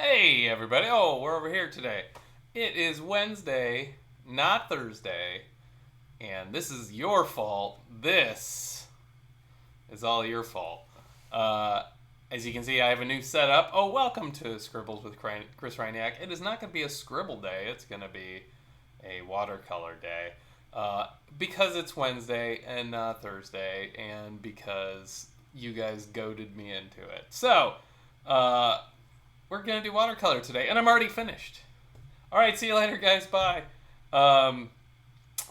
Hey everybody. Oh, we're over here today. It is Wednesday, not Thursday, and this is your fault. This is all your fault. Uh, as you can see, I have a new setup. Oh, welcome to Scribbles with Chris Ryniak. It is not going to be a scribble day. It's going to be a watercolor day. Because it's Wednesday and not Thursday, and because you guys goaded me into it. So, uh, we're gonna do watercolor today, and I'm already finished. All right, see you later, guys. Bye. Um,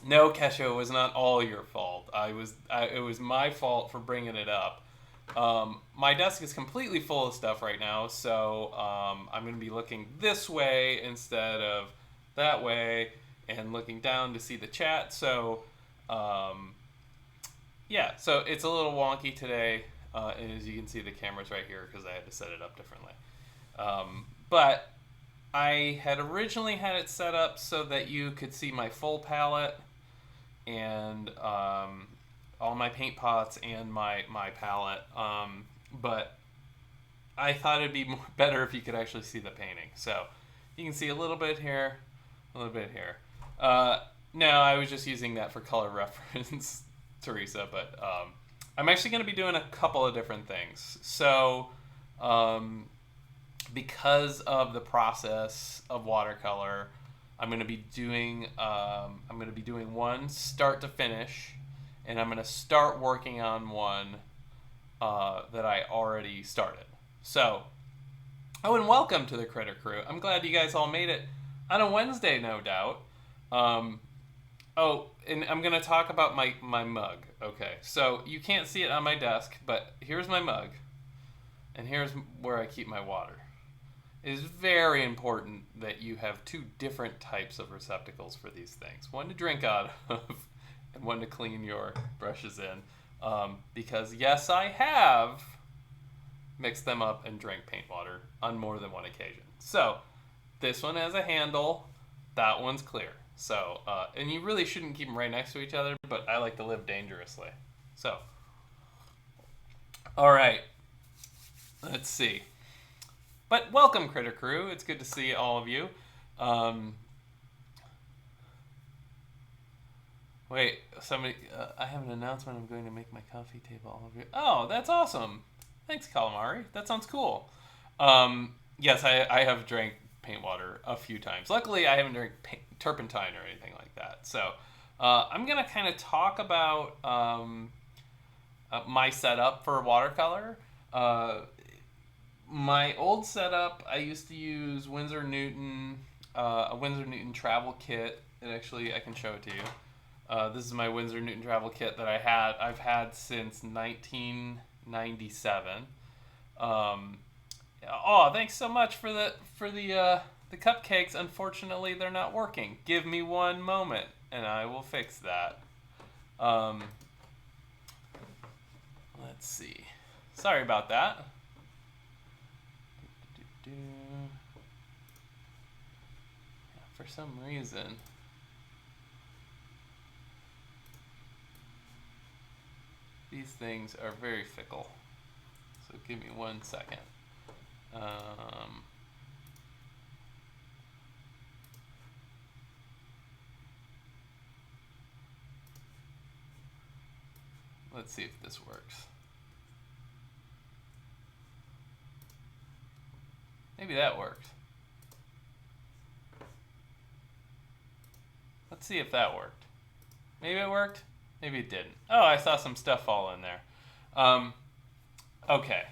no, Kesha, it was not all your fault. It was my fault for bringing it up. My desk is completely full of stuff right now, so I'm gonna be looking this way instead of that way, and looking down to see the chat. So, um, yeah, so it's a little wonky today, and as you can see, the camera's right here because I had to set it up differently. But I had originally had it set up so that you could see my full palette and all my paint pots and my palette. But I thought it'd be better if you could actually see the painting. So you can see a little bit here, a little bit here. No, I was just using that for color reference, Teresa. But I'm actually going to be doing a couple of different things. So because of the process of watercolor, I'm going to be doing one start to finish, and I'm going to start working on one that I already started. So, oh, and welcome to the Critter Crew. I'm glad you guys all made it on a Wednesday, no doubt. Oh, and I'm going to talk about my mug. Okay, so you can't see it on my desk, but here's my mug, and here's where I keep my water. It is very important that you have two different types of receptacles for these things. One to drink out of and one to clean your brushes in. Because yes, I have mixed them up and drank paint water on more than one occasion. So this one has a handle, that one's clear. So, and you really shouldn't keep them right next to each other, but I like to live dangerously. So, all right, let's see. But welcome, Critter Crew. It's good to see all of you. Wait, somebody. I have an announcement. I'm going to make my coffee table all of you. Oh, that's awesome. Thanks, Calamari. That sounds cool. Yes, I have drank paint water a few times. Luckily, I haven't drank turpentine or anything like that. So I'm going to kind of talk about my setup for watercolor. My old setup, I used to use Winsor Newton, a Winsor Newton travel kit. And actually, I can show it to you. This is my Winsor Newton travel kit that I've had since 1997. Oh, thanks so much for the cupcakes. Unfortunately, they're not working. Give me one moment, and I will fix that. Let's see. Sorry about that. For some reason, these things are very fickle. So give me 1 second. Let's see if this works. Maybe that worked. Let's see if that worked. Maybe it worked. Maybe it didn't. Oh, I saw some stuff fall in there. Okay.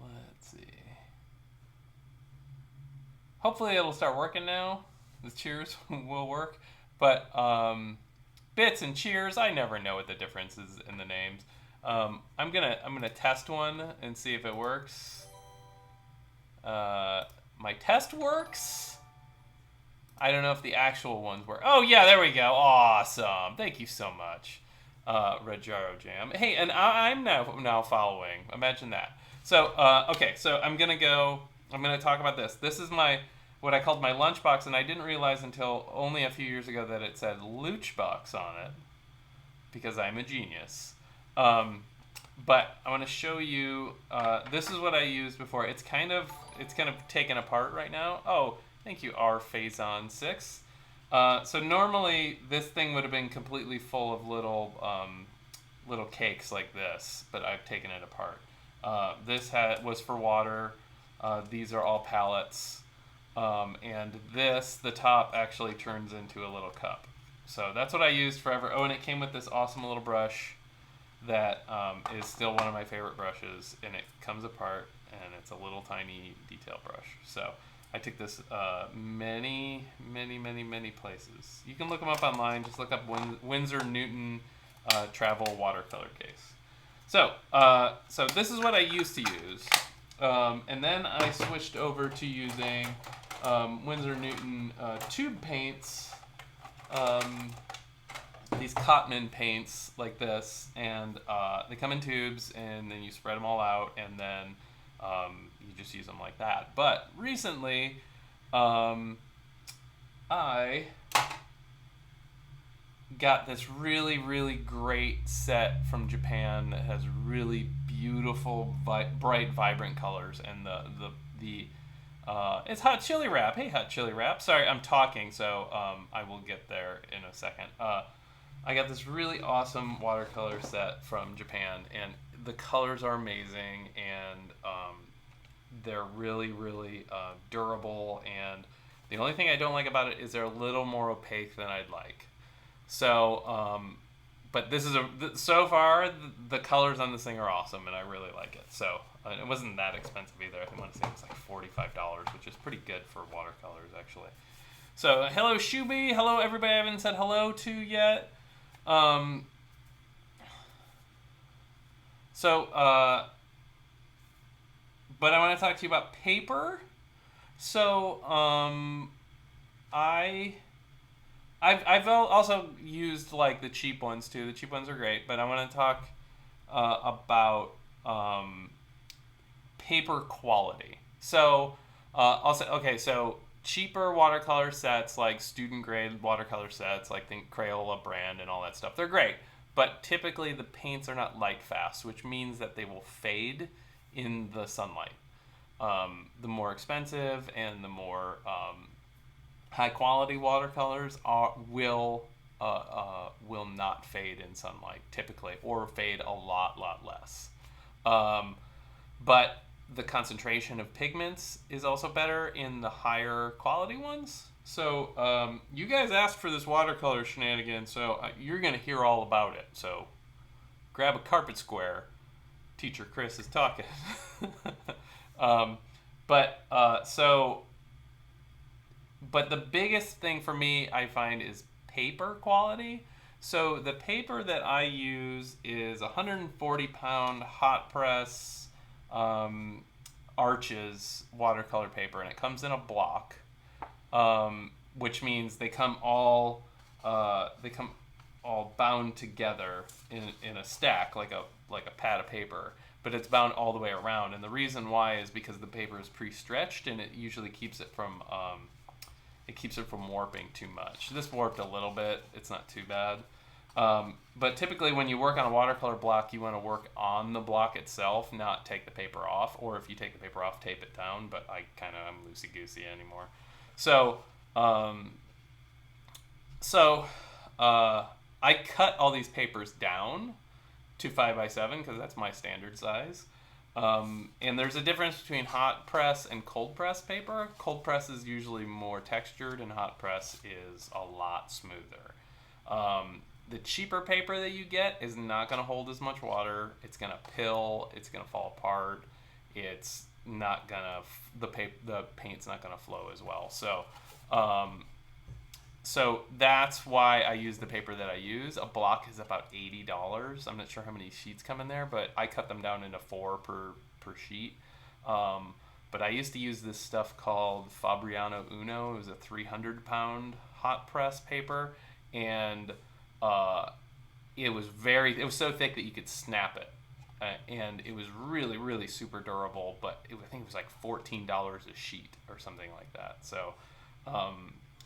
Let's see. Hopefully it'll start working now. The cheers will work. But bits and cheers, I never know what the difference is in the names. I'm gonna test one and see if it works. My test works. I don't know if the actual ones work. Oh yeah, there we go. Awesome. Thank you so much, Red Jaro Jam. Hey, and I'm now following. Imagine that. So okay, so I'm gonna talk about this. This is what I called my lunchbox, and I didn't realize until only a few years ago that it said Luchbox on it, because I'm a genius. But I want to show you. This is what I used before. It's kind of taken apart right now. Oh, thank you, R Phazon 6. So normally this thing would have been completely full of little cakes like this, but I've taken it apart. This was for water. These are all palettes. And the top actually turns into a little cup. So that's what I used forever. Oh, and it came with this awesome little brush that is still one of my favorite brushes, and it comes apart, and it's a little tiny detail brush. So I took this many places. You can look them up online. Just look up Winsor Newton travel watercolor case. So this is what I used to use, and then I switched over to using Winsor Newton tube paints. These Cotman paints like this, and they come in tubes, and then you spread them all out, and then you just use them like that. But recently, I got this really great set from Japan that has really beautiful, bright, vibrant colors, and it's Hot Chili Wrap. Hey, Hot Chili Wrap. Sorry, I'm talking, so I will get there in a second. I got this really awesome watercolor set from Japan, and the colors are amazing, and they're really durable, and the only thing I don't like about it is they're a little more opaque than I'd like. So, but this is so far the colors on this thing are awesome, and I really like it. So it wasn't that expensive either. I want to say it was like $45, which is pretty good for watercolors actually. So hello Shubi, hello everybody I haven't said hello to yet. But I want to talk to you about paper. So, I've also used like the cheap ones too. The cheap ones are great, but I want to talk about paper quality. So, so cheaper watercolor sets, like student grade watercolor sets, like the Crayola brand and all that stuff, they're great. But typically the paints are not light fast, which means that they will fade in the sunlight. The more expensive and the more high quality watercolors will not fade in sunlight typically, or fade a lot less. But the concentration of pigments is also better in the higher quality ones. So you guys asked for this watercolor shenanigan, so you're going to hear all about it. So grab a carpet square. Teacher Chris is talking. But the biggest thing for me, I find, is paper quality. So the paper that I use is 140-pound hot press Arches watercolor paper, and it comes in a block, which means they come all bound together in a stack like a pad of paper, but it's bound all the way around. And the reason why is because the paper is pre-stretched, and it usually keeps it from warping too much. This warped a little bit. It's not too bad. But typically when you work on a watercolor block, you want to work on the block itself, not take the paper off. Or if you take the paper off, tape it down. But I kind of am loosey-goosey anymore. So I cut all these papers down to 5x7 because that's my standard size. And there's a difference between hot press and cold press paper. Cold press is usually more textured, and hot press is a lot smoother. The cheaper paper that you get is not going to hold as much water. It's going to pill. It's going to fall apart. It's not going to the paint's not going to flow as well. So that's why I use the paper that I use. A block is about $80. I'm not sure how many sheets come in there, but I cut them down into 4 per sheet. But I used to use this stuff called Fabriano Uno. It was a 300-pound hot press paper, and it was so thick that you could snap it. And it was really super durable, but I think it was like $14 a sheet or something like that. So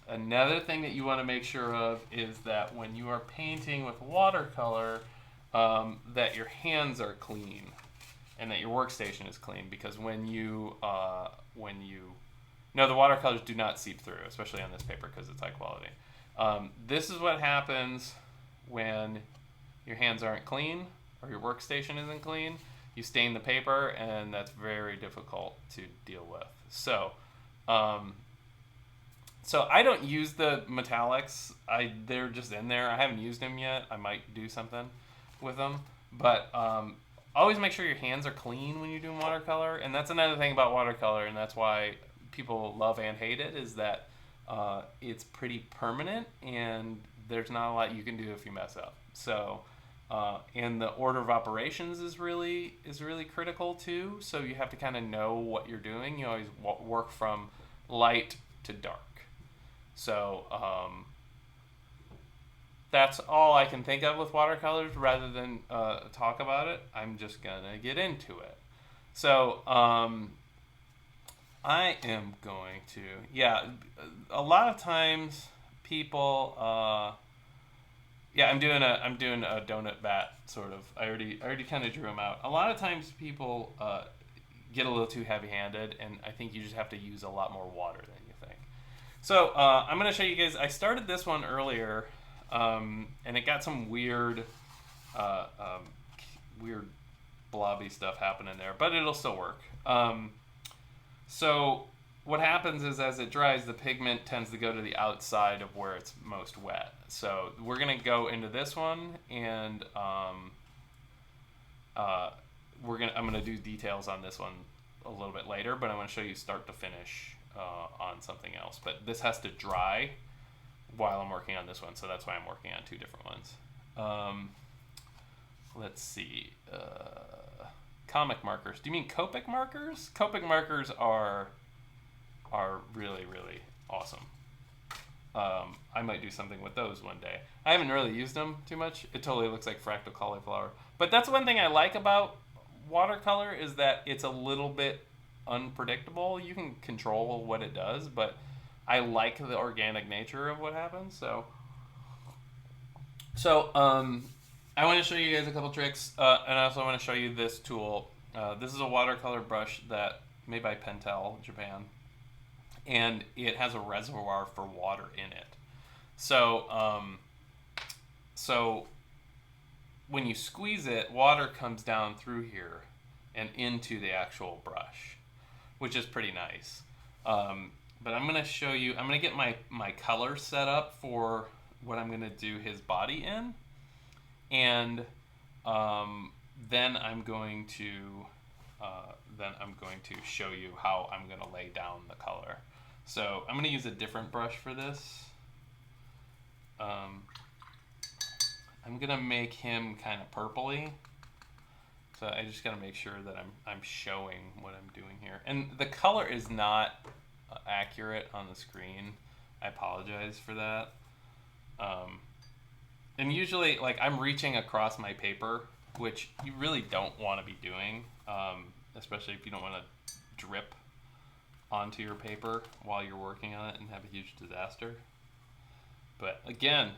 another thing that you want to make sure of is that when you are painting with watercolor, that your hands are clean and that your workstation is clean, because when you no, the watercolors do not seep through, especially on this paper because it's high quality. This is what happens when your hands aren't clean or your workstation isn't clean. You stain the paper, and that's very difficult to deal with. So I don't use the metallics. They're just in there. I haven't used them yet. I might do something with them, but always make sure your hands are clean when you're doing watercolor. And that's another thing about watercolor, and that's why people love and hate it, is that it's pretty permanent, and there's not a lot you can do if you mess up. So and the order of operations is really critical too. So you have to kind of know what you're doing. You always work from light to dark. So that's all I can think of with watercolors. Rather than talk about it, I'm just gonna get into it. So I am going to, a lot of times people, I'm doing a donut bat sort of. I already kind of drew them out. A lot of times people get a little too heavy-handed, and I think you just have to use a lot more water than you think. So I'm going to show you guys. I started this one earlier, and it got some weird blobby stuff happening there, but it'll still work. So what happens is, as it dries, the pigment tends to go to the outside of where it's most wet. So we're going to go into this one, and I'm going to do details on this one a little bit later, but I want to show you start to finish on something else. But this has to dry while I'm working on this one, so that's why I'm working on two different ones. Let's see. Comic markers. Do you mean Copic markers? Copic markers are really, really awesome. I might do something with those one day. I haven't really used them too much. It totally looks like fractal cauliflower. But that's one thing I like about watercolor, is that it's a little bit unpredictable. You can control what it does, but I like the organic nature of what happens. So I want to show you guys a couple tricks, and I also want to show you this tool. This is a watercolor brush that made by Pentel, Japan, and it has a reservoir for water in it. So when you squeeze it, water comes down through here and into the actual brush, which is pretty nice. But I'm going to show you, I'm going to get my color set up for what I'm going to do his body in. And then I'm going to show you how I'm going to lay down the color. So I'm going to use a different brush for this. I'm going to make him kind of purpley. So I just got to make sure that I'm showing what I'm doing here. And the color is not accurate on the screen. I apologize for that. And usually, like, I'm reaching across my paper, which you really don't want to be doing, especially if you don't want to drip onto your paper while you're working on it and have a huge disaster. But again,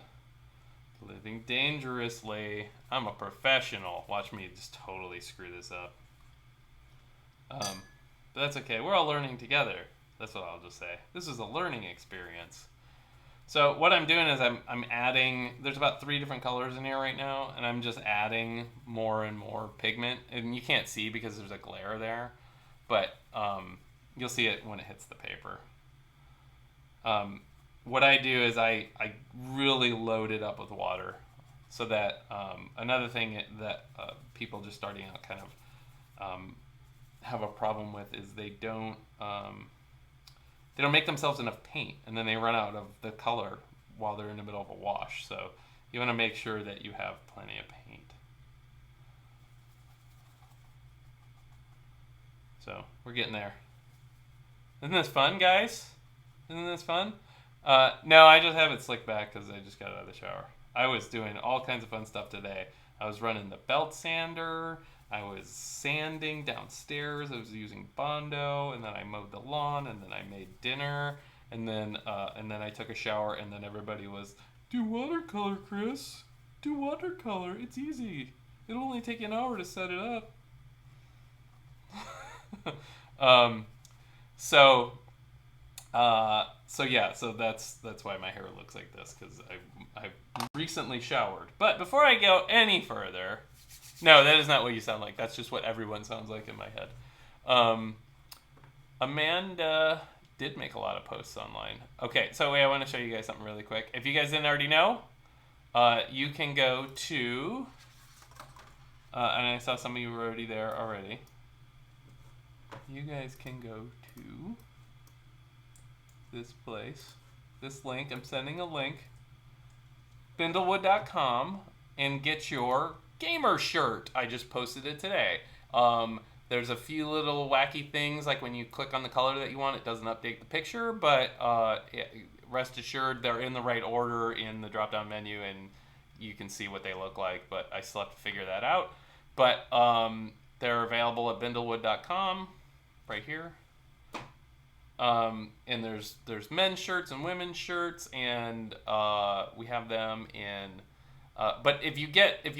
living dangerously. I'm a professional. Watch me just totally screw this up. But that's okay. We're all learning together. That's what I'll just say. This is a learning experience. So what I'm doing is I'm adding, there's about 3 different colors in here right now, and I'm just adding more and more pigment. And you can't see because there's a glare there, but you'll see it when it hits the paper. What I do is I really load it up with water, so that another thing that people just starting out kind of have a problem with is they don't make themselves enough paint, and then they run out of the color while they're in the middle of a wash. So you want to make sure that you have plenty of paint. So we're getting there. Isn't this fun, guys? Isn't this fun? No, I just have it slicked back because I just got out of the shower. I was doing all kinds of fun stuff today. I was running the belt sander. I was sanding downstairs. I was using Bondo, and then I mowed the lawn, and then I made dinner, and then I took a shower, and then everybody was, "Do watercolor, Chris. Do watercolor. It's easy." It'll only take you an hour to set it up. um, so yeah, so that's why my hair looks like this, because I've recently showered. But before I go any further, no, that is not what you sound like. That's just what everyone sounds like in my head. Amanda did make a lot of posts online. Okay, so wait, I want to show you guys something really quick. If you guys didn't already know, you can go to, and I saw some of you were already there already. You guys can go to this place, this link. I'm sending a link, bindlewood.com, and get your gamer shirt. I just posted it today. There's a few little wacky things, like when you click on the color that you want, it doesn't update the picture, but rest assured they're in the right order in the drop-down menu, and you can see what they look like, but I still have to figure that out. But they're available at bindlewood.com, right here. And there's men's shirts and women's shirts, and we have them in. But if you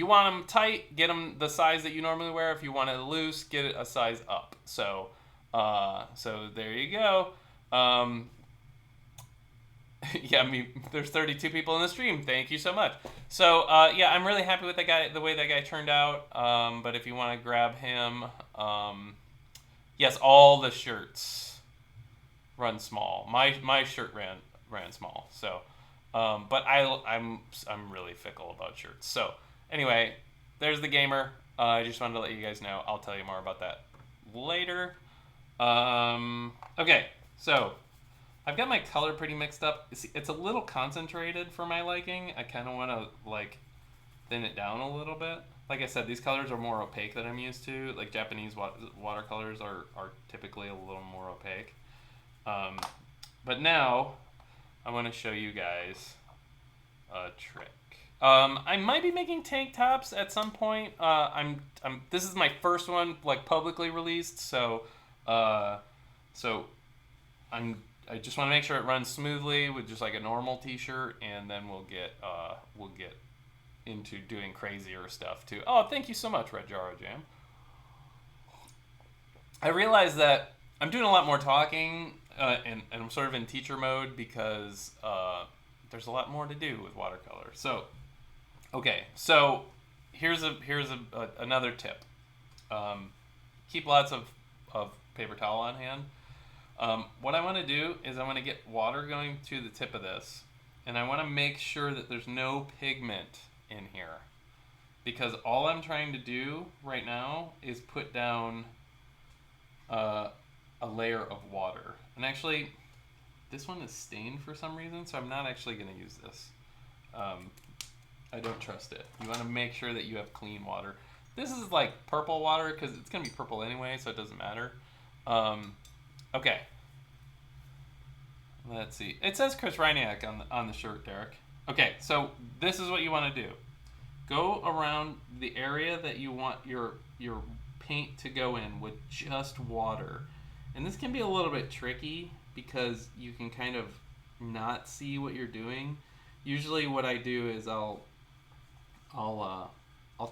want them tight, get them the size that you normally wear. If you want it loose, get it a size up. So there you go. Yeah, I mean, there's 32 people in the stream. Thank you so much. So yeah, I'm really happy with the way that guy turned out. But if you want to grab him, yes, all the shirts run small. My shirt ran small. So. But I'm really fickle about shirts. So anyway, there's the gamer. I just wanted to let you guys know. I'll tell you more about that later. Okay, so I've got my color pretty mixed up. It's a little concentrated for my liking. I kind of want to like thin it down a little bit. Like I said, these colors are more opaque than I'm used to. Like Japanese watercolors are typically a little more opaque. But now I want to show you guys a trick. I might be making tank tops at some point. This is my first one, like, publicly released, so I just want to make sure it runs smoothly with just like a normal t-shirt, and then we'll get into doing crazier stuff too. Oh, thank you so much, Red Jaro Jam. I realized that I'm doing a lot more talking, and I'm sort of in teacher mode because there's a lot more to do with watercolor. So, okay, so here's another tip. Keep lots of paper towel on hand. What I want to do is I want to get water going to the tip of this, and I want to make sure that there's no pigment in here, because all I'm trying to do right now is put down a layer of water. And actually, this one is stained for some reason, so I'm not actually going to use this. I don't trust it. You want to make sure that you have clean water. This is like purple water because it's going to be purple anyway, so it doesn't matter. Okay. Let's see. It says Chris Ryniak on the shirt, Derek. Okay, so this is what you want to do. Go around the area that you want your paint to go in with just water. And this can be a little bit tricky because you can kind of not see what you're doing. Usually what I do is I'll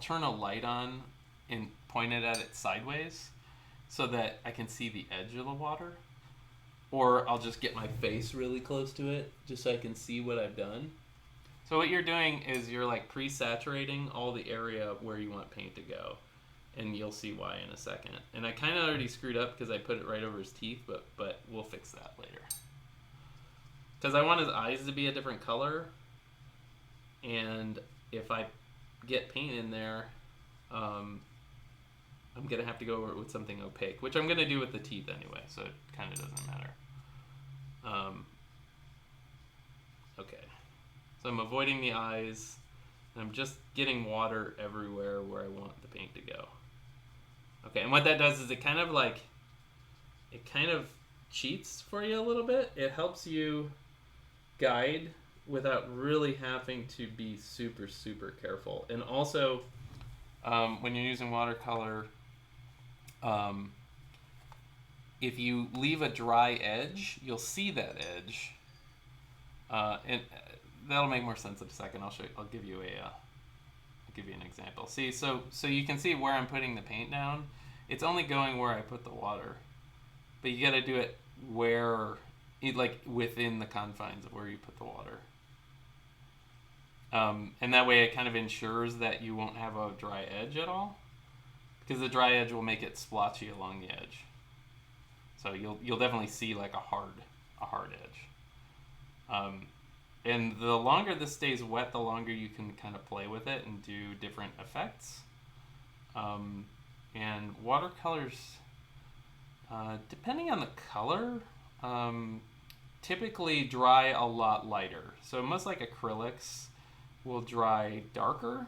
turn a light on and point it at it sideways so that I can see the edge of the water. Or I'll just get my face really close to it just so I can see what I've done. So what you're doing is you're like pre-saturating all the area where you want paint to go. And you'll see why in a second. And I kind of already screwed up because I put it right over his teeth, but we'll fix that later. Because I want his eyes to be a different color. And if I get paint in there, I'm going to have to go over it with something opaque, which I'm going to do with the teeth anyway, so it kind of doesn't matter. Okay. So I'm avoiding the eyes, and I'm just getting water everywhere where I want the paint to go. Okay, and what that does is it kind of cheats for you a little bit. It helps you guide without really having to be super, super careful. And also, when you're using watercolor, if you leave a dry edge, you'll see that edge. And that'll make more sense in a second. I'll give you I'll give you an example. See, so you can see where I'm putting the paint down. It's only going where I put the water, but you got to do it where, like within the confines of where you put the water. And that way it kind of ensures that you won't have a dry edge at all, because the dry edge will make it splotchy along the edge. So you'll definitely see like a hard edge. And the longer this stays wet, the longer you can kind of play with it and do different effects. And watercolors, depending on the color, typically dry a lot lighter. So most like acrylics will dry darker,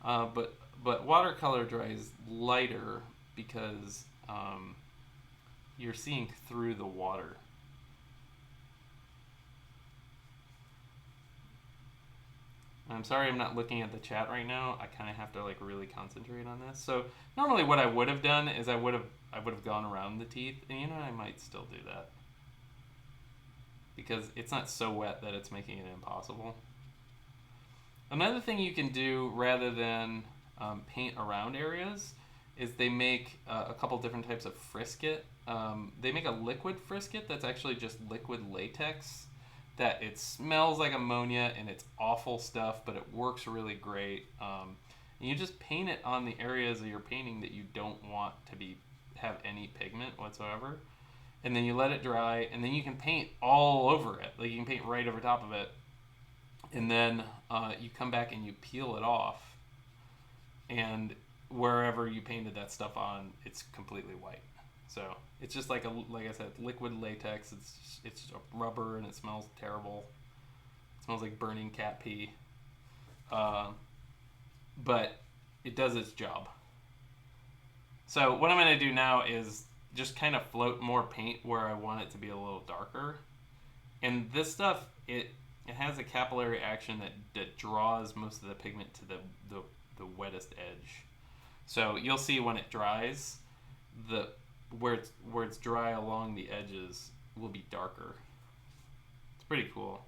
but watercolor dries lighter because you're seeing through the water. I'm sorry I'm not looking at the chat right now. I kind of have to like really concentrate on this. So normally what I would have done is I would have gone around the teeth, and you know, I might still do that because it's not so wet that it's making it impossible. Another thing you can do rather than paint around areas is they make a couple different types of frisket. They make a liquid frisket that's actually just liquid latex, that it smells like ammonia and it's awful stuff, but it works really great. And you just paint it on the areas of your painting that you don't want to have any pigment whatsoever, and then you let it dry, and then you can paint all over it. Like you can paint right over top of it, and then you come back and you peel it off, and wherever you painted that stuff on, it's completely white. So it's just like I said, liquid latex. It's just a rubber, and it smells terrible. It smells like burning cat pee. But it does its job. So what I'm going to do now is just kind of float more paint where I want it to be a little darker. And this stuff, it has a capillary action that draws most of the pigment to the wettest edge. So you'll see when it dries, where it's dry along the edges will be darker. It's pretty cool.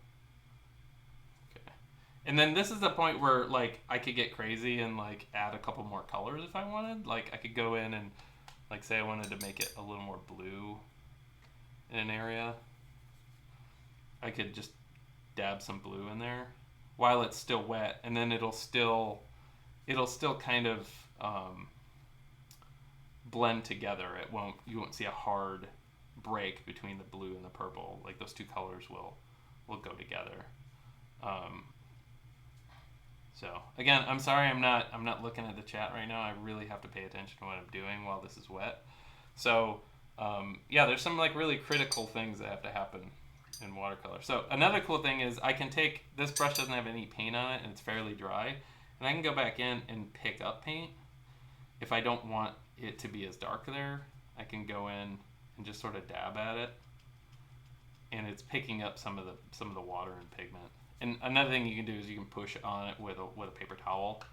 Okay. And then this is the point where like I could get crazy and like add a couple more colors if I wanted. Like I could go in and like say I wanted to make it a little more blue in an area. I could just dab some blue in there while it's still wet, and then it'll still kind of blend together. You won't see a hard break between the blue and the purple. Like those two colors will go together. So again, I'm sorry I'm not looking at the chat right now. I really have to pay attention to what I'm doing while this is wet. So yeah, there's some like really critical things that have to happen in watercolor. So another cool thing is I can take this brush, doesn't have any paint on it, and it's fairly dry, and I can go back in and pick up paint. If I don't want it to be as dark there, I can go in and just sort of dab at it, and it's picking up some of the water and pigment. And another thing you can do is you can push on it with a paper towel,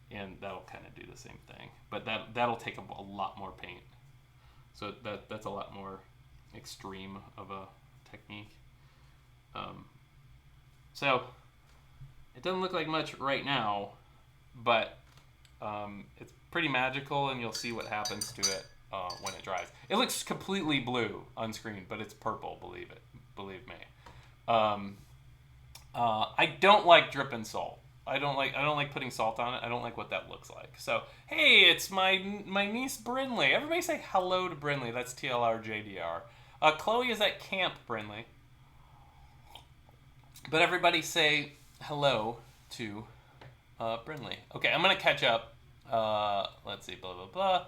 and that'll kind of do the same thing. But that'll take up a lot more paint. So that's a lot more extreme of a technique. So it doesn't look like much right now, but it's pretty magical, and you'll see what happens to it when it dries. It looks completely blue on screen, but it's purple. Believe me. I don't like dripping salt. I don't like putting salt on it. I don't like what that looks like. So hey, it's my niece Brinley. Everybody say hello to Brinley. That's TLR JDR. Chloe is at camp, Brinley. But everybody say hello to Brinley. Okay, I'm gonna catch up. Let's see, blah blah blah.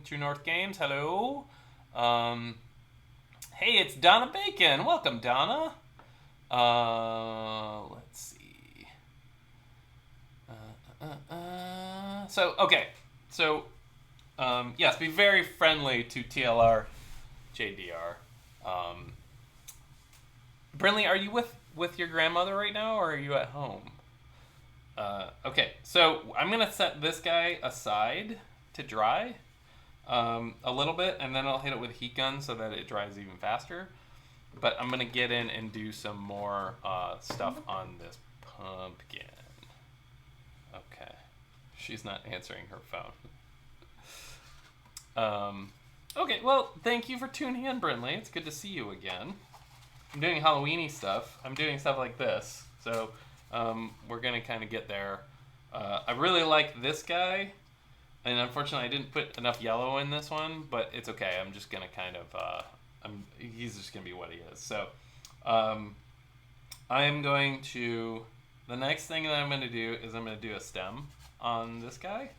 True North Games, hello. Hey, it's Donna Bacon. Welcome, Donna. Let's see. Yes, be very friendly to TLR JDR. Brinley, are you with your grandmother right now, or are you at home? Okay, so I'm gonna set this guy aside to dry a little bit, and then I'll hit it with a heat gun so that it dries even faster. But I'm gonna get in and do some more stuff on this pumpkin. She's not answering her phone. Okay, well, thank you for tuning in, Brinley. It's good to see you again. I'm doing Halloween-y stuff. I'm doing stuff like this. So we're going to kind of get there. I really like this guy. And unfortunately, I didn't put enough yellow in this one, but it's okay. I'm just going to kind of... he's just going to be what he is. So I am going to... The next thing that I'm going to do is I'm going to do a stem on this guy.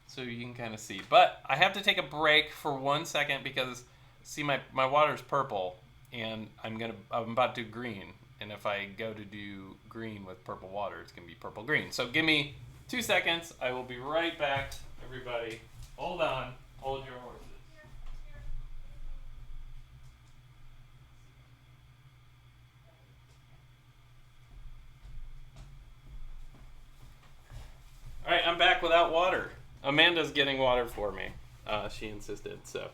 So you can kind of see. But I have to take a break for 1 second because, see, my water's purple. And I'm about to do green. And if I go to do green with purple water, it's going to be purple-green. So give me 2 seconds. I will be right back, everybody. Hold on. Hold your horses. All right, I'm back without water. Amanda's getting water for me. She insisted. So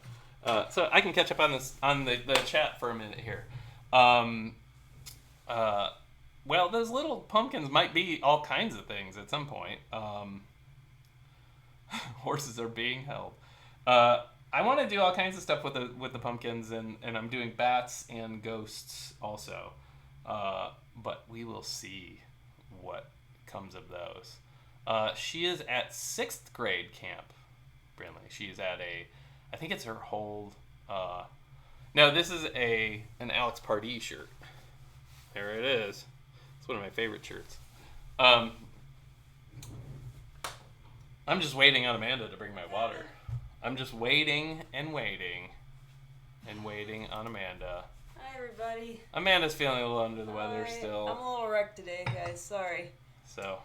I can catch up on this on the chat for a minute here. Well, those little pumpkins might be all kinds of things at some point. Horses are being held. I want to do all kinds of stuff with the pumpkins, and I'm doing bats and ghosts also. But we will see what comes of those. She is at 6th grade camp, Brinley. She's at I think it's her whole... No, this is an Alex Pardee shirt. There it is. It's one of my favorite shirts. I'm just waiting on Amanda to bring my water. I'm just waiting and waiting and waiting on Amanda. Hi, everybody. Amanda's feeling a little under the weather still. I'm a little wrecked today, guys. Sorry. So,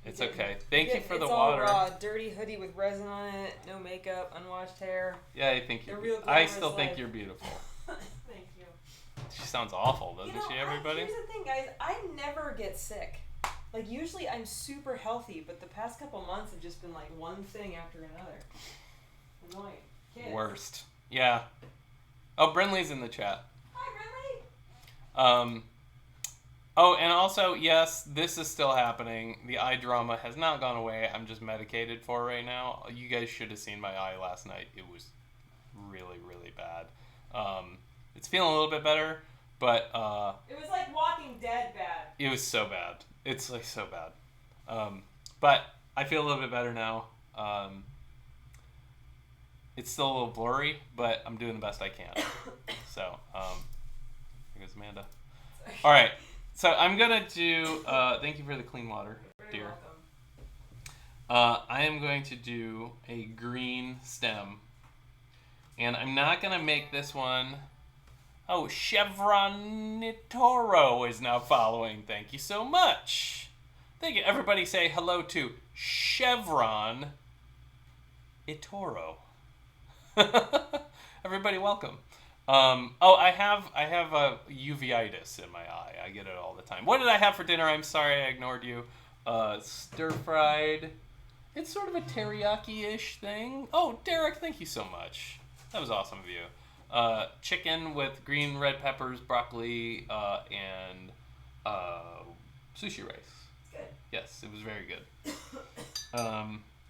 it's okay. Thank you for the it's water. It's all raw. Dirty hoodie with resin on it. No makeup. Unwashed hair. Yeah, I think I still think you're beautiful. Thank you. She sounds awful, doesn't she, everybody? Here's the thing, guys. I never get sick. Like, usually I'm super healthy, but the past couple months have just been like one thing after another. Annoying. Kids. Worst. Yeah. Oh, Brinley's in the chat. Hi, Brinley. Oh, and also, yes, this is still happening. The eye drama has not gone away. I'm just medicated for it right now. You guys should have seen my eye last night. It was really, really bad. It's feeling a little bit better, but... it was like Walking Dead bad. It was so bad. It's like so bad. But I feel a little bit better now. It's still a little blurry, but I'm doing the best I can. So, here goes Amanda. Sorry. All right. So I'm going to do... thank you for the clean water, dear. You're welcome. I am going to do a green stem. And I'm not going to make this one... Oh, Chevron Nitoro is now following. Thank you so much. Thank you. Everybody say hello to Chevron Itoro. Everybody welcome. I have a uveitis in my eye. I get it all the time. What did I have for dinner? I'm sorry I ignored you. Stir-fried. It's sort of a teriyaki-ish thing. Oh, Derek, thank you so much. That was awesome of you. Chicken with green red peppers, broccoli, and sushi rice. Good. Yes, it was very good.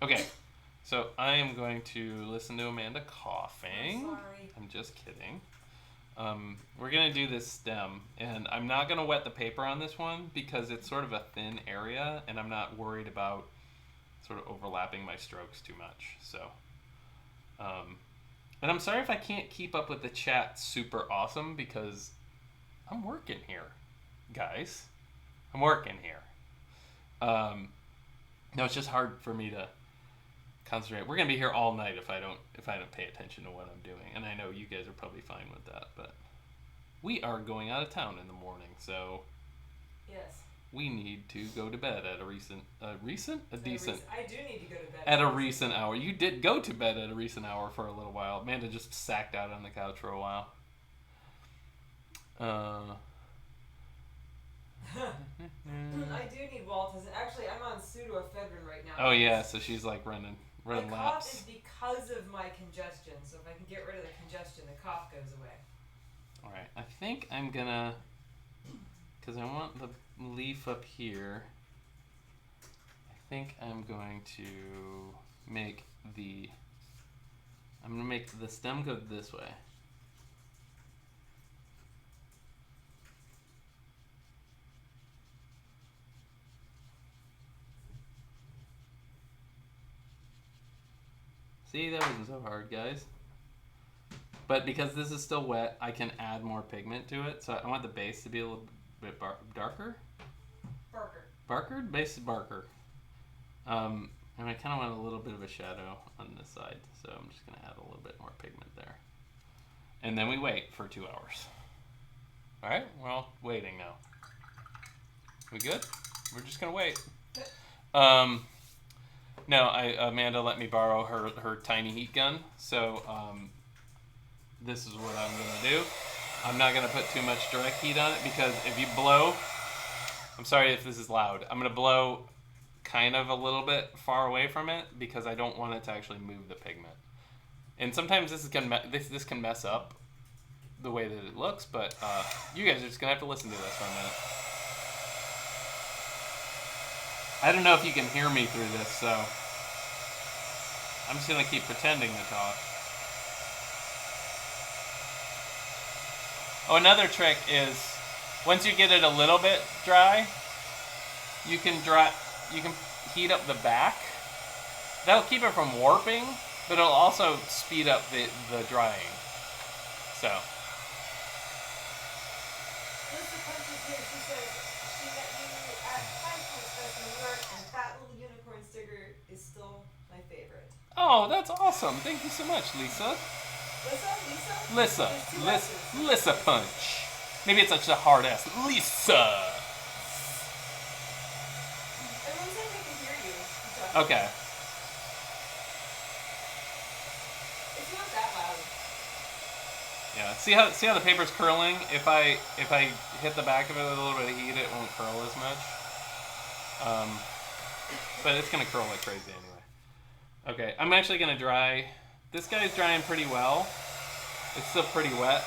Okay, so I am going to listen to Amanda coughing. I'm sorry. I'm just kidding. We're going to do this stem, and I'm not going to wet the paper on this one because it's sort of a thin area, and I'm not worried about sort of overlapping my strokes too much. So, and I'm sorry if I can't keep up with the chat super awesome because I'm working here, guys. I'm working here. No, it's just hard for me to concentrate. We're gonna be here all night if I don't pay attention to what I'm doing, and I know you guys are probably fine with that. But we are going out of town in the morning, so yes, we need to go to bed at a decent. I do need to go to bed at a recent hour. You did go to bed at a recent hour for a little while. Amanda just sacked out on the couch for a while. I do need Walters. Actually, I'm on pseudoephedrine right now. Oh yeah, so she's like running my laps. My cough is because of my congestion. So if I can get rid of the congestion, the cough goes away. All right, I think I'm gonna, because I want the leaf up here. I think I'm going to make the stem go this way. See, that wasn't so hard, guys. But because this is still wet, I can add more pigment to it. So I want the base to be a little bit darker. Barker? Base is barker. And I kind of want a little bit of a shadow on this side. So I'm just going to add a little bit more pigment there. And then we wait for 2 hours. All right, we're all waiting now. We good? We're just going to wait. No, Amanda let me borrow her tiny heat gun, so this is what I'm going to do. I'm not going to put too much direct heat on it because if you blow, I'm sorry if this is loud, I'm going to blow kind of a little bit far away from it because I don't want it to actually move the pigment. And sometimes this can mess up the way that it looks, but you guys are just going to have to listen to this for a minute. I don't know if you can hear me through this, so I'm just going to keep pretending to talk. Oh, another trick is once you get it a little bit dry, you can heat up the back. That'll keep it from warping, but it'll also speed up the drying. So. Lisa punches here. She says she met you at High School Fest in New York, and that little unicorn sticker is still my favorite. Oh, that's awesome! Thank you so much, Lisa. Lisa punch. Maybe it's such a hard S. Lisa. Everyone said they can hear you. Okay. It's not that loud. Yeah. See how the paper's curling? If I hit the back of it with a little bit of heat, it won't curl as much. But it's gonna curl like crazy anyway. Okay, I'm actually gonna dry. This guy's drying pretty well. It's still pretty wet,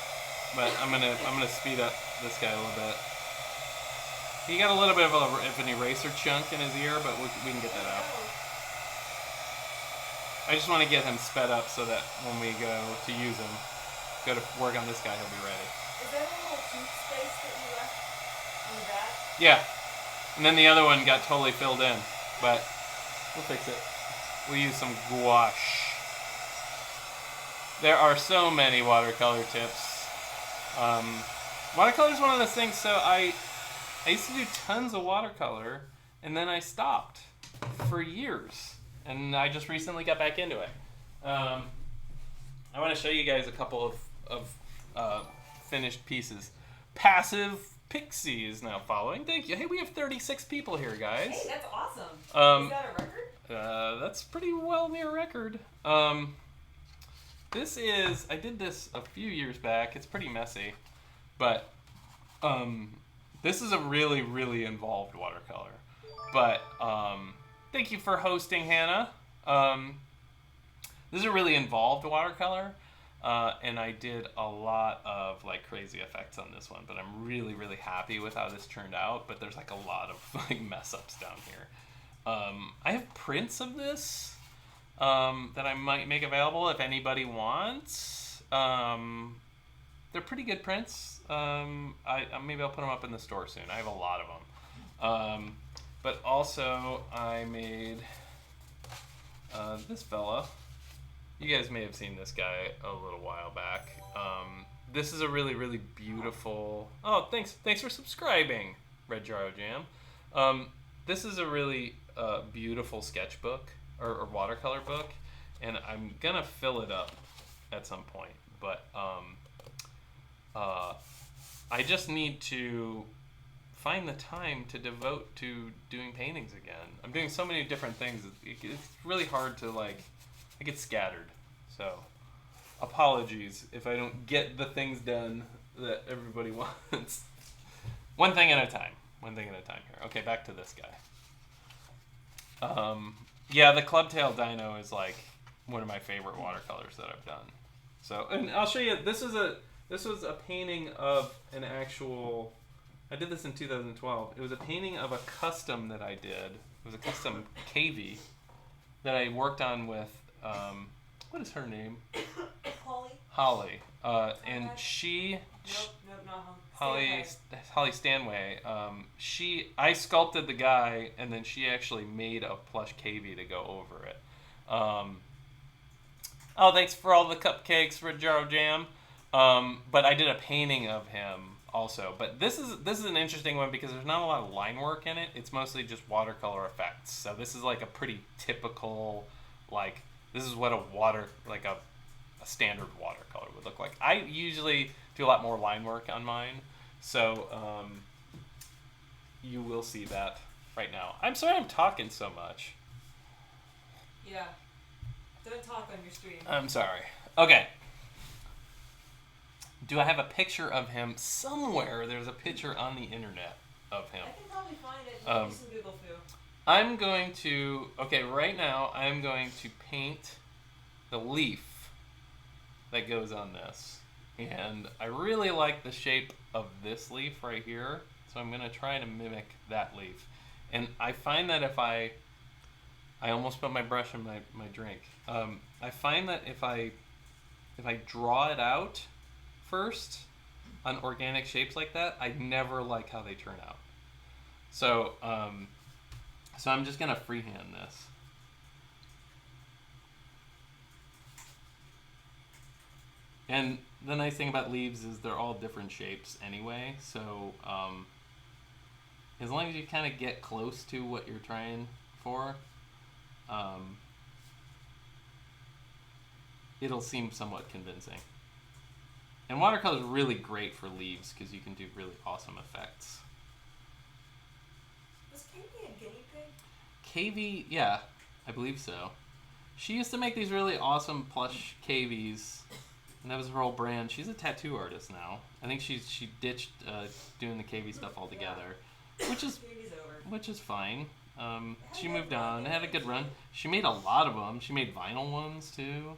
but I'm gonna speed up this guy a little bit. He got a little bit of an eraser chunk in his ear, but we can get that out. I just want to get him sped up so that when we go to use him, go to work on this guy, he'll be ready. Is there a little tooth space that you left on the back? Yeah, and then the other one got totally filled in, but we'll fix it. We'll use some gouache. There are so many watercolor tips. Watercolor is one of those things, so I used to do tons of watercolor, and then I stopped for years, and I just recently got back into it. I want to show you guys a couple of finished pieces. Passive Pixie is now following. Thank you. Hey, we have 36 people here, guys. Hey, that's awesome. Is that a record? That's pretty well near record. I did this a few years back. It's pretty messy, but this is a really, really involved watercolor. But thank you for hosting, Hannah. This is a really involved watercolor, and I did a lot of like crazy effects on this one. But I'm really, really happy with how this turned out. But there's like a lot of like mess ups down here. I have prints of this. That I might make available if anybody wants. They're pretty good prints. Maybe I'll put them up in the store soon. I have a lot of them. But also I made this fella. You guys may have seen this guy a little while back. This is a really, really beautiful. Oh, thanks for subscribing, Red Jaro Jam. This is a really beautiful sketchbook. Or watercolor book, and I'm gonna fill it up at some point, but I just need to find the time to devote to doing paintings again. I'm doing so many different things, it's really hard to I get scattered, so apologies if I don't get the things done that everybody wants. One thing at a time here. Okay, back to this guy. Yeah, the Clubtail Dino is like one of my favorite watercolors that I've done. So, and I'll show you. This was a painting of an actual. I did this in 2012. It was a painting of a custom that I did It was a custom KV that I worked on with, what is her name? Holly. And she... Nope, not Holly Stanway. I sculpted the guy, and then she actually made a plush KV to go over it. Oh, thanks for all the cupcakes, Red Jar of Jam. But I did a painting of him also. But this is an interesting one because there's not a lot of line work in it. It's mostly just watercolor effects. So this is like a pretty typical, like, this is what a standard watercolor would look like. I usually do a lot more line work on mine. So you will see that right now. I'm sorry I'm talking so much. Yeah. Don't talk on your stream. I'm sorry. Okay. Do I have a picture of him somewhere? There's a picture on the internet of him. I can probably find it. Maybe some Google foo. I'm going to... Okay, right now I'm going to paint the leaf that goes on this. And I really like the shape of this leaf right here. So I'm going to try to mimic that leaf. And I find that if I almost put my brush in my drink. I find that if I draw it out first on organic shapes like that, I never like how they turn out. So I'm just gonna freehand this. And the nice thing about leaves is they're all different shapes anyway. So as long as you kind of get close to what you're trying for, it'll seem somewhat convincing. And watercolor is really great for leaves because you can do really awesome effects. Was Katie a guinea pig? KV, yeah, I believe so. She used to make these really awesome plush KVs, and that was her whole brand. She's a tattoo artist now. I think she ditched doing the KV stuff altogether, which is fine. She moved on. Had a good run. She made a lot of them. She made vinyl ones too.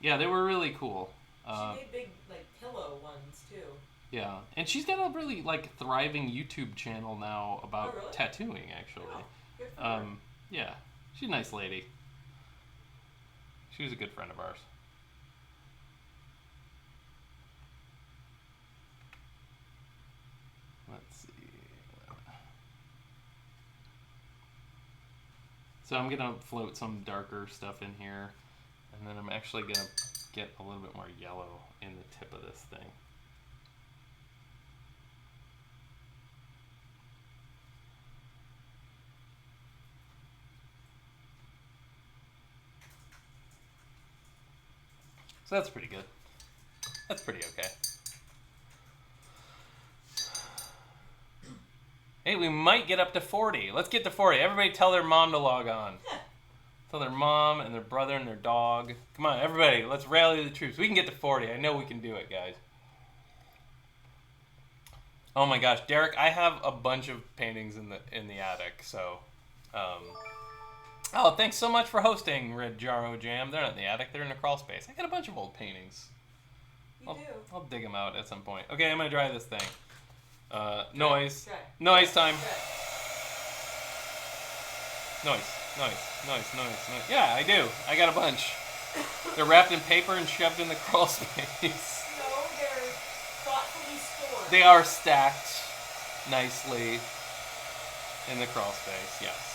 Yeah, they were really cool. She made big pillow ones too. Yeah, and she's got a really thriving YouTube channel now about tattooing actually. Oh, good for her. Yeah, she's a nice lady. She was a good friend of ours. Let's see. So I'm gonna float some darker stuff in here, and then I'm actually gonna get a little bit more yellow in the tip of this thing. So that's pretty good. That's pretty okay. Hey, we might get up to 40. Let's get to 40. Everybody tell their mom to log on. Tell their mom and their brother and their dog. Come on, everybody, let's rally the troops. We can get to 40. I know we can do it, guys. Oh my gosh, Derek, I have a bunch of paintings in the attic, so oh, thanks so much for hosting, Red Jaro Jam. They're not in the attic, they're in the crawl space. I got a bunch of old paintings. I'll dig them out at some point. Okay, I'm gonna dry this thing. Noise. Noise time. Noise. Yeah, I do. I got a bunch. They're wrapped in paper and shoved in the crawl space. No, they're thoughtfully stored. They are stacked nicely in the crawl space, yes.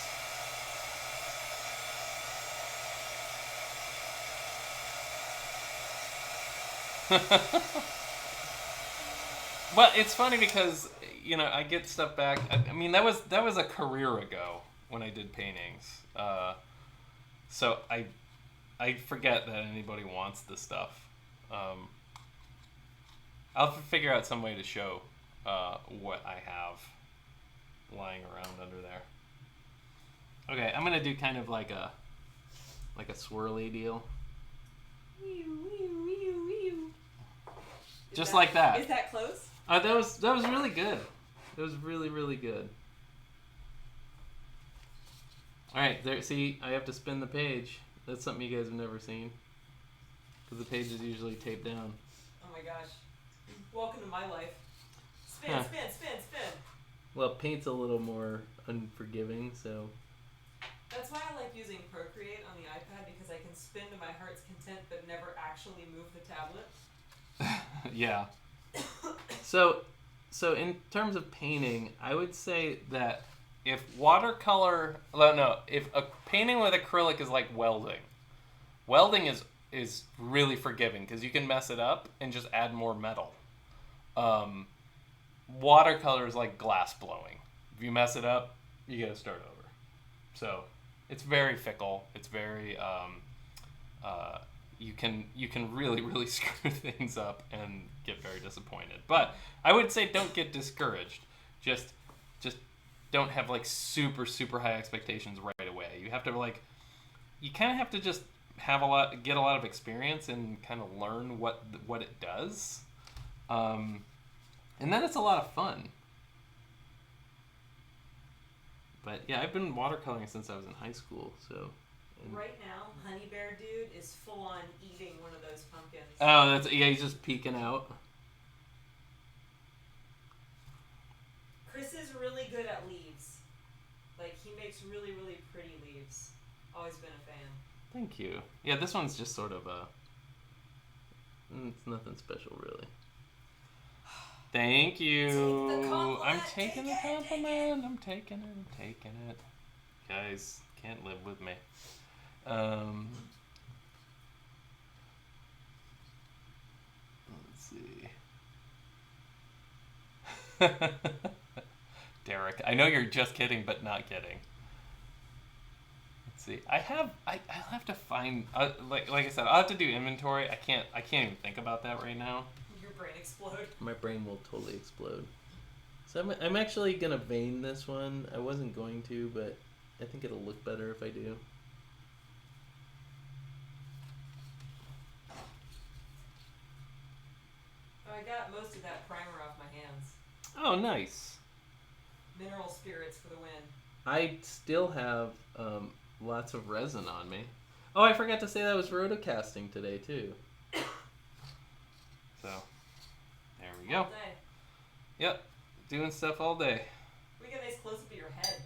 Well, it's funny because, I get stuff back. I mean, that was a career ago when I did paintings. So I forget that anybody wants this stuff. I'll figure out some way to show what I have lying around under there. Okay, I'm gonna do kind of like a swirly deal. Just like that. Is that close? That was really good. It was really, really good. All right, there. See, I have to spin the page. That's something you guys have never seen, because the page is usually taped down. Oh my gosh! Welcome to my life. Spin, spin, spin, spin. Well, paint's a little more unforgiving, so... That's why I like using Procreate on the iPad, because I can spin to my heart's content but never actually move the tablet. Yeah. So in terms of painting, I would say that If painting with acrylic is like welding is really forgiving because you can mess it up and just add more metal. Watercolor is like glass blowing. If you mess it up, you gotta start over. So it's very fickle. It's very you can really really screw things up and get very disappointed. But I would say don't get discouraged. Just don't have like super super high expectations right away. You have to you kind of have to just get a lot of experience and kind of learn what it does. And then it's a lot of fun. But yeah, I've been watercoloring since I was in high school, so. Right now, Honey Bear Dude is full on eating one of those pumpkins. Oh, he's just peeking out. Chris is really good at leaves. Like, he makes really, really pretty leaves. Always been a fan. Thank you. Yeah, this one's just sort of it's nothing special, really. Thank you. Take the compliment. I'm taking the compliment. I'm taking it. Guys, can't live with me. Let's see. Derek, I know you're just kidding, but not kidding. Let's see. I'll have to find like I said, I'll have to do inventory. I can't even think about that right now. Your brain explode. My brain will totally explode. So I'm actually gonna vein this one. I wasn't going to, but I think it'll look better if I do. Oh, I got most of that primer off my hands. Oh, nice. Mineral spirits for the win. I still have lots of resin on me. Oh, I forgot to say that I was rotocasting today too. So, there we go. All day. Yep, doing stuff all day. We get a nice close up of your head.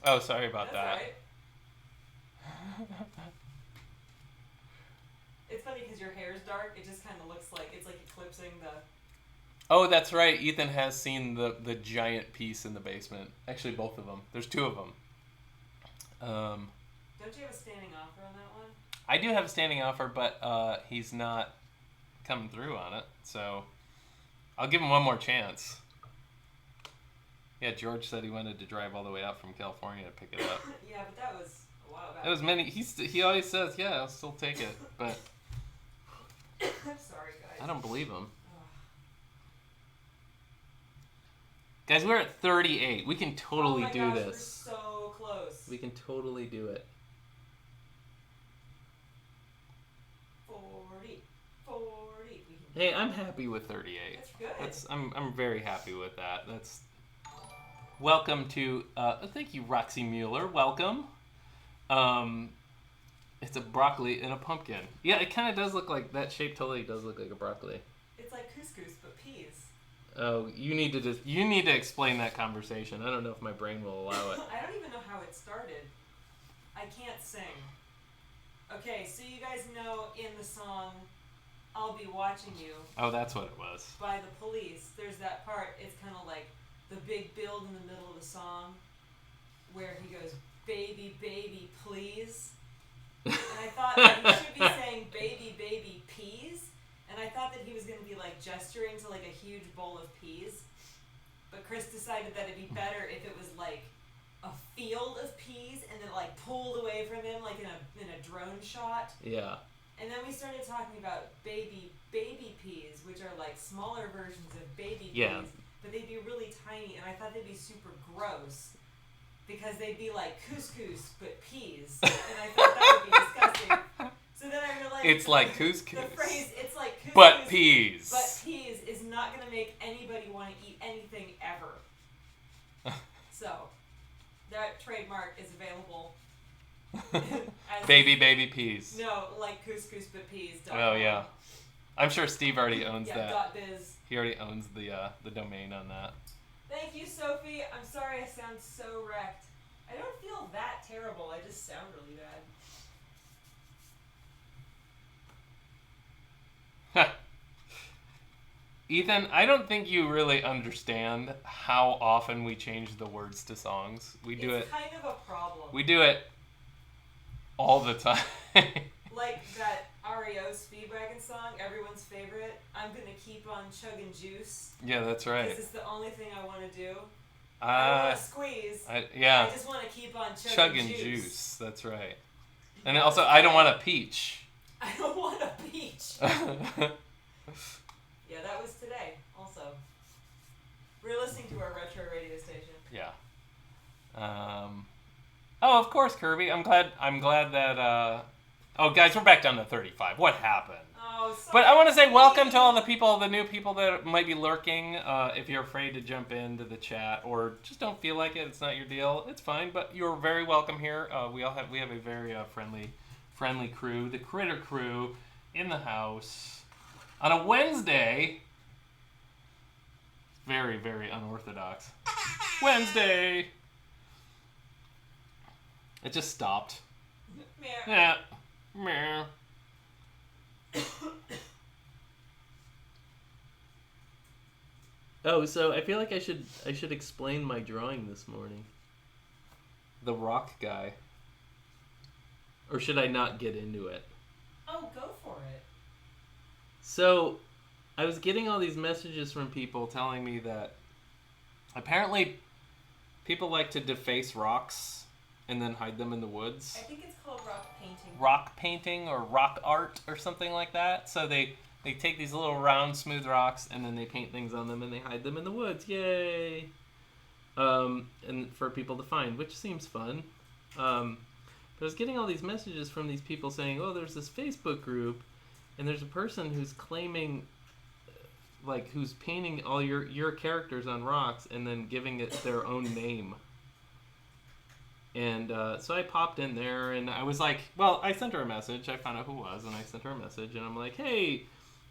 Oh, sorry about That's that. Right. It's funny because your hair's dark. It just kind of looks like it's like eclipsing the. Oh, that's right. Ethan has seen the giant piece in the basement. Actually, both of them. There's two of them. Don't you have a standing offer on that one? I do have a standing offer, but he's not coming through on it. So I'll give him one more chance. Yeah, George said he wanted to drive all the way out from California to pick it up. Yeah, but that was a while back. It was many. He always says, "Yeah, I'll still take it," but I'm sorry, guys. I don't believe him. Guys, we're at 38. We can totally do gosh, this. We're so close. We can totally do it. 40. Hey, I'm happy with 38. That's good. I'm very happy with that. That's. Welcome to. Thank you, Roxy Mueller. Welcome. It's a broccoli and a pumpkin. Yeah, it kind of does look like that shape. Totally does look like a broccoli. It's like couscous, but peas. Oh, you need to explain that conversation. I don't know if my brain will allow it. I don't even know how it started. I can't sing. Okay, so you guys know in the song "I'll Be Watching You" Oh, that's what it was. by the Police, there's that part. It's kind of like the big build in the middle of the song where he goes, "Baby, baby, please." And I thought that he should be saying "baby, baby, peas." And I thought that he was going to be like gesturing to like a huge bowl of peas. But Chris decided that it'd be better if it was like a field of peas and then like pulled away from him like in a drone shot. Yeah. And then we started talking about baby peas, which are like smaller versions of baby peas. But they'd be really tiny, and I thought they'd be super gross. Because they'd be like couscous, but peas. And I thought that would be disgusting. So then I realized It's like couscous. the phrase, it's like couscous, But peas. but peas is not going to make anybody want to eat anything ever. So, that trademark is available. as baby peas. No, like couscous, but peas. Oh, yeah. I'm sure Steve already owns yeah, that. .biz. He already owns the domain on that. Thank you, Sophie. I'm sorry I sound so wrecked. I don't feel that terrible. I just sound really bad. Ethan, I don't think you really understand how often we change the words to songs. It's kind of a problem. We do it all the time. Like that REO Speedwagon song, everyone's favorite. I'm gonna keep on chugging juice. Yeah, that's right. This is the only thing I want to do. I don't want to squeeze. Yeah. I just want to keep on chugging juice. That's right. And also, I don't want a peach. I don't want a peach. Yeah, that was today. Also, we're listening to our retro radio station. Yeah. Oh, of course, Kirby. I'm glad that. Oh, guys, we're back down to 35. What happened? Oh, sorry. But I want to say welcome to all the new people that might be lurking. If you're afraid to jump into the chat or just don't feel like it, it's not your deal. It's fine, but you're very welcome here. We have a very friendly crew, the Critter Crew, in the house on a Wednesday. Very, very unorthodox. Wednesday. It just stopped. Yeah. Meh. Oh, so I feel like I should explain my drawing this morning. The rock guy. Or should I not get into it? Oh, go for it. So, I was getting all these messages from people telling me that apparently people like to deface rocks and then hide them in the woods. I think it's called rock painting. Rock painting or rock art or something like that. So they take these little round, smooth rocks and then they paint things on them and they hide them in the woods. Yay! And for people to find, which seems fun. But I was getting all these messages from these people saying, oh, there's this Facebook group and there's a person who's claiming, like, who's painting all your characters on rocks and then giving it their own name. And so I popped in there and I was like, well, I sent her a message. I found out who it was and I sent her a message and I'm like, hey,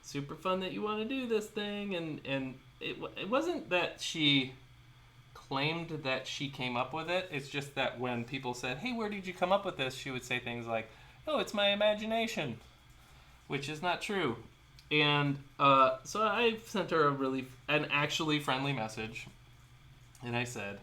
super fun that you want to do this thing. And it wasn't that she claimed that she came up with it. It's just that when people said, hey, where did you come up with this? She would say things like, oh, it's my imagination, which is not true. And so I sent her an actually friendly message. And I said,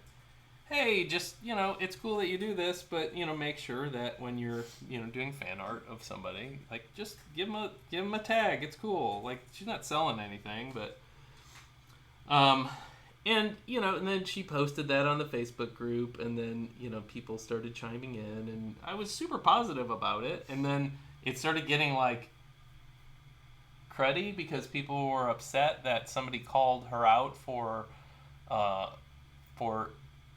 hey, just, it's cool that you do this, but, make sure that when you're, doing fan art of somebody, like, just give them a tag. It's cool. Like, she's not selling anything, but, and then she posted that on the Facebook group, and then, people started chiming in, and I was super positive about it, and then it started getting, like, cruddy because people were upset that somebody called her out for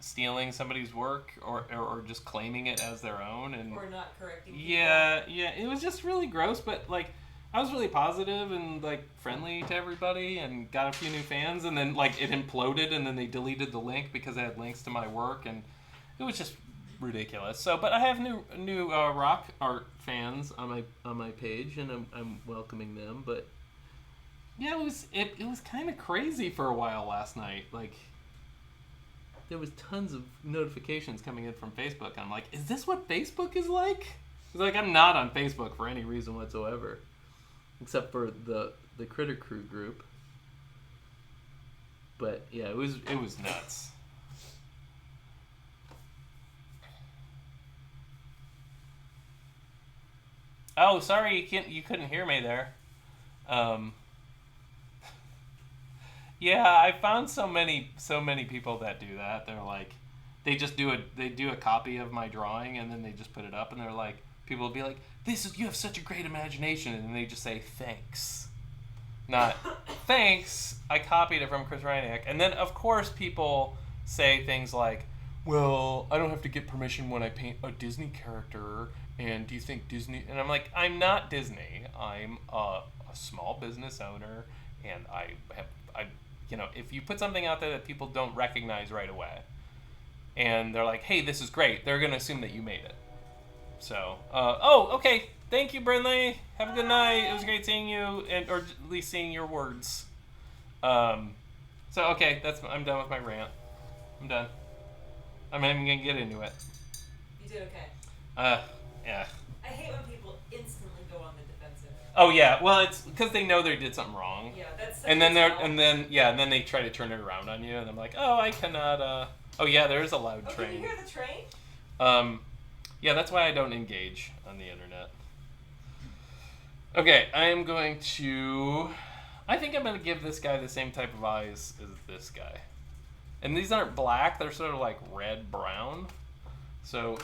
stealing somebody's work or just claiming it as their own and or not correcting people. Yeah, it was just really gross, but like I was really positive and like friendly to everybody and got a few new fans, and then like it imploded and then they deleted the link because I had links to my work and it was just ridiculous. So, but I have new rock art fans on my page and I'm welcoming them, but yeah, it was kind of crazy for a while last night. Like there was tons of notifications coming in from Facebook. I'm like, is this what Facebook is like? It's like I'm not on Facebook for any reason whatsoever, except for the Critter Crew group. But yeah, it was nuts. Oh, sorry, you couldn't hear me there. Yeah, I found so many people that do that. They're like, they do a copy of my drawing and then they just put it up and they're like, people will be like, you have such a great imagination, and they just say thanks, not thanks. I copied it from Chris Ryniak, and then of course people say things like, well, I don't have to get permission when I paint a Disney character, and do you think Disney? And I'm like, I'm not Disney. I'm a small business owner, and I if you put something out there that people don't recognize right away, and they're like, hey, this is great, they're going to assume that you made it. So, okay. Thank you, Brinley. Have a good night. It was great seeing you, or at least seeing your words. So okay, I'm done with my rant. I'm done. I'm not even gonna get into it. You did okay. Yeah. I hate when people instantly go on the defensive. Oh yeah, well it's because they know they did something wrong. Yeah, that's such And a then tell. and then they try to turn it around on you, and I'm like, oh, I cannot. Oh yeah, there's a loud Oh, train. can you hear the train? Yeah, that's why I don't engage on the internet. Okay, I am going to. I think I'm going to give this guy the same type of eyes as this guy. And these aren't black, they're sort of like red-brown. So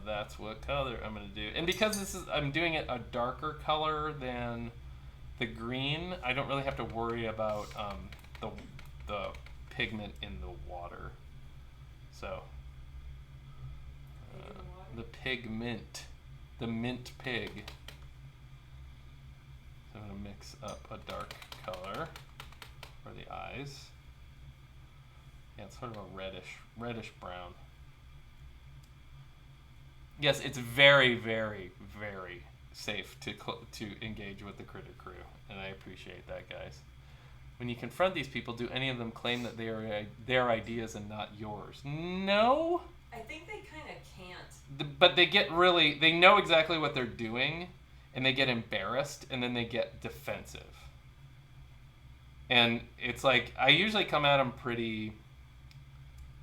that's what color I'm going to do. And because I'm doing it a darker color than the green, I don't really have to worry about the pigment in the water. So the pigment, the mint pig. So I'm going to mix up a dark color for the eyes. Yeah, it's sort of a reddish brown. Yes, it's very, very, very safe to engage with the critter crew, and I appreciate that, guys. When you confront these people, do any of them claim that they are their ideas and not yours? No. I think they kind of can't. But they know exactly what they're doing, and they get embarrassed, and then they get defensive. And it's like, I usually come at them pretty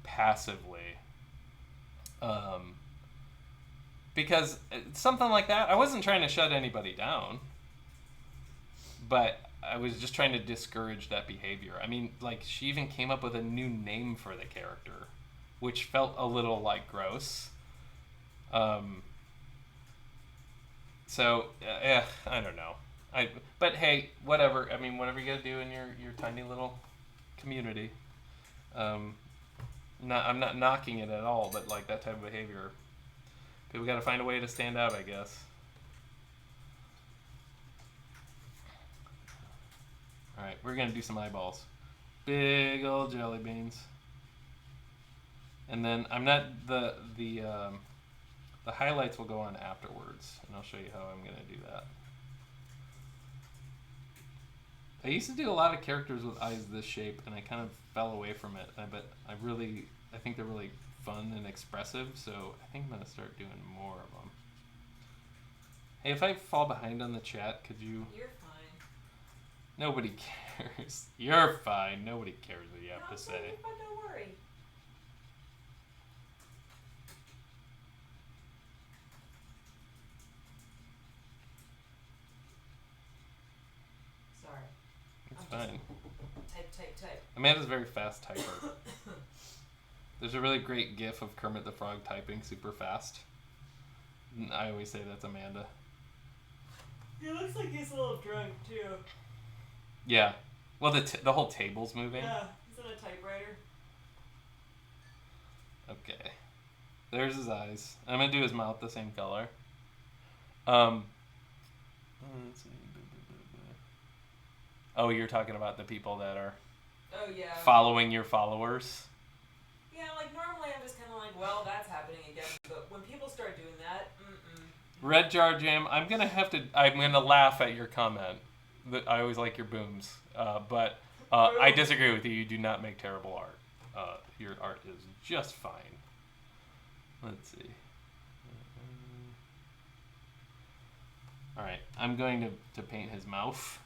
passively. Because something like that, I wasn't trying to shut anybody down, but I was just trying to discourage that behavior. I mean, like, she even came up with a new name for the character, which felt a little, like, gross. So, I don't know. But hey, whatever. I mean, whatever you gotta do in your tiny little community. I'm not knocking it at all, but like that type of behavior, people gotta find a way to stand out, I guess. All right, we're gonna do some eyeballs, big old jelly beans, and then I'm not the highlights will go on afterwards, and I'll show you how I'm gonna do that. I used to do a lot of characters with eyes this shape, and I kind of fell away from it. But I think they're really fun and expressive, so I think I'm going to start doing more of them. Hey, if I fall behind on the chat, could you... You're fine. Nobody cares. You're fine. Nobody cares what you have to say. But don't worry. Sorry. It's fine. Type. Amanda's a very fast typer. There's a really great gif of Kermit the Frog typing super fast. I always say that's Amanda. He looks like he's a little drunk, too. Yeah. Well, the whole table's moving. Yeah, he's on a typewriter. Okay. There's his eyes. I'm going to do his mouth the same color. Let's see. Oh, you're talking about the people that are following your followers? Yeah, like normally I'm just kind of like, well, that's happening again. But when people start doing that, Red Jar Jam, I'm gonna laugh at your comment. I always like your booms, but I disagree with you. You do not make terrible art. Your art is just fine. Let's see. All right, I'm going to paint his mouth.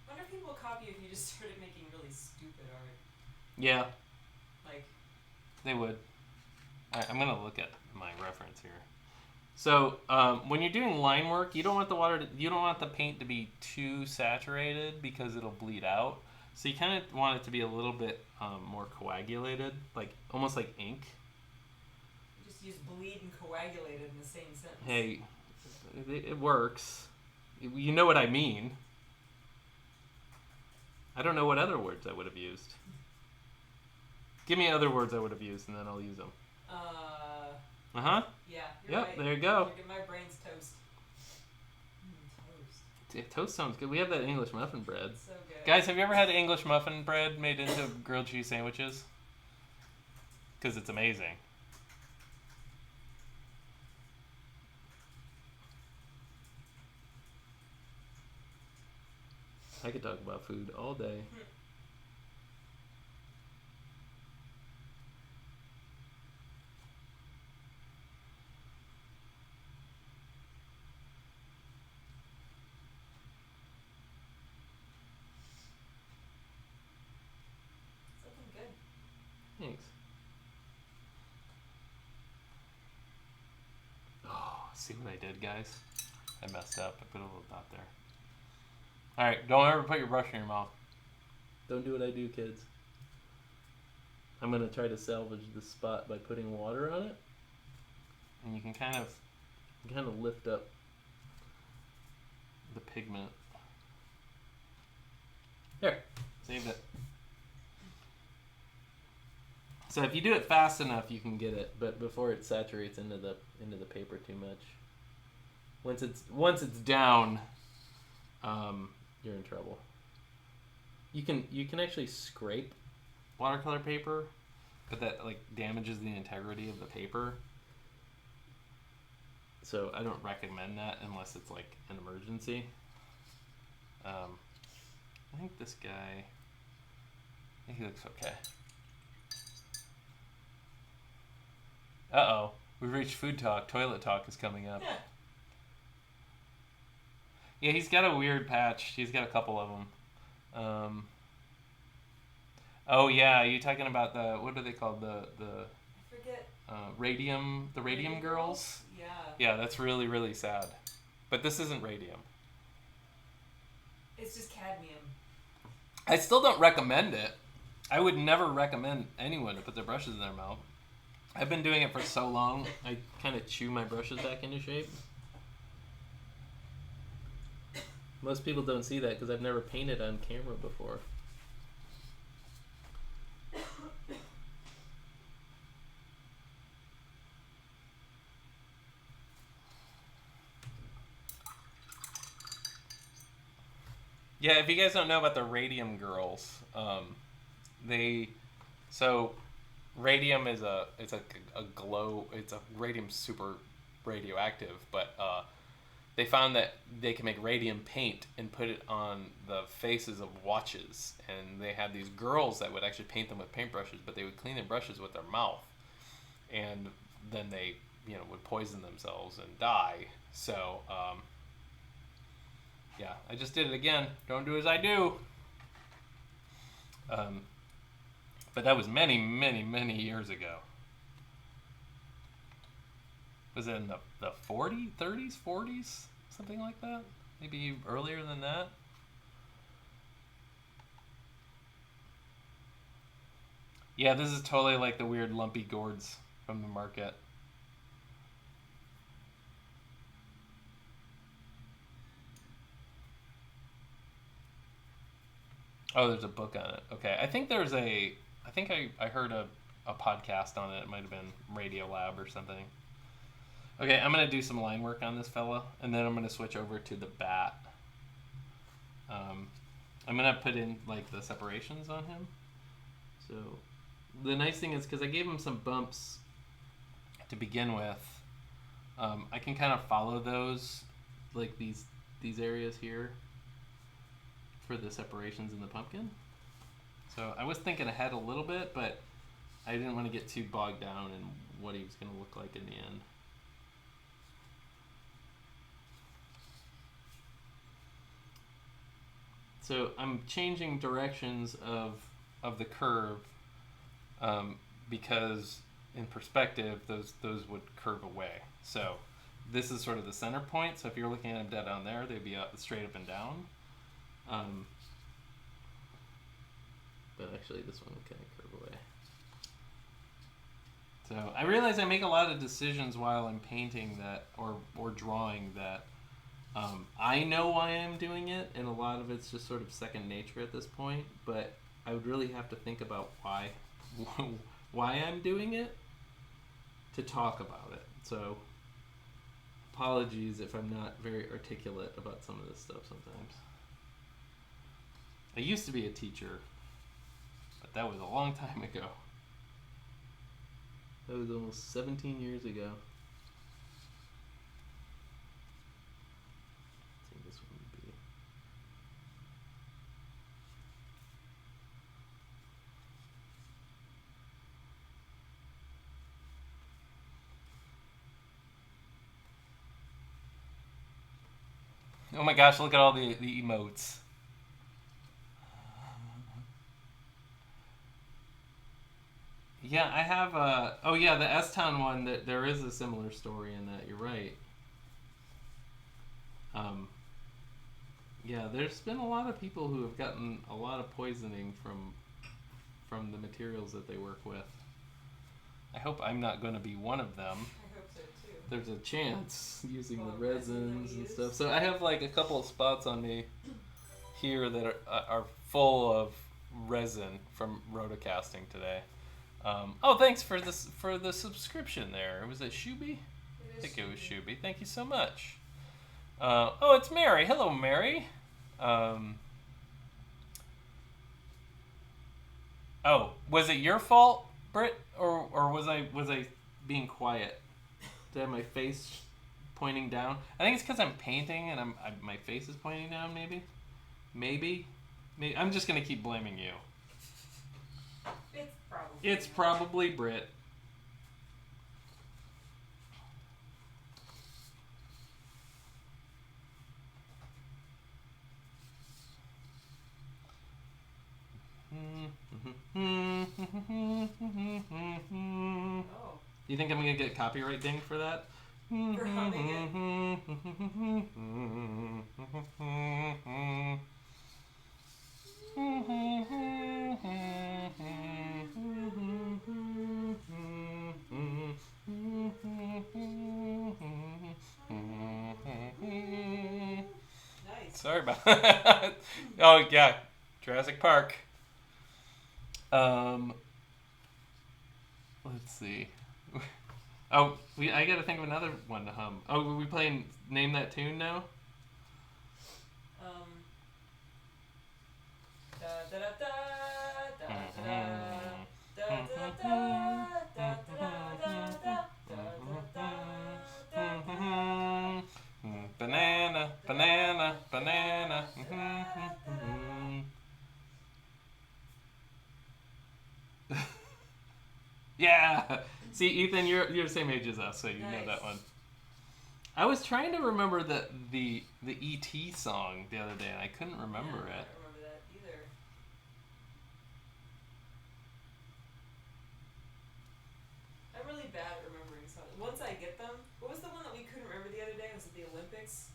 I wonder if people will copy if you just started making really stupid art. Yeah. Like. They would. I'm gonna look at my reference here. So when you're doing line work, you don't want the paint to be too saturated because it'll bleed out. So you kind of want it to be a little bit more coagulated, like almost like ink. You just use bleed and coagulated in the same sentence. Hey, it works. You know what I mean. I don't know what other words I would have used. Give me other words I would have used, and then I'll use them. Yeah. You're Yep, right. there you go. My brain's toast. Toast. Toast sounds good. We have that English muffin bread. So good. Guys, have you ever had English muffin bread made into grilled cheese sandwiches? Because it's amazing. I could talk about food all day. It's looking good. Thanks. Oh, see what I did, guys? I messed up. I put a little dot there. All right, don't ever put your brush in your mouth. Don't do what I do, kids. I'm gonna try to salvage this spot by putting water on it. And you can kind of Lift up. the pigment. There. Saved it. So if you do it fast enough, you can get it, But before it saturates into the paper too much, once it's down, you're in trouble. You can actually scrape. watercolor paper, but that like damages the integrity of the paper. So I don't recommend that unless it's like an emergency. I think this guy, he looks okay. Uh-oh, we've reached food talk. Toilet talk is coming up. Yeah. Yeah, he's got a weird patch. He's got a couple of them. Oh yeah, you talking about the, what are they called? The I forget. radium, the radium girls? Yeah. Yeah, that's really, really sad. But this isn't radium. It's just cadmium. I still don't recommend it. I would never recommend anyone to put their brushes in their mouth. I've been doing it for so long, I kind of chew my brushes back into shape. Most people don't see that because I've never painted on camera before. Yeah, if you guys don't know about the radium girls, radium is it's like a glow. It's a radium super radioactive, but they found that they can make radium paint and put it on the faces of watches, and they had these girls that would actually paint them with paintbrushes, but they would clean their brushes with their mouth, and then they would poison themselves and die. So yeah, I just did it again. Don't do as I do. But that was many, many, many years ago. Was it in the 40s, 30s, 40s? Something like that? Maybe earlier than that? Yeah, this is totally like the weird lumpy gourds from the market. Oh, there's a book on it. Okay. I think I heard a podcast on it. It might have been Radio Lab or something. Okay, I'm going to do some line work on this fella, and then I'm going to switch over to the bat. I'm going to put in, like, the separations on him. So, the nice thing is, because I gave him some bumps to begin with, I can kind of follow those, like these areas here, for the separations in the pumpkin. So I was thinking ahead a little bit, but I didn't want to get too bogged down in what he was going to look like in the end. So I'm changing directions of the curve because in perspective those would curve away. So this is sort of the center point. So if you're looking at them dead on there, they'd be up, straight up and down. But actually this one would kind of curve away. So I realize I make a lot of decisions while I'm painting that or drawing that I know why I'm doing it, and a lot of it's just sort of second nature at this point, but I would really have to think about why I'm doing it to talk about it. So apologies if I'm not very articulate about some of this stuff sometimes. I used to be a teacher, but that was a long time ago. That was almost 17 years ago. I think this one would be. Oh my gosh, look at all the emotes. Yeah, I have oh yeah, the S-Town one, that there is a similar story in that. You're right. Yeah, there's been a lot of people who have gotten a lot of poisoning from the materials that they work with. I hope I'm not going to be one of them. I hope so too. There's a chance using Well, the resins resin and that we stuff. So I have like a couple of spots on me here that are full of resin from rotocasting today. Oh, thanks for the subscription there. Was it Shuby? I think it was Shuby. Thank you so much. Oh, it's Mary. Hello, Mary. Oh, was it your fault, Britt, or was I being quiet? Did I have my face pointing down? I think it's because I'm painting and my face is pointing down. Maybe. I'm just gonna keep blaming you. It's probably Britt. Oh. You think I'm gonna get copyright dinged for that? For humming Nice. Sorry about that. Oh yeah, Jurassic Park. Let's see. Oh, I gotta think of another one to hum. Oh, are we playing Name That Tune now? Da da da da da da da da da da da. Banana, banana, banana. Yeah. See, Ethan, you're the same age as us, so you know that one. I was trying to remember the E.T. song the other day, and I couldn't remember it. I don't remember that either. I'm really bad at remembering songs. Once I get them, what was the one that we couldn't remember the other day? Was it the Olympics?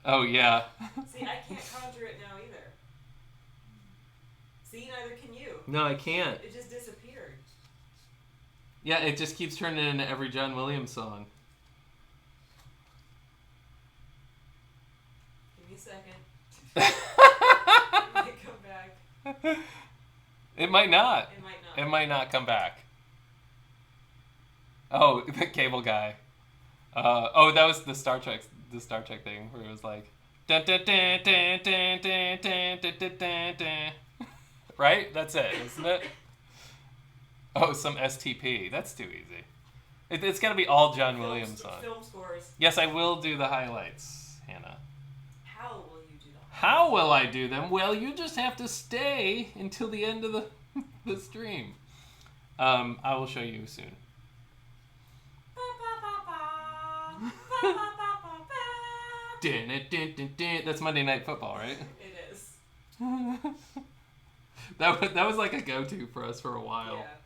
Oh yeah. See, I can't conjure it now either. See, neither can you. No, I can't. It just disappeared. Yeah, it just keeps turning into every John Williams song. Give me a second. It might come back. It might not. It might not. It might not come back. Oh, the cable guy. Oh, that was the Star Trek thing where it was like, dun, dun, dun, dun, dun, dun, dun, dun, dun, dun, dun. Right? That's it, isn't it? Oh, some STP. That's too easy. It's got to be all John Williams songs. Film scores. Yes, I will do the highlights, Hannah. How will you do that? How will I do them? Well, you just have to stay until the end of the stream. I will show you soon. That's Monday Night Football, right? It is. That was like a go-to for us for a while. Yeah.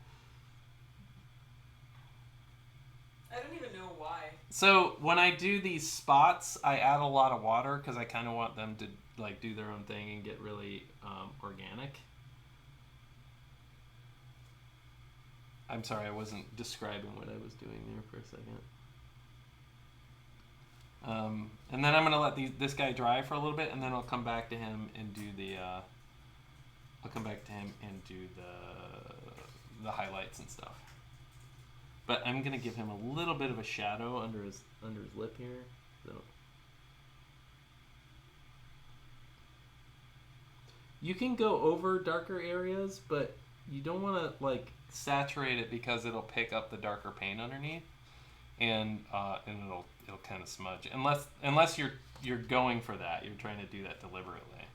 I don't even know why. So when I do these spots, I add a lot of water because I kind of want them to like do their own thing and get really organic. I'm sorry, I wasn't describing what I was doing there for a second. And then I'm gonna let this guy dry for a little bit, and then I'll come back to him and do the. I'll come back to him and do the highlights and stuff. But I'm gonna give him a little bit of a shadow under his lip here. So you can go over darker areas, but you don't want to like saturate it because it'll pick up the darker paint underneath, and it'll kind of smudge. Unless you're going for that, you're trying to do that deliberately.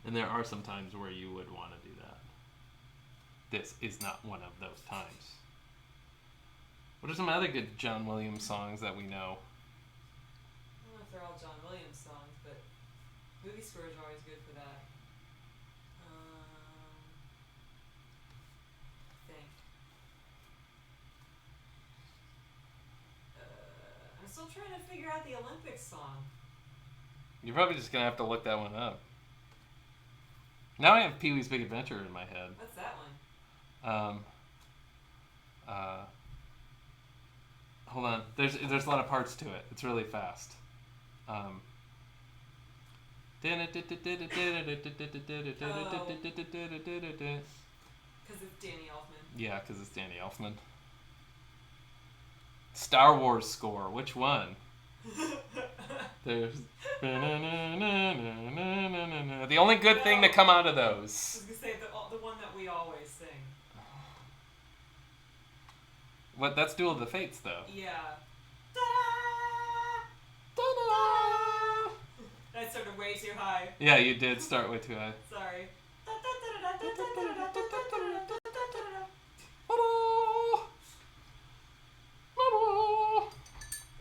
And there are some times where you would want to do that. This is not one of those times. What are some other good John Williams songs that we know? I'm gonna throw Movie scores are always good for that. I think. I'm still trying to figure out the Olympics song. You're probably just gonna have to look that one up. Now I have Pee-wee's Big Adventure in my head. What's that one? Hold on. There's a lot of parts to it. It's really fast. Because it's Danny Elfman. Yeah, because it's Danny Elfman. Star Wars score. Which one? There's the only good thing to come out of those. I was gonna say the one that we always sing. What? That's Duel of the Fates, though. Yeah. Ta-da! That started way too high. Yeah, you did start way too high. Sorry.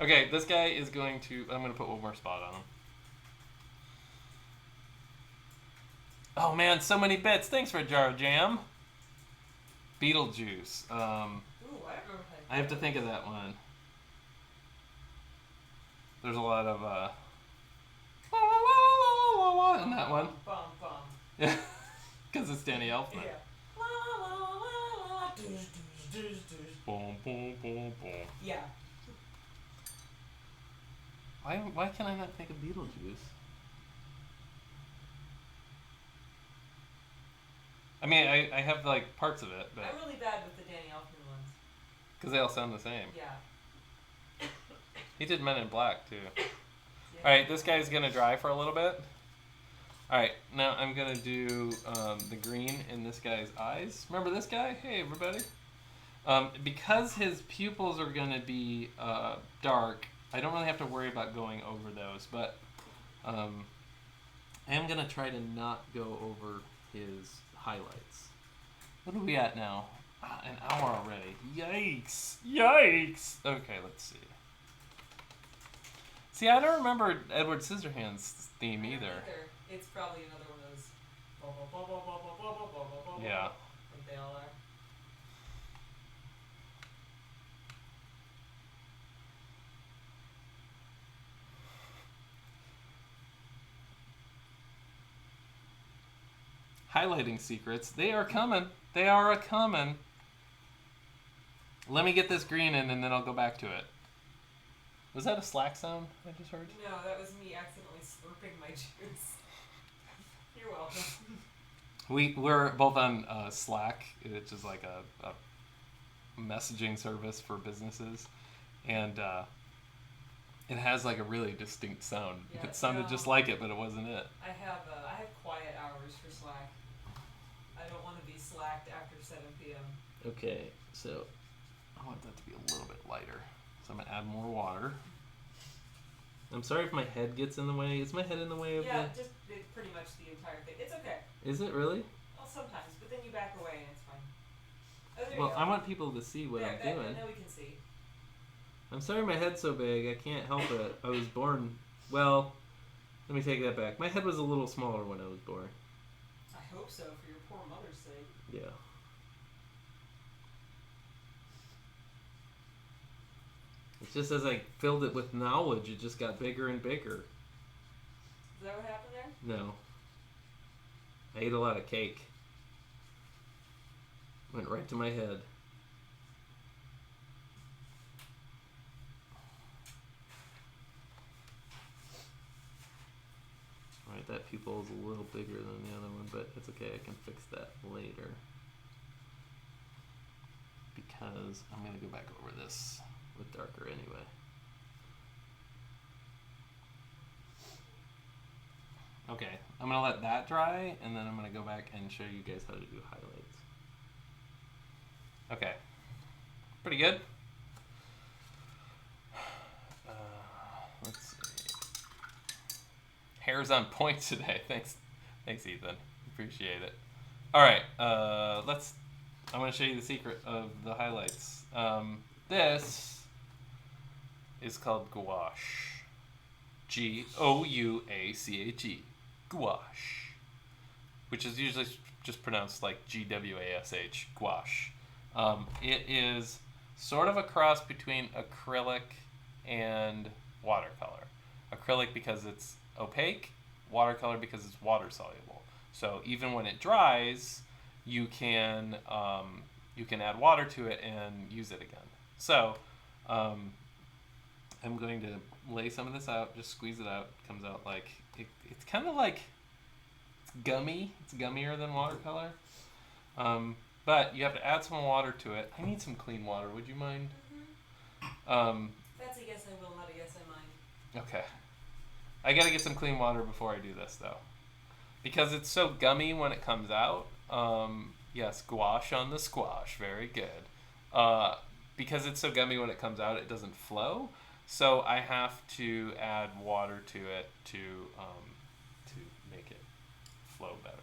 Okay, this guy is going to... I'm going to put one more spot on him. Oh man, so many bits. Thanks for a jar of jam. Beetlejuice. Ooh, I have to think of that one. There's a lot of in that one. Bum, bum. Yeah, because it's Danny Elfman. Yeah. Boom, boom, boom, boom. Yeah. Why can I not think of Beetlejuice? I mean, I have like parts of it, but I'm really bad with the Danny Elfman ones. because they all sound the same. Yeah. He did Men in Black too. Yeah. All right, this guy's gonna dry for a little bit. All right, now I'm gonna do the green in this guy's eyes. Remember this guy? Hey, everybody. Because his pupils are gonna be dark, I don't really have to worry about going over those, but I am gonna try to not go over his highlights. What are we at now? An hour already. Yikes! Yikes! Okay, let's see. See, I don't remember Edward Scissorhands' theme either. It's probably another one of those. Yeah. Like they all are. Highlighting secrets. They are coming. They are a-coming. Let me get this green in and then I'll go back to it. Was that a slack sound I just heard? No, that was me accidentally slurping my juice. You're welcome. We're both on Slack, which is like a messaging service for businesses, and it has like a really distinct sound. Yeah, It sounded just like it, but it wasn't it. I have quiet hours for Slack. I don't want to be slacked after 7 p.m. Okay, so I want that to be a little bit lighter, so I'm gonna add more water. I'm sorry if my head gets in the way. Is my head in the way of Yeah, just pretty much the entire thing. It's okay. Is it really? Well, sometimes, but then you back away and it's fine. Oh, there Well, you go. I want people to see what I'm doing. Now we can see. I'm sorry my head's so big. I can't help it. I was born... Well, let me take that back. My head was a little smaller when I was born. I hope so, for your poor mother's sake. Yeah. It's just as I filled it with knowledge, it just got bigger and bigger. Is that what happened there? No. I ate a lot of cake. Went right to my head. Alright, that pupil is a little bigger than the other one, but it's okay, I can fix that later. Because I'm going to go back over this with darker anyway. Okay, I'm gonna let that dry, and then I'm gonna go back and show you guys how to do highlights. Okay, pretty good. Let's see. Hair's on point today. Thanks, Ethan. Appreciate it. All right, I'm gonna show you the secret of the highlights. This is called gouache. Gouache. gouache, which is usually just pronounced like Gwash, gouache. It is sort of a cross between acrylic and watercolor. Acrylic because it's opaque, watercolor because it's water soluble. So even when it dries, you can add water to it and use it again. So I'm going to lay some of this out, just squeeze it out. It comes out like, it's kind of like, it's gummy. It's gummier than watercolor. But you have to add some water to it. I need some clean water. Would you mind? That's a yes I will, not a yes I mind. Okay. I got to get some clean water before I do this, though. Because it's so gummy when it comes out. Yes, gouache on the squash. Very good. Because it's so gummy when it comes out, it doesn't flow. So I have to add water to it to make it flow better.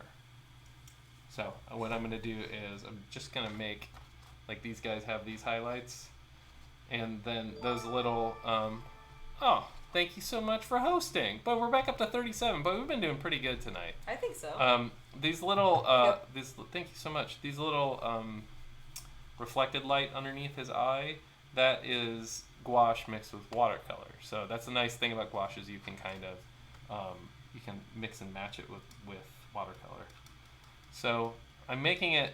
So what I'm going to do is I'm just going to make, like these guys have these highlights. And then those little, thank you so much for hosting. But we're back up to 37, but we've been doing pretty good tonight. I think so. These little, Yep. thank you so much. These little reflected light underneath his eye, that is gouache mixed with watercolor. So that's the nice thing about gouache is you can kind of, you can mix and match it with watercolor. So I'm making it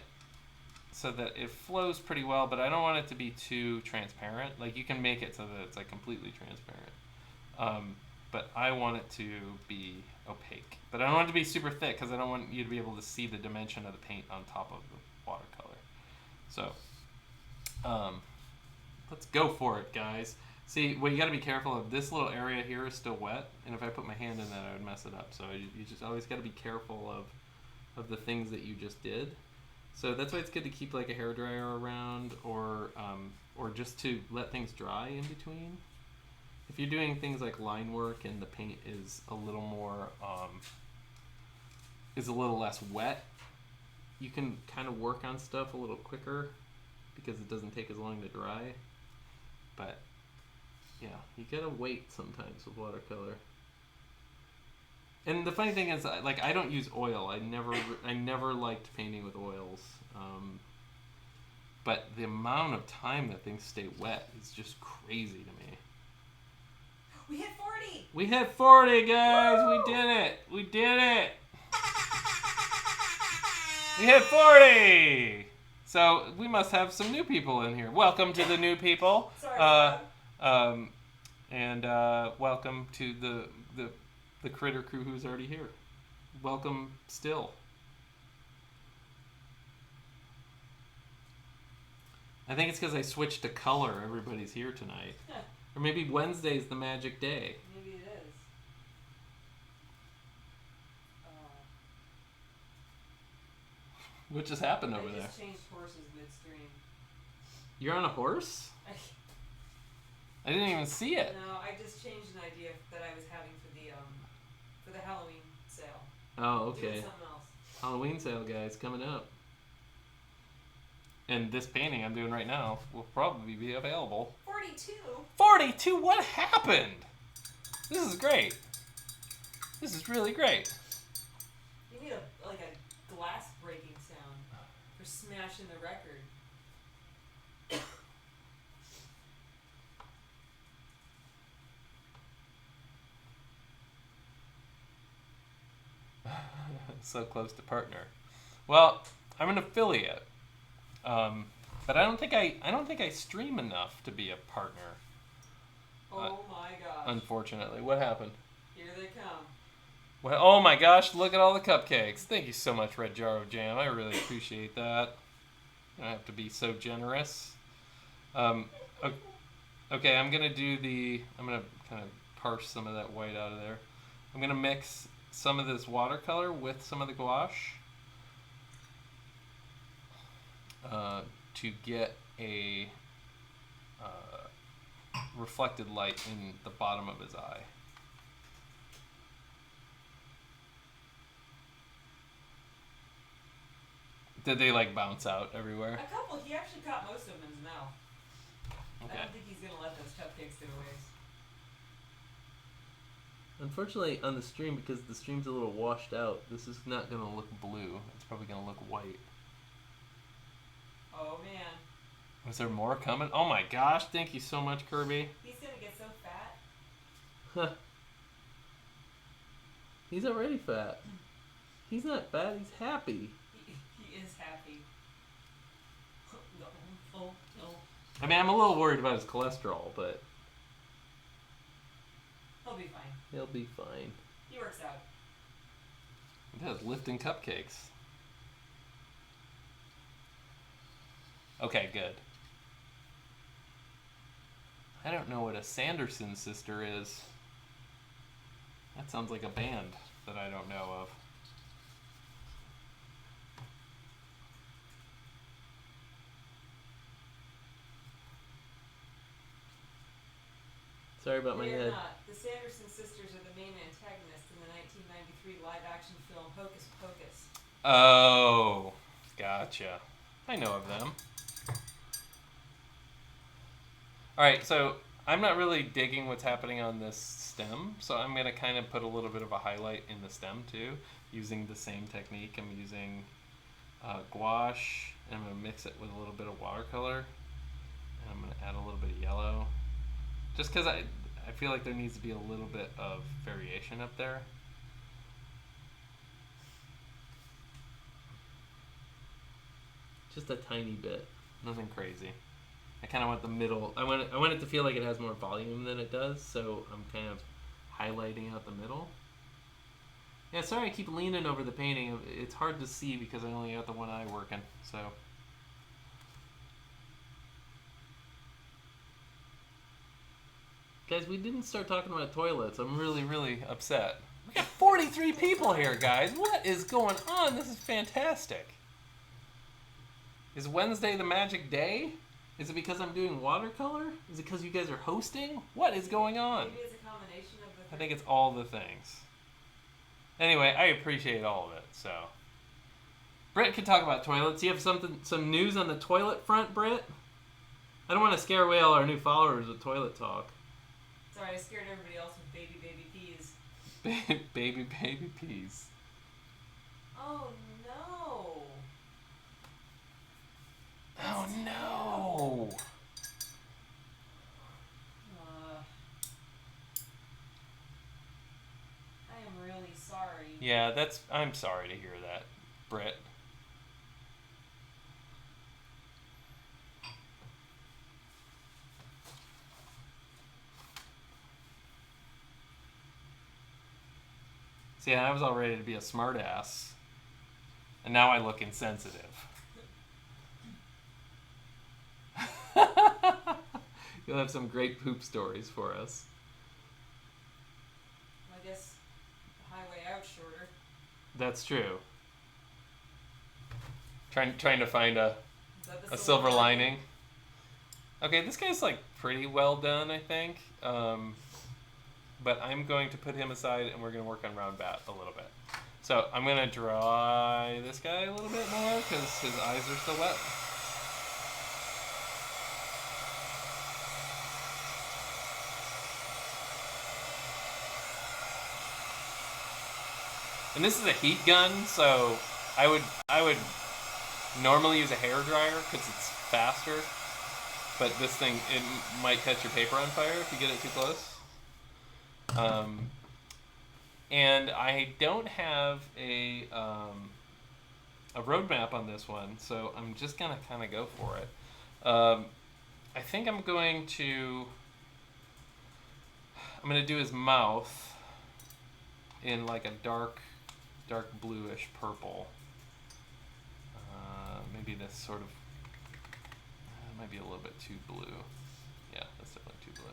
so that it flows pretty well, but I don't want it to be too transparent. Like you can make it so that it's like completely transparent. But I want it to be opaque. But I don't want it to be super thick because I don't want you to be able to see the dimension of the paint on top of the watercolor. So let's go for it, guys. See, what you got to be careful of, this little area here is still wet, and if I put my hand in that, I would mess it up. So you just always got to be careful of the things that you just did. So that's why it's good to keep like a hairdryer around, or just to let things dry in between. If you're doing things like line work and the paint is a little more, is a little less wet, you can kind of work on stuff a little quicker because it doesn't take as long to dry. But yeah, you gotta wait sometimes with watercolor. And the funny thing is, like, I don't use oil. I never liked painting with oils. But the amount of time that things stay wet is just crazy to me. We hit 40! We hit 40, guys! Woo! We did it! We did it! We hit 40! So we must have some new people in here. Welcome to the new people. Sorry, Bob. And welcome to the critter crew who's already here. Welcome still. I think it's because I switched to color. Everybody's here tonight. Or maybe Wednesday's the magic day. Maybe it is. What just happened over I there? just changed horses midstream. You're on a horse? I didn't even see it. No, I just changed an idea that I was having for the Halloween sale. Oh, Doing okay. something else. Halloween sale, guys, coming up. And this painting I'm doing right now will probably be available. 42? 42? What happened? This is great. This is really great. You need a glass breaking sound for smashing the record. So close to partner. Well, I'm an affiliate, but I don't think I stream enough to be a partner. Oh my gosh. Unfortunately, what happened? Here they come. Well, oh my gosh! Look at all the cupcakes. Thank you so much, Red Jar of Jam. I really appreciate that. I don't have to be so generous. Okay, I'm gonna kind of parse some of that white out of there. I'm gonna mix some of this watercolor with some of the gouache to get a reflected light in the bottom of his eye. Did they like bounce out everywhere? A couple. He actually caught most of them in his mouth. Okay. I don't think he's gonna let those cupcakes go to waste. Unfortunately, on the stream, because the stream's a little washed out, this is not going to look blue. It's probably going to look white. Oh man. Was there more coming? Oh my gosh, thank you so much, Kirby. He's gonna get so fat. Huh. He's already fat. He's not fat, he's happy. He is happy. Oh, no. I mean, I'm a little worried about his cholesterol, but He'll be fine. He'll be fine. He works out. he does lifting cupcakes. Okay, good. I don't know what a Sanderson sister is. That sounds like a band that I don't know of. Sorry about my They are head. not. The Sanderson sisters are the main antagonists in the 1993 live-action film Hocus Pocus. Oh, gotcha. I know of them. Alright, so I'm not really digging what's happening on this stem, so I'm going to kind of put a little bit of a highlight in the stem too, using the same technique. I'm using gouache, and I'm going to mix it with a little bit of watercolor, and I'm going to add a little bit of yellow, just because I feel like there needs to be a little bit of variation up there. Just a tiny bit. Nothing crazy. I kind of want the middle. I want it to feel like it has more volume than it does, so I'm kind of highlighting out the middle. Yeah, sorry I keep leaning over the painting. It's hard to see because I only got the one eye working, so. Guys, we didn't start talking about toilets. I'm really, really upset. We got 43 people here, guys. What is going on? This is fantastic. Is Wednesday the magic day? Is it because I'm doing watercolor? Is it because you guys are hosting? What is going on? Maybe it's a combination of the I think it's all the things. Anyway, I appreciate all of it, so. Britt can talk about toilets. You have some news on the toilet front, Britt? I don't want to scare away all our new followers with toilet talk. Sorry, I scared everybody else with baby peas. Baby peas. Oh no. Oh no! I am really sorry. Yeah, I'm sorry to hear that, Britt. See, I was all ready to be a smartass, and now I look insensitive. You'll have some great poop stories for us. I guess the highway out's shorter. That's true. Trying to find a Is that the silver lining. Okay, this guy's like pretty well done, I think. But I'm going to put him aside, and we're going to work on Round Bat a little bit. So I'm going to dry this guy a little bit more because his eyes are still wet. And this is a heat gun, so I would normally use a hair dryer because it's faster. But this thing, it might catch your paper on fire if you get it too close. And I don't have a roadmap on this one, so I'm just gonna kind of go for it. I think I'm gonna do his mouth in like a dark bluish purple. Maybe this sort of might be a little bit too blue. Yeah, that's definitely too blue.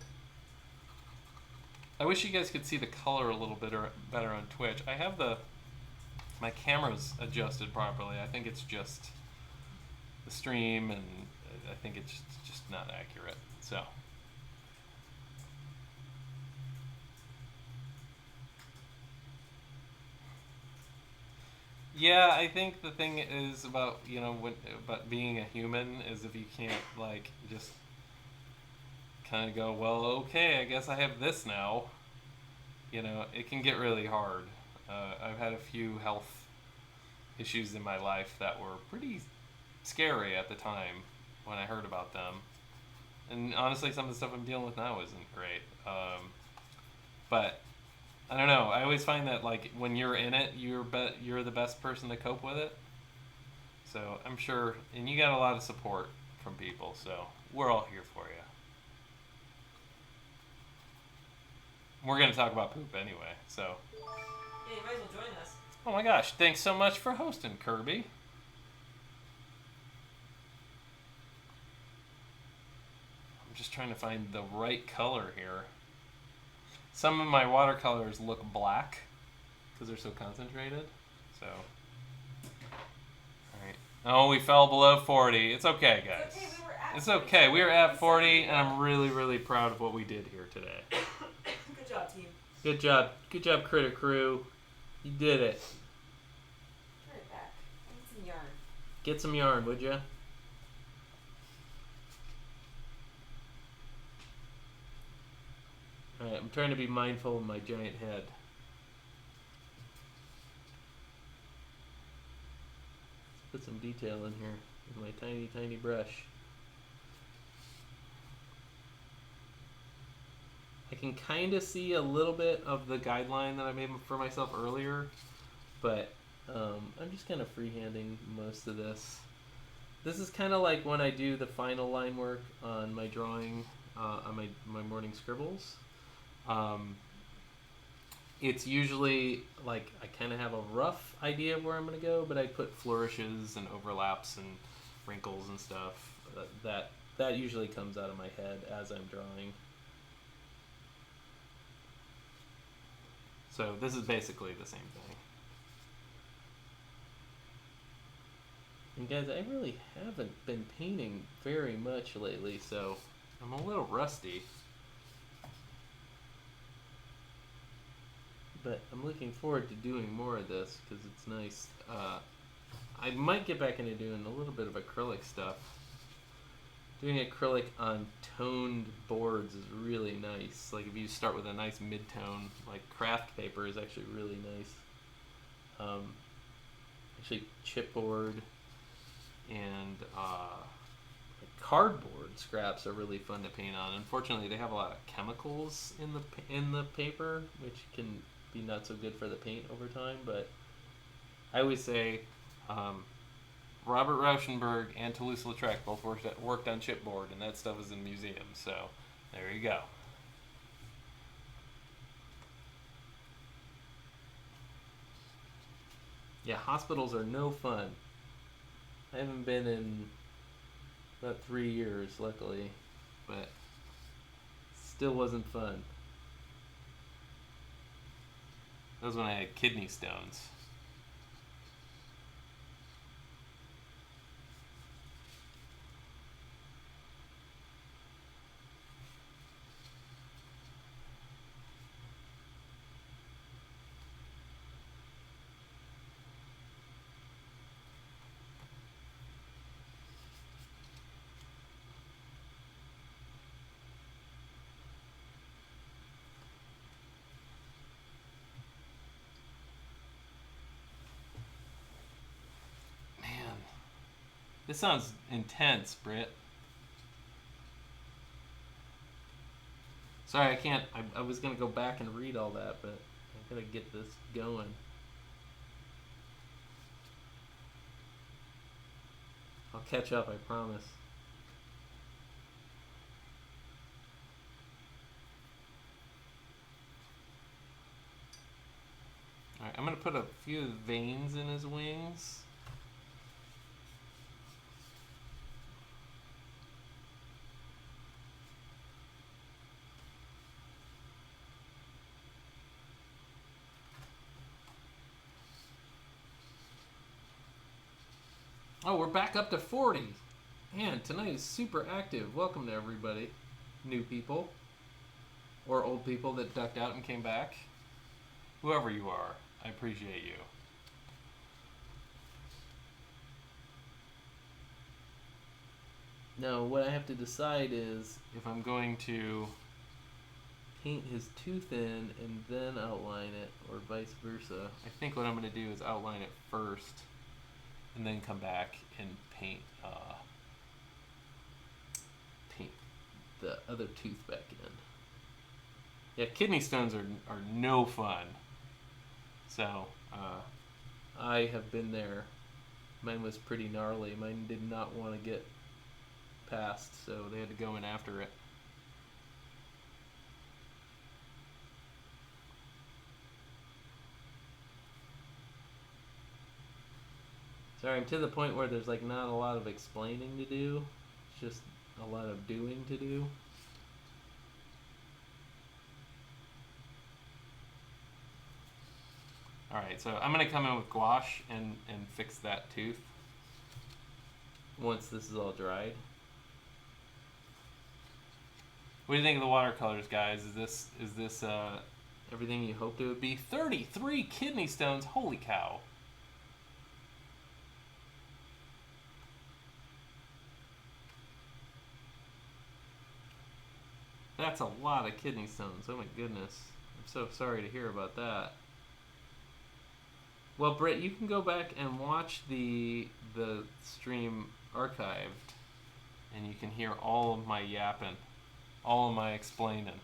I wish you guys could see the color a little bit better on Twitch. I have my camera's adjusted properly. I think it's just the stream, and I think it's just not accurate. So. Yeah, I think the thing is about, about being a human is if you can't, like, just kind of go, well, okay, I guess I have this now. it can get really hard. I've had a few health issues in my life that were pretty scary at the time when I heard about them. And honestly, some of the stuff I'm dealing with now isn't great. But I don't know. I always find that like when you're in it, you're the best person to cope with it. So I'm sure, and you got a lot of support from people. So we're all here for you. We're gonna talk about poop anyway. So. Yeah, you might as well join us. Oh my gosh! Thanks so much for hosting, Kirby. I'm just trying to find the right color here. Some of my watercolors look black because they're so concentrated. So, all right. Oh, we fell below 40. It's okay, guys. It's okay. It's okay. We were at 40, and I'm really, really proud of what we did here today. Good job, team. Good job. Good job, Critter Crew. You did it. Turn it back. I need some yarn. Get some yarn, would ya? Alright, I'm trying to be mindful of my giant head. Let's put some detail in here with my tiny, tiny brush. I can kind of see a little bit of the guideline that I made for myself earlier, but I'm just kind of freehanding most of this. This is kind of like when I do the final line work on my drawing, on my morning scribbles. It's usually like I kind of have a rough idea of where I'm going to go, but I put flourishes and overlaps and wrinkles and stuff. That usually comes out of my head as I'm drawing. So this is basically the same thing. And guys, I really haven't been painting very much lately, so I'm a little rusty. But I'm looking forward to doing more of this because it's nice. I might get back into doing a little bit of acrylic stuff. Doing acrylic on toned boards is really nice. Like if you start with a nice mid-tone, like craft paper is actually really nice. Actually chipboard and like cardboard scraps are really fun to paint on. Unfortunately, they have a lot of chemicals in the paper, which can be not so good for the paint over time. But I always say Robert Rauschenberg and Toulouse-Lautrec both worked on chipboard, and that stuff is in museums. So there you go. Yeah, hospitals are no fun. I haven't been in about 3 years, luckily, but still wasn't fun. That was when I had kidney stones. This sounds intense, Britt. Sorry, I can't. I was going to go back and read all that, but I got to get this going. I'll catch up, I promise. Alright, I'm going to put a few veins in his wings. Oh, we're back up to 40. Man, tonight is super active. Welcome to everybody. New people. Or old people that ducked out and came back. Whoever you are, I appreciate you. Now, what I have to decide is if I'm going to paint his tooth in and then outline it, or vice versa. I think what I'm going to do is outline it first and then come back and paint the other tooth back in. Yeah, kidney stones are no fun. So, I have been there. Mine was pretty gnarly. Mine did not want to get past, so they had to go in after it. Sorry, I'm to the point where there's like not a lot of explaining to do. It's just a lot of doing to do. Alright, so I'm going to come in with gouache and fix that tooth once this is all dried. What do you think of the watercolors, guys? Is this everything you hoped it would be? 33 kidney stones, holy cow. That's a lot of kidney stones, oh my goodness. I'm so sorry to hear about that. Well, Britt, you can go back and watch the stream archived, and you can hear all of my yapping, all of my explaining.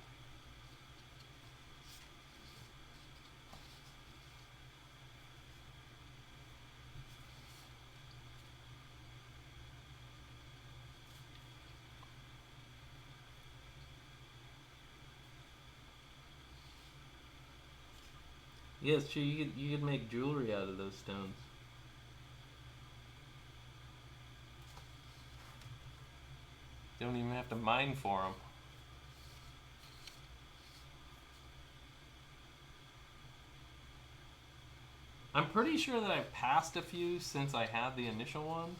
Yes, true. You could make jewelry out of those stones. Don't even have to mine for them. I'm pretty sure that I've passed a few since I had the initial one,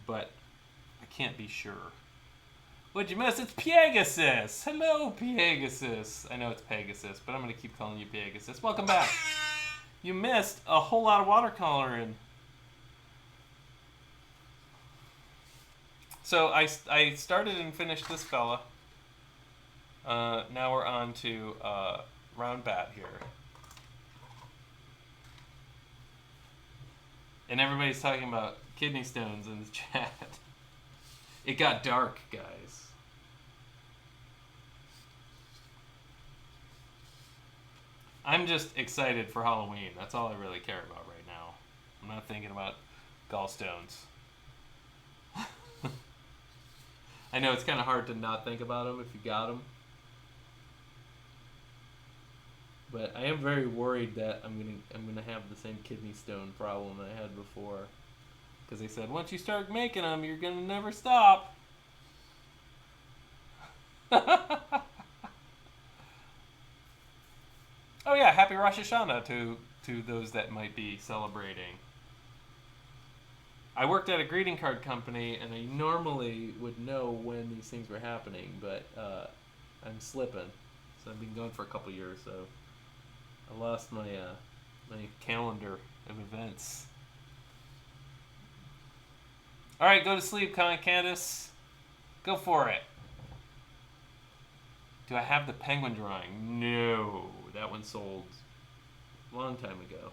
but I can't be sure. What'd you miss? It's Pegasus! Hello, Pegasus! I know it's Pegasus, but I'm going to keep calling you Pegasus. Welcome back! You missed a whole lot of watercoloring. So I started and finished this fella. Now we're on to Round Bat here. And everybody's talking about kidney stones in the chat. It got dark, guys. I'm just excited for Halloween. That's all I really care about right now. I'm not thinking about gallstones. I know it's kind of hard to not think about them if you got them. But I am very worried that I'm gonna have the same kidney stone problem I had before. Because they said, once you start making them, you're going to never stop. Oh yeah, happy Rosh Hashanah to those that might be celebrating. I worked at a greeting card company, and I normally would know when these things were happening, but I'm slipping. So I've been going for a couple years, so I lost my my calendar of events. Alright, go to sleep, Candace. Go for it. Do I have the penguin drawing? No. That one sold a long time ago.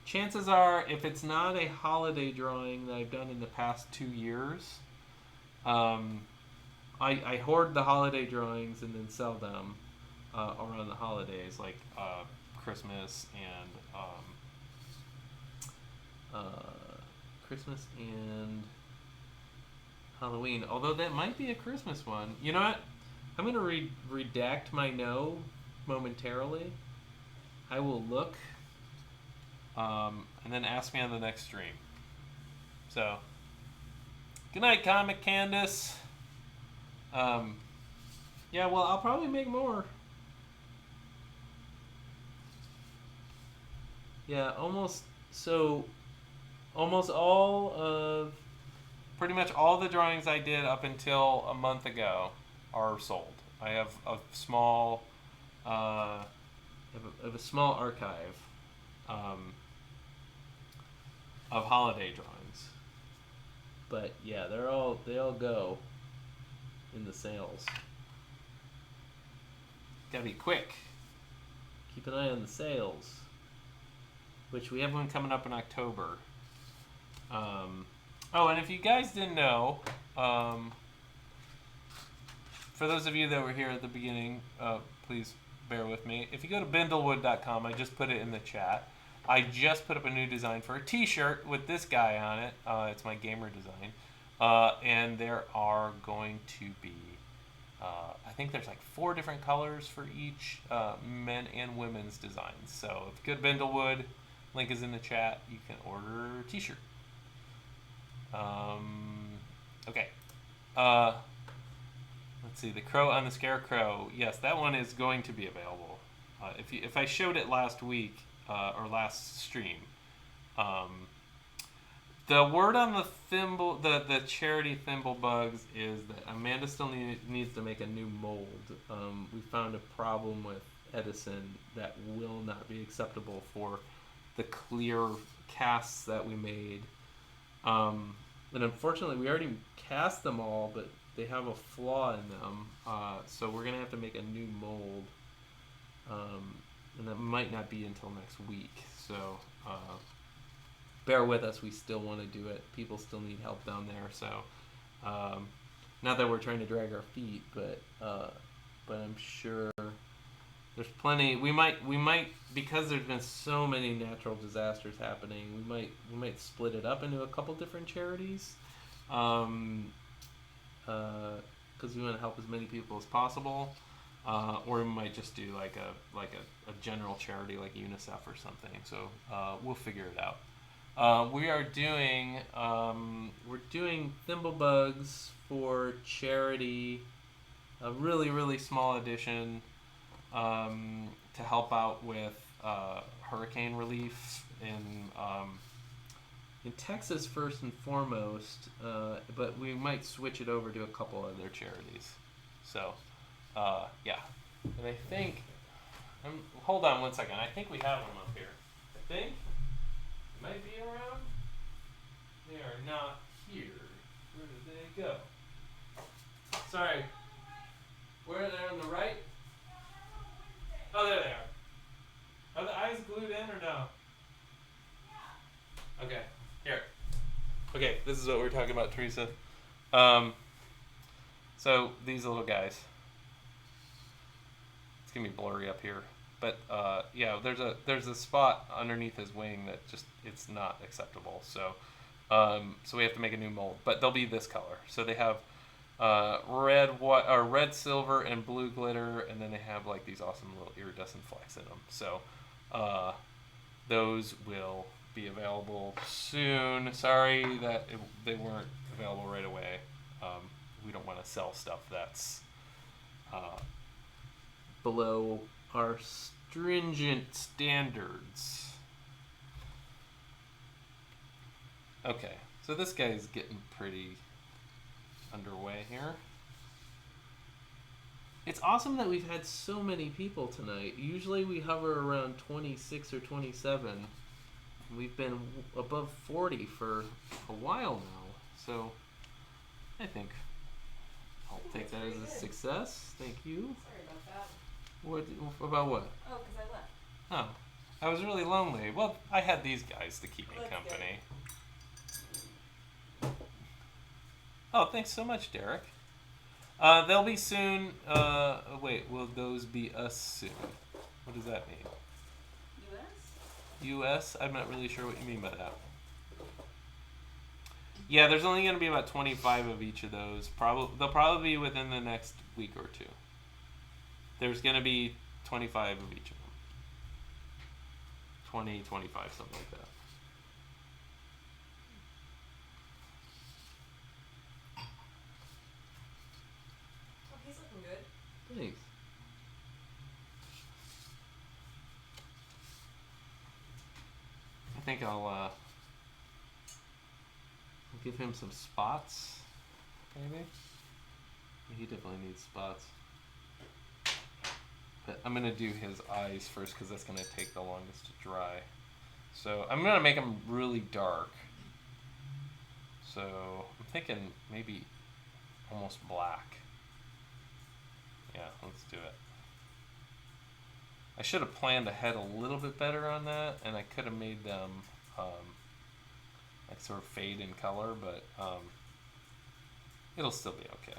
Chances are, if it's not a holiday drawing that I've done in the past 2 years, I hoard the holiday drawings and then sell them around the holidays, like Christmas and Halloween. Although that might be a Christmas one. You know what? I'm going to redact my no momentarily. I will look and then ask me on the next stream. So, good night, Comic Candace. Yeah, well, I'll probably make more. Yeah, almost all of, pretty much all the drawings I did up until a month ago are sold. I have a small, small archive of holiday drawings. But yeah, they all go in the sales. Gotta be quick. Keep an eye on the sales. Which we have one coming up in October. And if you guys didn't know, for those of you that were here at the beginning, please bear with me. If you go to bindlewood.com, I just put it in the chat. I just put up a new design for a t-shirt with this guy on it. It's my gamer design. And there are going to be, I think there's like 4 different colors for each men and women's designs. So if you go to Bindlewood, link is in the chat, you can order a t-shirt. Okay. Let's see, the Crow on the Scarecrow. Yes, that one is going to be available. If I showed it last week or last stream, the word on the thimble, the charity thimble bugs is that Amanda still needs to make a new mold. We found a problem with Edison that will not be acceptable for the clear casts that we made. And unfortunately, we already cast them all, but they have a flaw in them. So we're going to have to make a new mold. And that might not be until next week. So bear with us. We still want to do it. People still need help down there. So not that we're trying to drag our feet, but I'm sure there's plenty. We might because there's been so many natural disasters happening. We might split it up into a couple different charities, because we want to help as many people as possible, or we might just do like a general charity like UNICEF or something. So we'll figure it out. We're doing Thimblebugs for charity, a really, really small edition, to help out with hurricane relief in Texas first and foremost, but we might switch it over to a couple other charities. So, yeah. And I think, hold on one second. I think we have them up here. I think they might be around. They are not here. Where did they go? Sorry. Where are they on the right? Oh, there they are. Are the eyes glued in or no? Yeah. Okay. Here. Okay, this is what we're talking about, Teresa. So these little guys. It's gonna be blurry up here, but yeah, there's a spot underneath his wing that just it's not acceptable. So so we have to make a new mold, but they'll be this color. So they have red, silver, and blue glitter, and then they have like these awesome little iridescent flecks in them. So those will be available soon. Sorry that they weren't available right away. We don't want to sell stuff that's below our stringent standards. Okay, so this guy's getting pretty underway here. It's awesome that we've had so many people tonight. Usually we hover around 26 or 27. We've been above 40 for a while now, so I think I'll take that as a success. Thank you. Sorry about that. What about what? Oh, because I left. Oh, I was really lonely. Well, I had these guys to keep me That's company. Oh, thanks so much, Derek. They'll be soon. Wait, will those be us soon? What does that mean? US? I'm not really sure what you mean by that. Yeah, there's only going to be about 25 of each of those. They'll probably be within the next week or two. There's going to be 25 of each of them. 20, 25, something like that. Oh, he's looking good. Thanks. I think I'll give him some spots, maybe. He definitely needs spots. But I'm going to do his eyes first because that's going to take the longest to dry. So I'm going to make them really dark. So I'm thinking maybe almost black. Yeah, let's do it. I should have planned ahead a little bit better on that, and I could have made them like sort of fade in color, but it'll still be okay.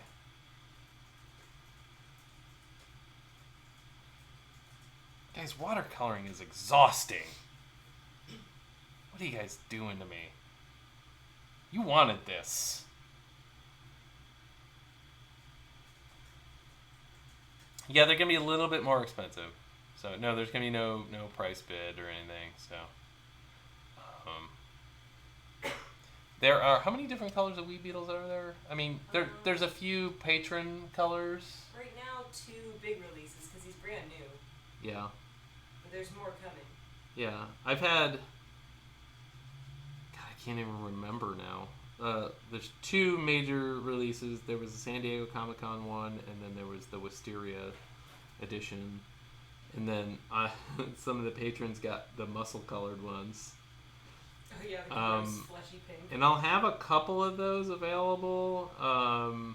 Guys, watercoloring is exhausting. What are you guys doing to me? You wanted this. Yeah, they're gonna be a little bit more expensive. So no, there's gonna be no price bid or anything. So there are, how many different colors of Weed Beetles are there? I mean, there's a few patron colors. Right now, 2 big releases because he's brand new. Yeah. But there's more coming. Yeah, I've had. God, I can't even remember now. There's 2 major releases. There was the San Diego Comic-Con one, and then there was the Wisteria edition. And then some of the patrons got the muscle-colored ones. Oh yeah, the gross fleshy pink. And I'll have a couple of those available. I'll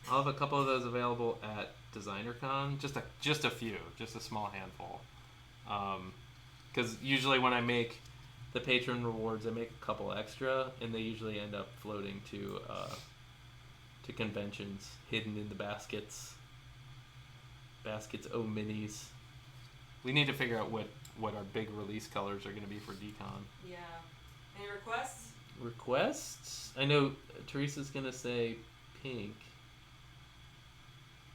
have a couple of those available at DesignerCon. Just a few, just a small handful. Because usually when I make the patron rewards, I make a couple extra, and they usually end up floating to conventions, hidden in the baskets. Oh, minis. We need to figure out what our big release colors are going to be for Decon. Yeah. Any requests? Requests? I know Teresa's going to say pink.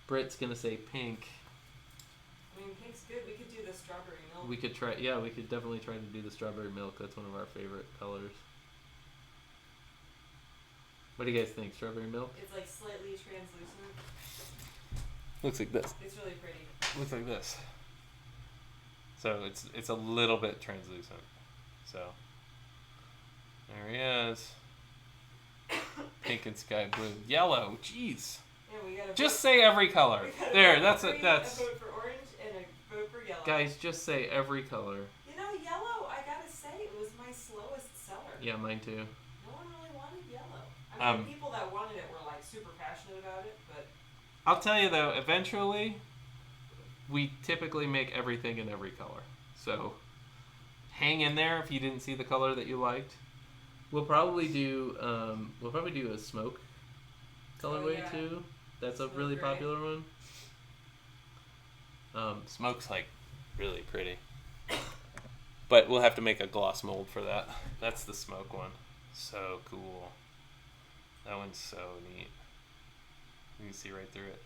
Britt's going to say pink. I mean, pink's good. We could do the strawberry milk. We could definitely try to do the strawberry milk. That's one of our favorite colors. What do you guys think? Strawberry milk? It's like slightly translucent. Looks like this. It's really pretty. Looks like this. So it's a little bit translucent. So there he is. Pink and sky blue, yellow. Jeez. Yeah, we gotta just say every color. There. That's it. That's. A vote for orange and a vote for yellow. Guys, just say every color. You know, yellow. I gotta say, it was my slowest seller. Yeah, mine too. No one really wanted yellow. I mean, people that wanted it were like super passionate about it, but. I'll tell you though, eventually, we typically make everything in every color. So, hang in there if you didn't see the color that you liked. We'll probably do a smoke colorway too. That's a really popular one. Smoke's like really pretty, but we'll have to make a gloss mold for that. That's the smoke one. So cool. That one's so neat. You can see right through it.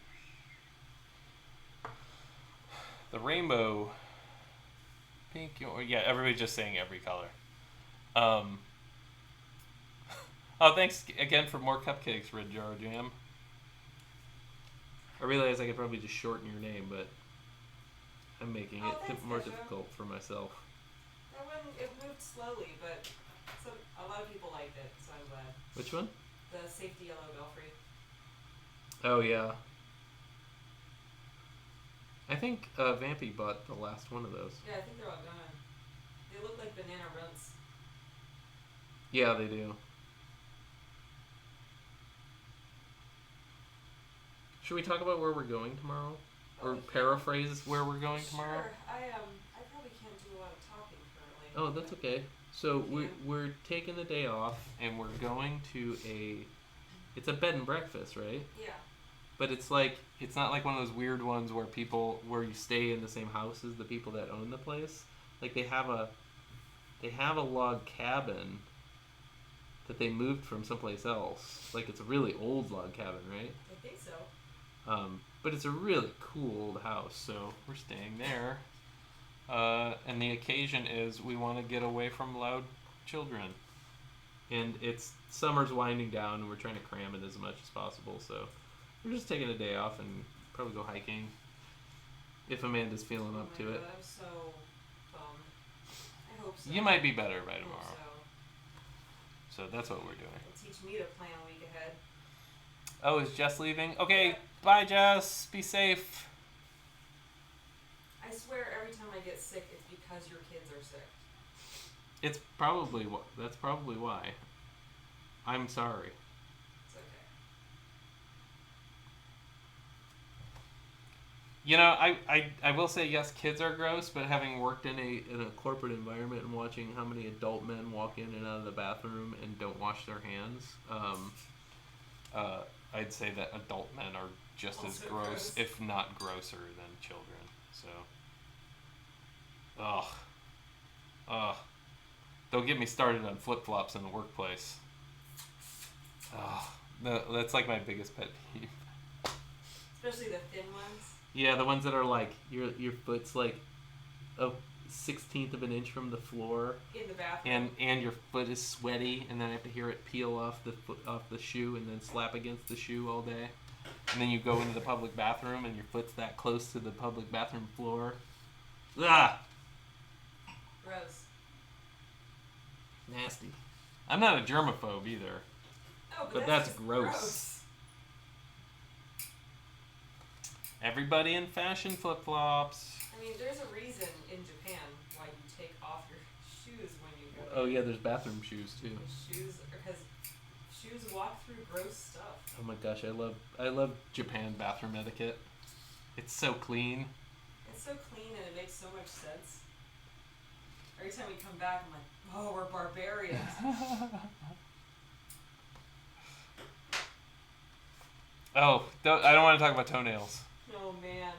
The rainbow pink, yeah, everybody's just saying every color. Oh, thanks again for more cupcakes, Red Jar Jam. I realize I could probably just shorten your name, but I'm making it more difficult for myself. That one, it moved slowly, but a lot of people liked it, so I'm glad. Which one? The safety yellow belfry. Oh, yeah. I think Vampy bought the last one of those. Yeah, I think they're all gone. They look like banana runts. Yeah, they do. Should we talk about where we're going tomorrow? Or paraphrase where we're going tomorrow? Sure. I probably can't do a lot of talking currently. Oh, that's okay. So we're taking the day off, and we're going to it's a bed and breakfast, right? Yeah. But it's not like one of those weird ones where you stay in the same house as the people that own the place. Like they have a log cabin that they moved from someplace else. Like it's a really old log cabin, right? I think so. But it's a really cool old house, so we're staying there. And the occasion is we want to get away from loud children. And summer's winding down, and we're trying to cram it as much as possible, so we're just taking a day off and probably go hiking if Amanda's feeling up to it. I'm so bummed. I hope so. You might be better by tomorrow. So that's what we're doing. It'll teach me to plan a week ahead. Oh, is Jess leaving? Okay, bye Jess. Be safe. I swear every time I get sick, it's because your kids are sick. That's probably why. I'm sorry. It's okay. You know, I will say yes, kids are gross, but having worked in a corporate environment and watching how many adult men walk in and out of the bathroom and don't wash their hands, I'd say that adult men are just as Also gross, gross. if not grosser, than children. So, ugh, ugh. Don't get me started on flip flops in the workplace. Ugh, no, that's like my biggest pet peeve. Especially the thin ones. Yeah, the ones that are like your foot's like a 1/16 of an inch from the floor, In the bathroom. and your foot is sweaty, and then I have to hear it peel off the shoe, and then slap against the shoe all day, and then you go into the public bathroom, and your foot's that close to the public bathroom floor. Ah, Gross. nasty. I'm not a germaphobe either. No, But that's that's just gross. Everybody in fashion flip flops. I mean, there's a reason in Japan why you take off your shoes when you go. Oh yeah, there's bathroom shoes too. Shoes, because shoes walk through gross stuff. Oh my gosh, I love Japan bathroom etiquette. It's so clean. It's so clean and it makes so much sense. Every time we come back, I'm like, oh, we're barbarians. Oh, I don't want to talk about toenails. Oh man.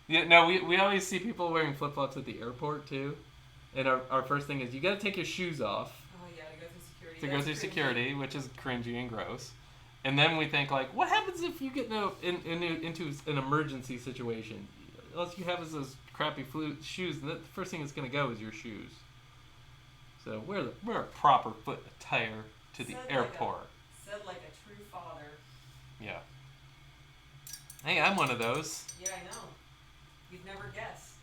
Yeah, no, we always see people wearing flip flops at the airport too, and our first thing is you got to take your shoes off Oh yeah, to go through security. to go That's through cringy. security, which is cringy and gross. And then we think like, what happens if you get into an emergency situation? All you have is those crappy shoes, and the first thing that's gonna go is your shoes. So wear a proper foot attire to the airport. Said like a true father. Yeah. Hey, I'm one of those. Yeah, I know. You'd never guess.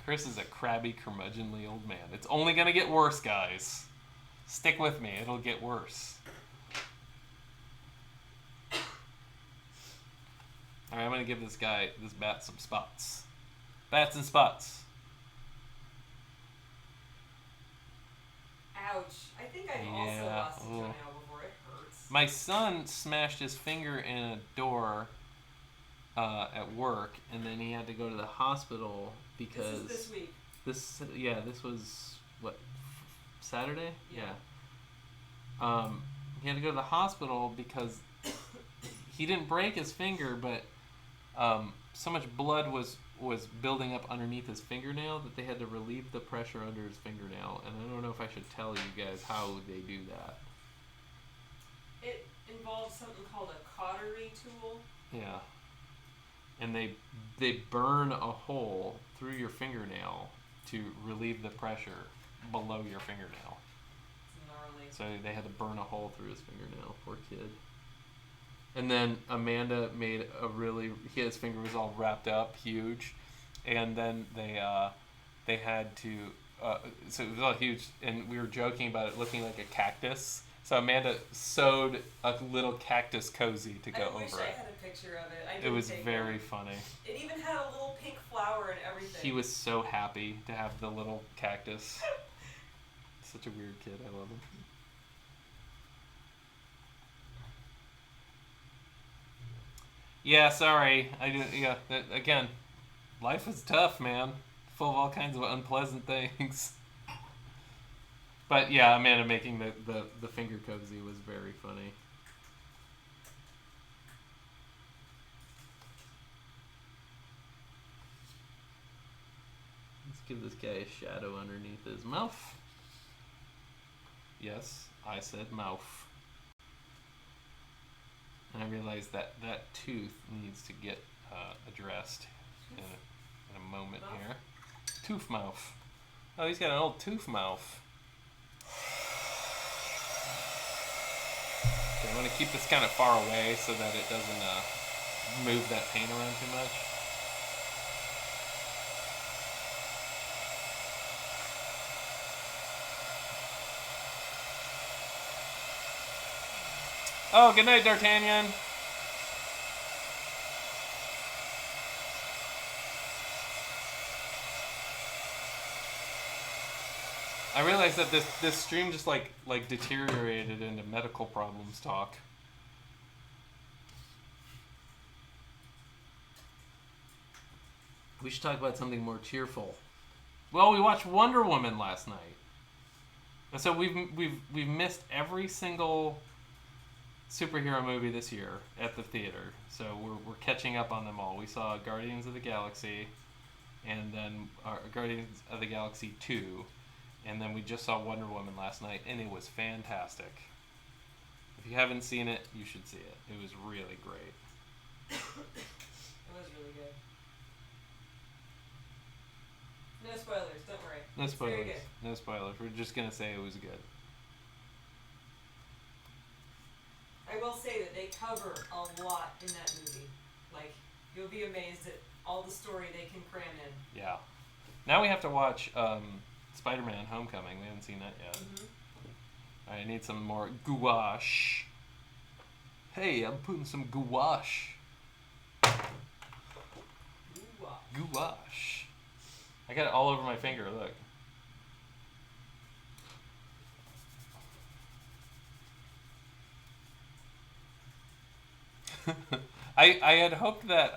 Chris is a crabby, curmudgeonly old man. It's only gonna get worse, guys. Stick with me, it'll get worse. Alright, I'm gonna give this bat some spots. Bats and spots. Ouch. I think I've also Yeah, lost a ooh. toenail before. It hurts. My son smashed his finger in a door at work, and then he had to go to the hospital because This is this week. this was what, Saturday? Yeah. He had to go to the hospital because he didn't break his finger, but so much blood was building up underneath his fingernail that they had to relieve the pressure under his fingernail. And I don't know if I should tell you guys how they do that. It involves something called a cautery tool. Yeah. And they burn a hole through your fingernail to relieve the pressure below your fingernail. It's gnarly. So they had to burn a hole through his fingernail. Poor kid. And then Amanda made his finger was all wrapped up, huge, and then they had to, so it was all huge, and we were joking about it looking like a cactus. So Amanda sewed a little cactus cozy to go I wish over I it. had a picture of it. I It didn't was take very one. funny. It even had a little pink flower and everything. He was so happy to have the little cactus. Such a weird kid. I love him. Yeah, sorry. Again, life is tough, man. Full of all kinds of unpleasant things. But yeah, Amanda making the finger cozy was very funny. Let's give this guy a shadow underneath his mouth. Yes, I said mouth. And I realized that tooth needs to get addressed in a moment Mouth? here. Tooth mouth. Oh, he's got an old tooth mouth. Okay, I want to keep this kind of far away so that it doesn't move that paint around too much. Oh, good night, D'Artagnan. I realized that this stream just like deteriorated into medical problems talk. We should talk about something more cheerful. Well, we watched Wonder Woman last night. And so we've missed every single superhero movie this year at the theater. So we're catching up on them all. We saw Guardians of the Galaxy, and then Guardians of the Galaxy 2, and then we just saw Wonder Woman last night, and it was fantastic. If you haven't seen it, you should see it. It was really great. It was really good. No spoilers, don't worry. No It's very spoilers. good. No spoilers. We're just gonna say it was good. I will say that they cover a lot in that movie. Like, you'll be amazed at all the story they can cram in. Yeah. Now we have to watch Spider-Man: Homecoming. We haven't seen that yet. I need some more gouache. Hey, I'm putting some gouache. Gouache. I got it all over my finger, look. I had hoped that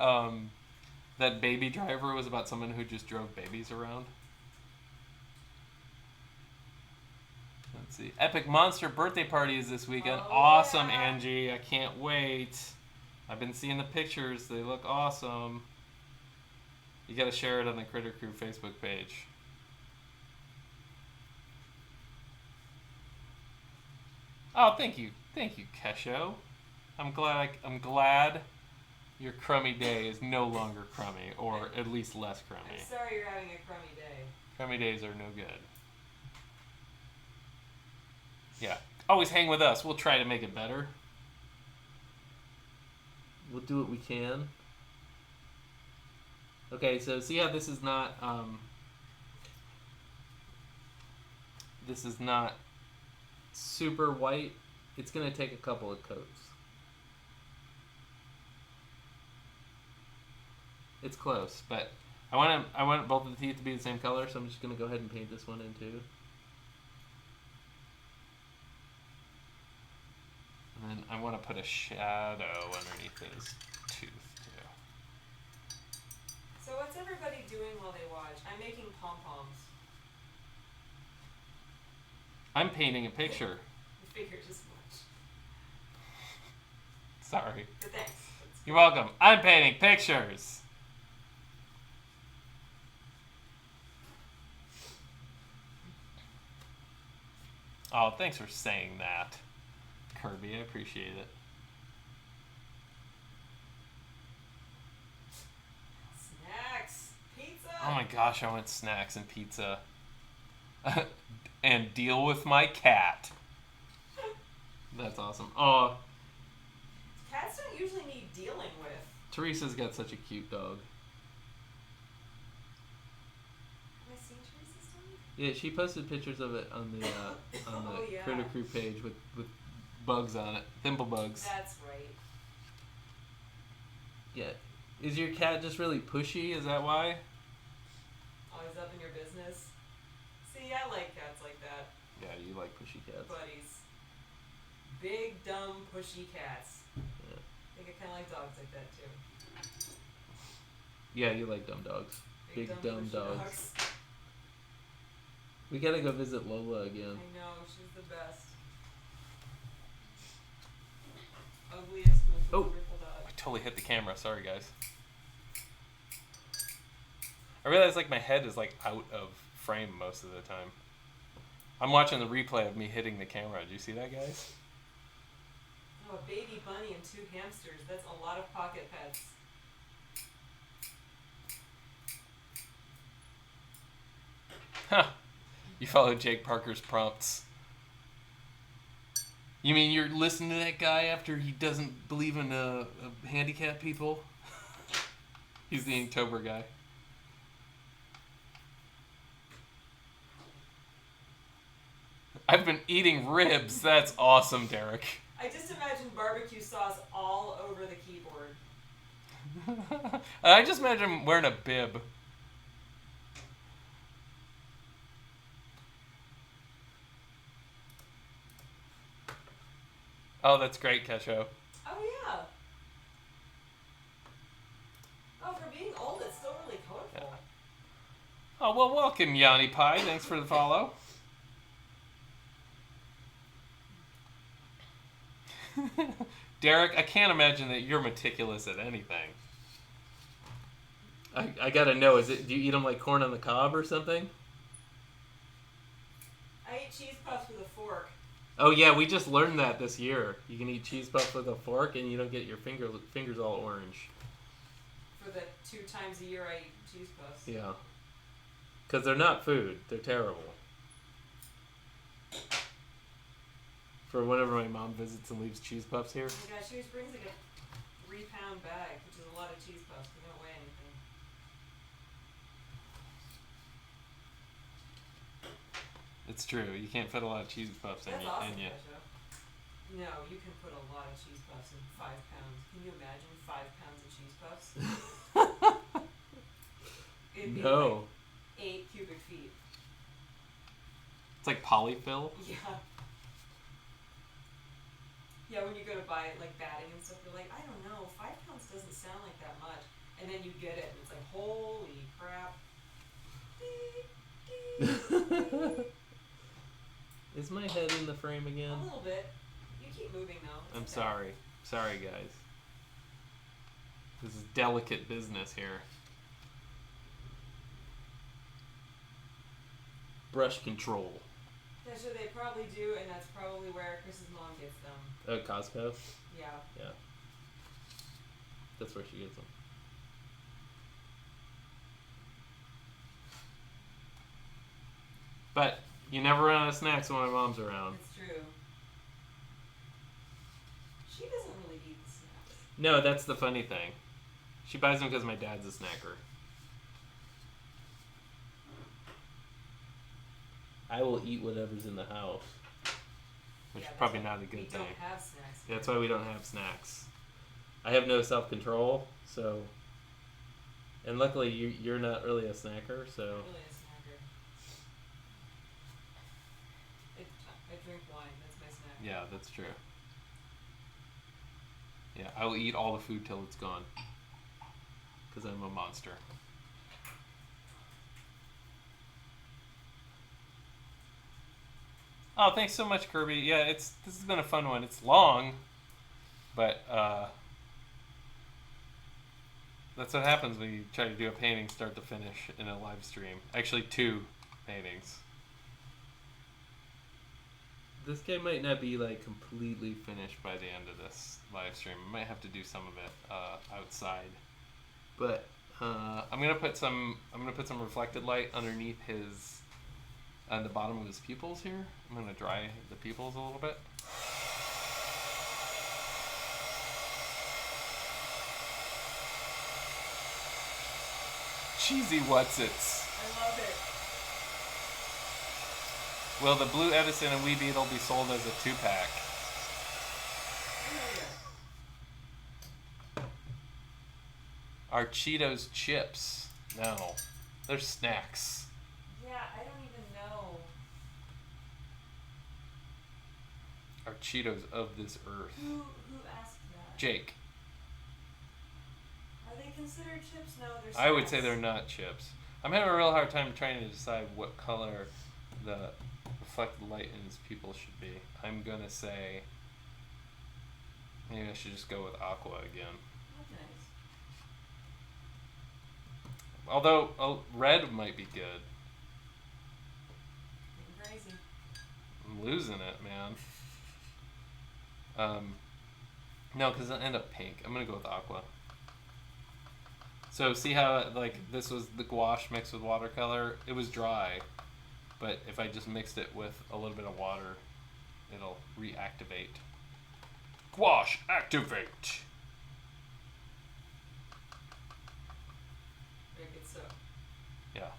that Baby Driver was about someone who just drove babies around. Let's see. Epic Monster birthday party is this weekend. Oh, Awesome, yeah. Angie. I can't wait. I've been seeing the pictures. They look awesome. You gotta share it on the Critter Crew Facebook page. Oh, thank you, Kesho. I'm glad your crummy day is no longer crummy, or at least less crummy. I'm sorry you're having a crummy day. Crummy days are no good. Yeah, always hang with us. We'll try to make it better. We'll do what we can. Okay, so see how this is not super white. It's gonna take a couple of coats. It's close, but I want both of the teeth to be the same color, so I'm just gonna go ahead and paint this one in too. And then I want to put a shadow underneath his tooth too. So what's everybody doing while they watch? I'm making pom-poms. I'm painting a picture. I figured as much. Sorry. But thanks. You're welcome. I'm painting pictures. Oh, thanks for saying that, Kirby. I appreciate it. Snacks. Pizza. Oh my gosh, I want snacks and pizza. And deal with my cat. That's awesome. Oh, Cats don't usually need dealing with. Teresa's got such a cute dog. Have I seen Teresa's dog? Yeah, she posted pictures of it on the Oh, yeah. Critter Crew page with bugs on it, thimble bugs. That's right. Yeah, is your cat just really pushy? Is that why? Always up in your business. See, I like cats like that. Yeah, you like pushy cats. Buddies. Big, dumb, pushy cats. Yeah. I think I kind of like dogs like that too. Yeah, you like dumb dogs. Big dumb pushy dogs. We gotta go visit Lola again. I know, she's the best. Ugliest, most wonderful dog. I totally hit the camera. Sorry, guys. I realize like my head is like out of frame most of the time. I'm watching the replay of me hitting the camera. Did you see that, guys? Oh, a baby bunny and 2 hamsters. That's a lot of pocket pets. Huh. You follow Jake Parker's prompts. You mean you're listening to that guy after he doesn't believe in handicapped people? He's the Inktober guy. I've been eating ribs. That's awesome, Derek. I just imagine barbecue sauce all over the keyboard. I just imagine him wearing a bib. Oh, that's great, Kesho. Oh, yeah. Oh, for being old, it's still really colorful. Oh, well, welcome, Yanni Pie. Thanks for the follow. Derek, I can't imagine that you're meticulous at anything. I gotta know, do you eat them like corn on the cob or something? I eat cheese puffs with a fork. Oh yeah, we just learned that this year. You can eat cheese puffs with a fork and you don't get your fingers all orange. For the 2 times a year I eat cheese puffs. Yeah. Because they're not food. They're terrible. For whenever my mom visits and leaves cheese puffs here. Oh my gosh, she always brings like a 3-pound bag, which is a lot of cheese puffs. They don't weigh anything. It's true. You can't fit a lot of cheese puffs in That's you. awesome, Kesha. No, you can put a lot of cheese puffs in 5 pounds. Can you imagine 5 pounds of cheese puffs? It'd be No. like 8 cubic feet. It's like polyfill. Yeah. Yeah, when you go to buy like batting and stuff, you're like, I don't know, 5 pounds doesn't sound like that much. And then you get it, and it's like, holy crap. Is my head in the frame again? A little bit. You keep moving though. It's I'm okay. sorry. Sorry, guys. This is delicate business here. Brush control. Yeah, sure, they probably do, and that's probably where Chris's mom gets them. Costco? Yeah. Yeah. That's where she gets them. But you never run out of snacks when my mom's around. It's true. She doesn't really eat the snacks. No, that's the funny thing. She buys them because my dad's a snacker. I will eat whatever's in the house. Which Yeah, is probably that's not a why good we thing. don't have snacks. That's why we don't have snacks. I have no self-control, so... And luckily, you're not really a snacker, so... I'm not really a snacker. I drink wine. That's my snack. Yeah, that's true. Yeah, I will eat all the food till it's gone. Because I'm a monster. Oh, thanks so much, Kirby. Yeah, this has been a fun one. It's long, but that's what happens when you try to do a painting start to finish in a live stream. Actually, 2 paintings. This guy might not be like completely finished by the end of this live stream. I might have to do some of it outside, but I'm gonna put some reflected light underneath his. On the bottom of his pupils here. I'm going to dry the pupils a little bit. Cheesy whatsits. I love it. Will the Blue Edison and Wee Beetle be sold as a 2-pack? Are Cheetos chips? No. They're snacks. Yeah, I don't even know. Are Cheetos of this earth? Who asked that? Jake. Are they considered chips? No, they're snacks. I would say they're not chips. I'm having a real hard time trying to decide what color the reflected light in his pupil should be. I'm gonna say maybe I should just go with aqua again. That's nice. Although red might be good. Getting crazy. I'm losing it, man. No, because it'll end up pink. I'm gonna go with aqua. So see how like this was the gouache mixed with watercolor? It was dry, but if I just mixed it with a little bit of water, it'll reactivate. Gouache, activate! Very good so. Yeah.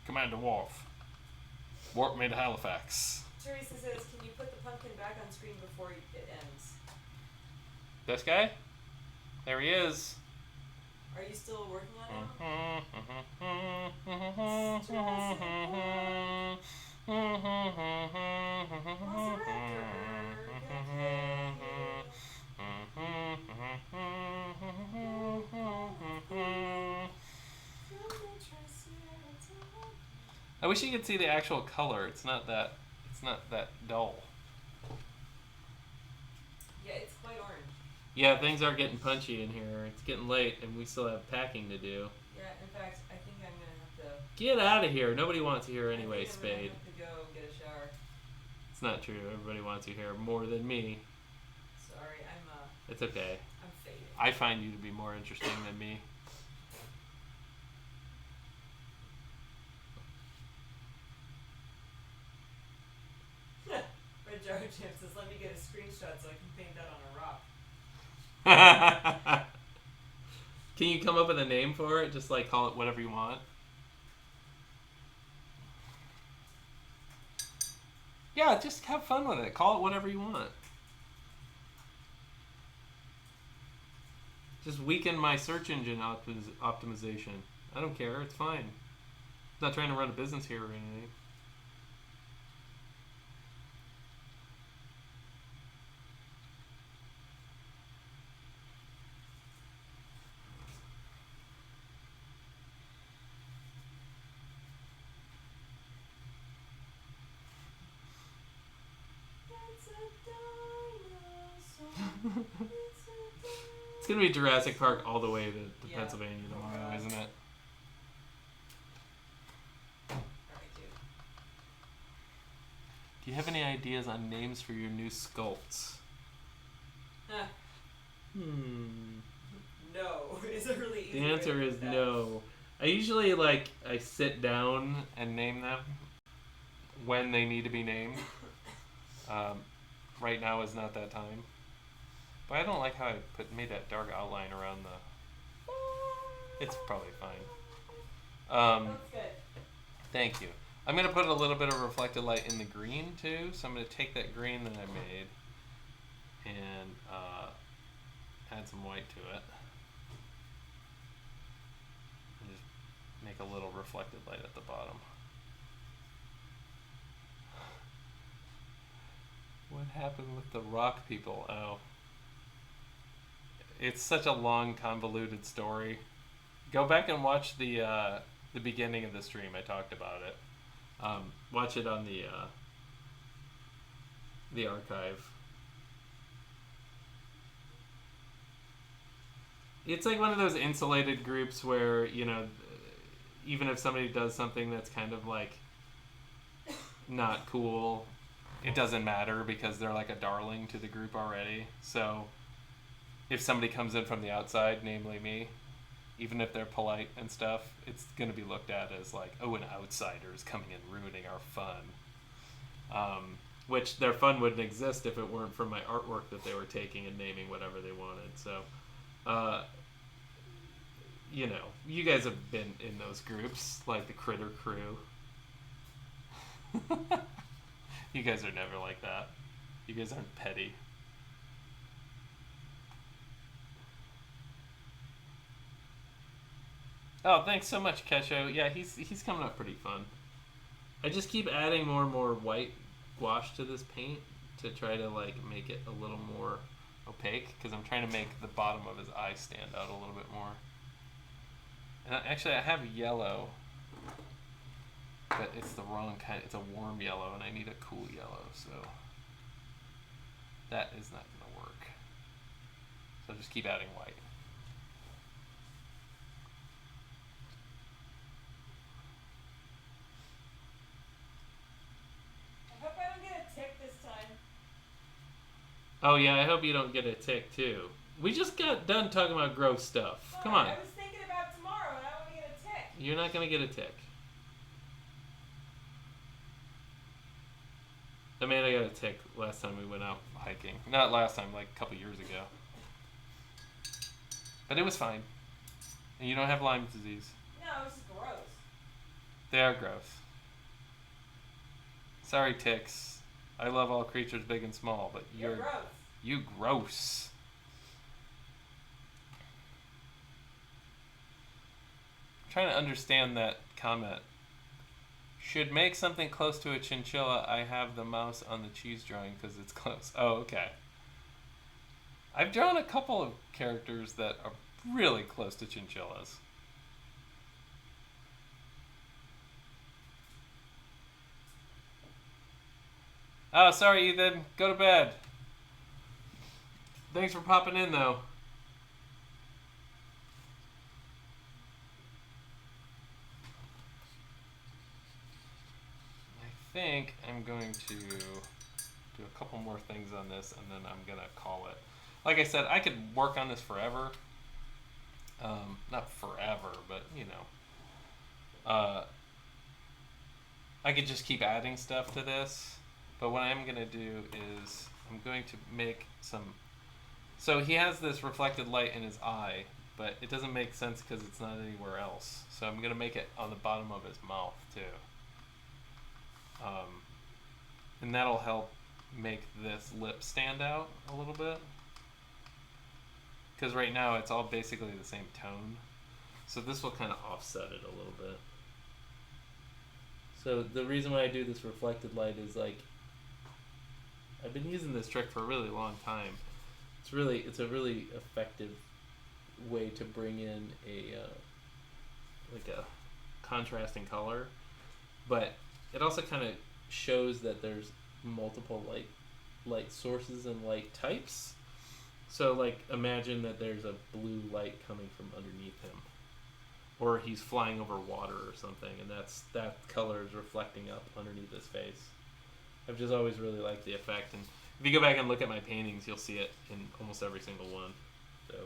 Commander Worf. Warp me to Halifax. Teresa says, can you put the pumpkin back on screen before it ends? This guy? There he is. Are you still working on it? I wish you could see the actual color. It's not that dull. Yeah, it's quite orange. Yeah, things are getting punchy in here. It's getting late, and we still have packing to do. Yeah, in fact, I think I'm gonna have to. Get out of here. Nobody wants you here anyway, I think I'm gonna Spade. have to go get a shower. It's not true. Everybody wants you here more than me. Sorry, It's okay. I'm fading. I find you to be more interesting than me. Red Jar Jim says, "Let me get a screenshot so I can paint that on a rock." Can you come up with a name for it? Just like call it whatever you want. Yeah, just have fun with it. Call it whatever you want. Just weaken my search engine optimization. I don't care. It's fine. I'm not trying to run a business here or anything. It's gonna be Jurassic Park all the way to Yeah. Pennsylvania tomorrow, isn't it? Alright, dude. Do you have any ideas on names for your new sculpts? Huh. No. It's a really easy The way answer to is put that. no. I usually I sit down and name them when they need to be named. Right now is not that time. But I don't like how I made that dark outline around the. It's probably fine. That's good. Thank you. I'm gonna put a little bit of reflected light in the green too. So I'm gonna take that green that I made and add some white to it. And just make a little reflected light at the bottom. What happened with the rock people? Oh. It's such a long, convoluted story. Go back and watch the beginning of the stream. I talked about it. Watch it on the archive. It's like one of those insulated groups where, you know, even if somebody does something that's kind of like not cool, it doesn't matter because they're like a darling to the group already. So if somebody comes in from the outside, namely me, even if they're polite and stuff, it's going to be looked at as like, oh, an outsider is coming and ruining our fun. Which their fun wouldn't exist if it weren't for my artwork that they were taking and naming whatever they wanted. So, you know, you guys have been in those groups, like the Critter Crew. You guys are never like that. You guys aren't petty. Oh, thanks so much, Kesho. Yeah, he's coming up pretty fun. I just keep adding more and more white gouache to this paint to try to like make it a little more opaque because I'm trying to make the bottom of his eye stand out a little bit more. And actually, I have yellow, but it's the wrong kind. It's a warm yellow, and I need a cool yellow, so that is not going to work. So just keep adding white. Oh yeah, I hope you don't get a tick too. We just got done talking about gross stuff. Come on. I was thinking about tomorrow and I want to get a tick. You're not gonna get a tick. Amanda got a tick last time we went out hiking. Not last time, like a couple years ago. But it was fine. And you don't have Lyme disease. No, it's just gross. They are gross. Sorry, ticks. I love all creatures big and small, but You're gross. You gross. I'm trying to understand that comment. Should make something close to a chinchilla. I have the mouse on the cheese drawing because it's close. Oh, okay. I've drawn a couple of characters that are really close to chinchillas. Oh, sorry, Ethan. Go to bed. Thanks for popping in, though. I think I'm going to do a couple more things on this, and then I'm going to call it. Like I said, I could work on this forever. Not forever, but, I could just keep adding stuff to this. But what I'm going to do is I'm going to make some... So he has this reflected light in his eye, but it doesn't make sense because it's not anywhere else. So I'm going to make it on the bottom of his mouth, too. And that'll help make this lip stand out a little bit. Because right now it's all basically the same tone. So this will kind of offset it a little bit. So the reason why I do this reflected light is like, I've been using this trick for a really long time. It's a really effective way to bring in a contrasting color, but it also kind of shows that there's multiple light sources and light types. So like imagine that there's a blue light coming from underneath him, or he's flying over water or something, and that color is reflecting up underneath his face. I've just always really liked the effect, and if you go back and look at my paintings, you'll see it in almost every single one. So,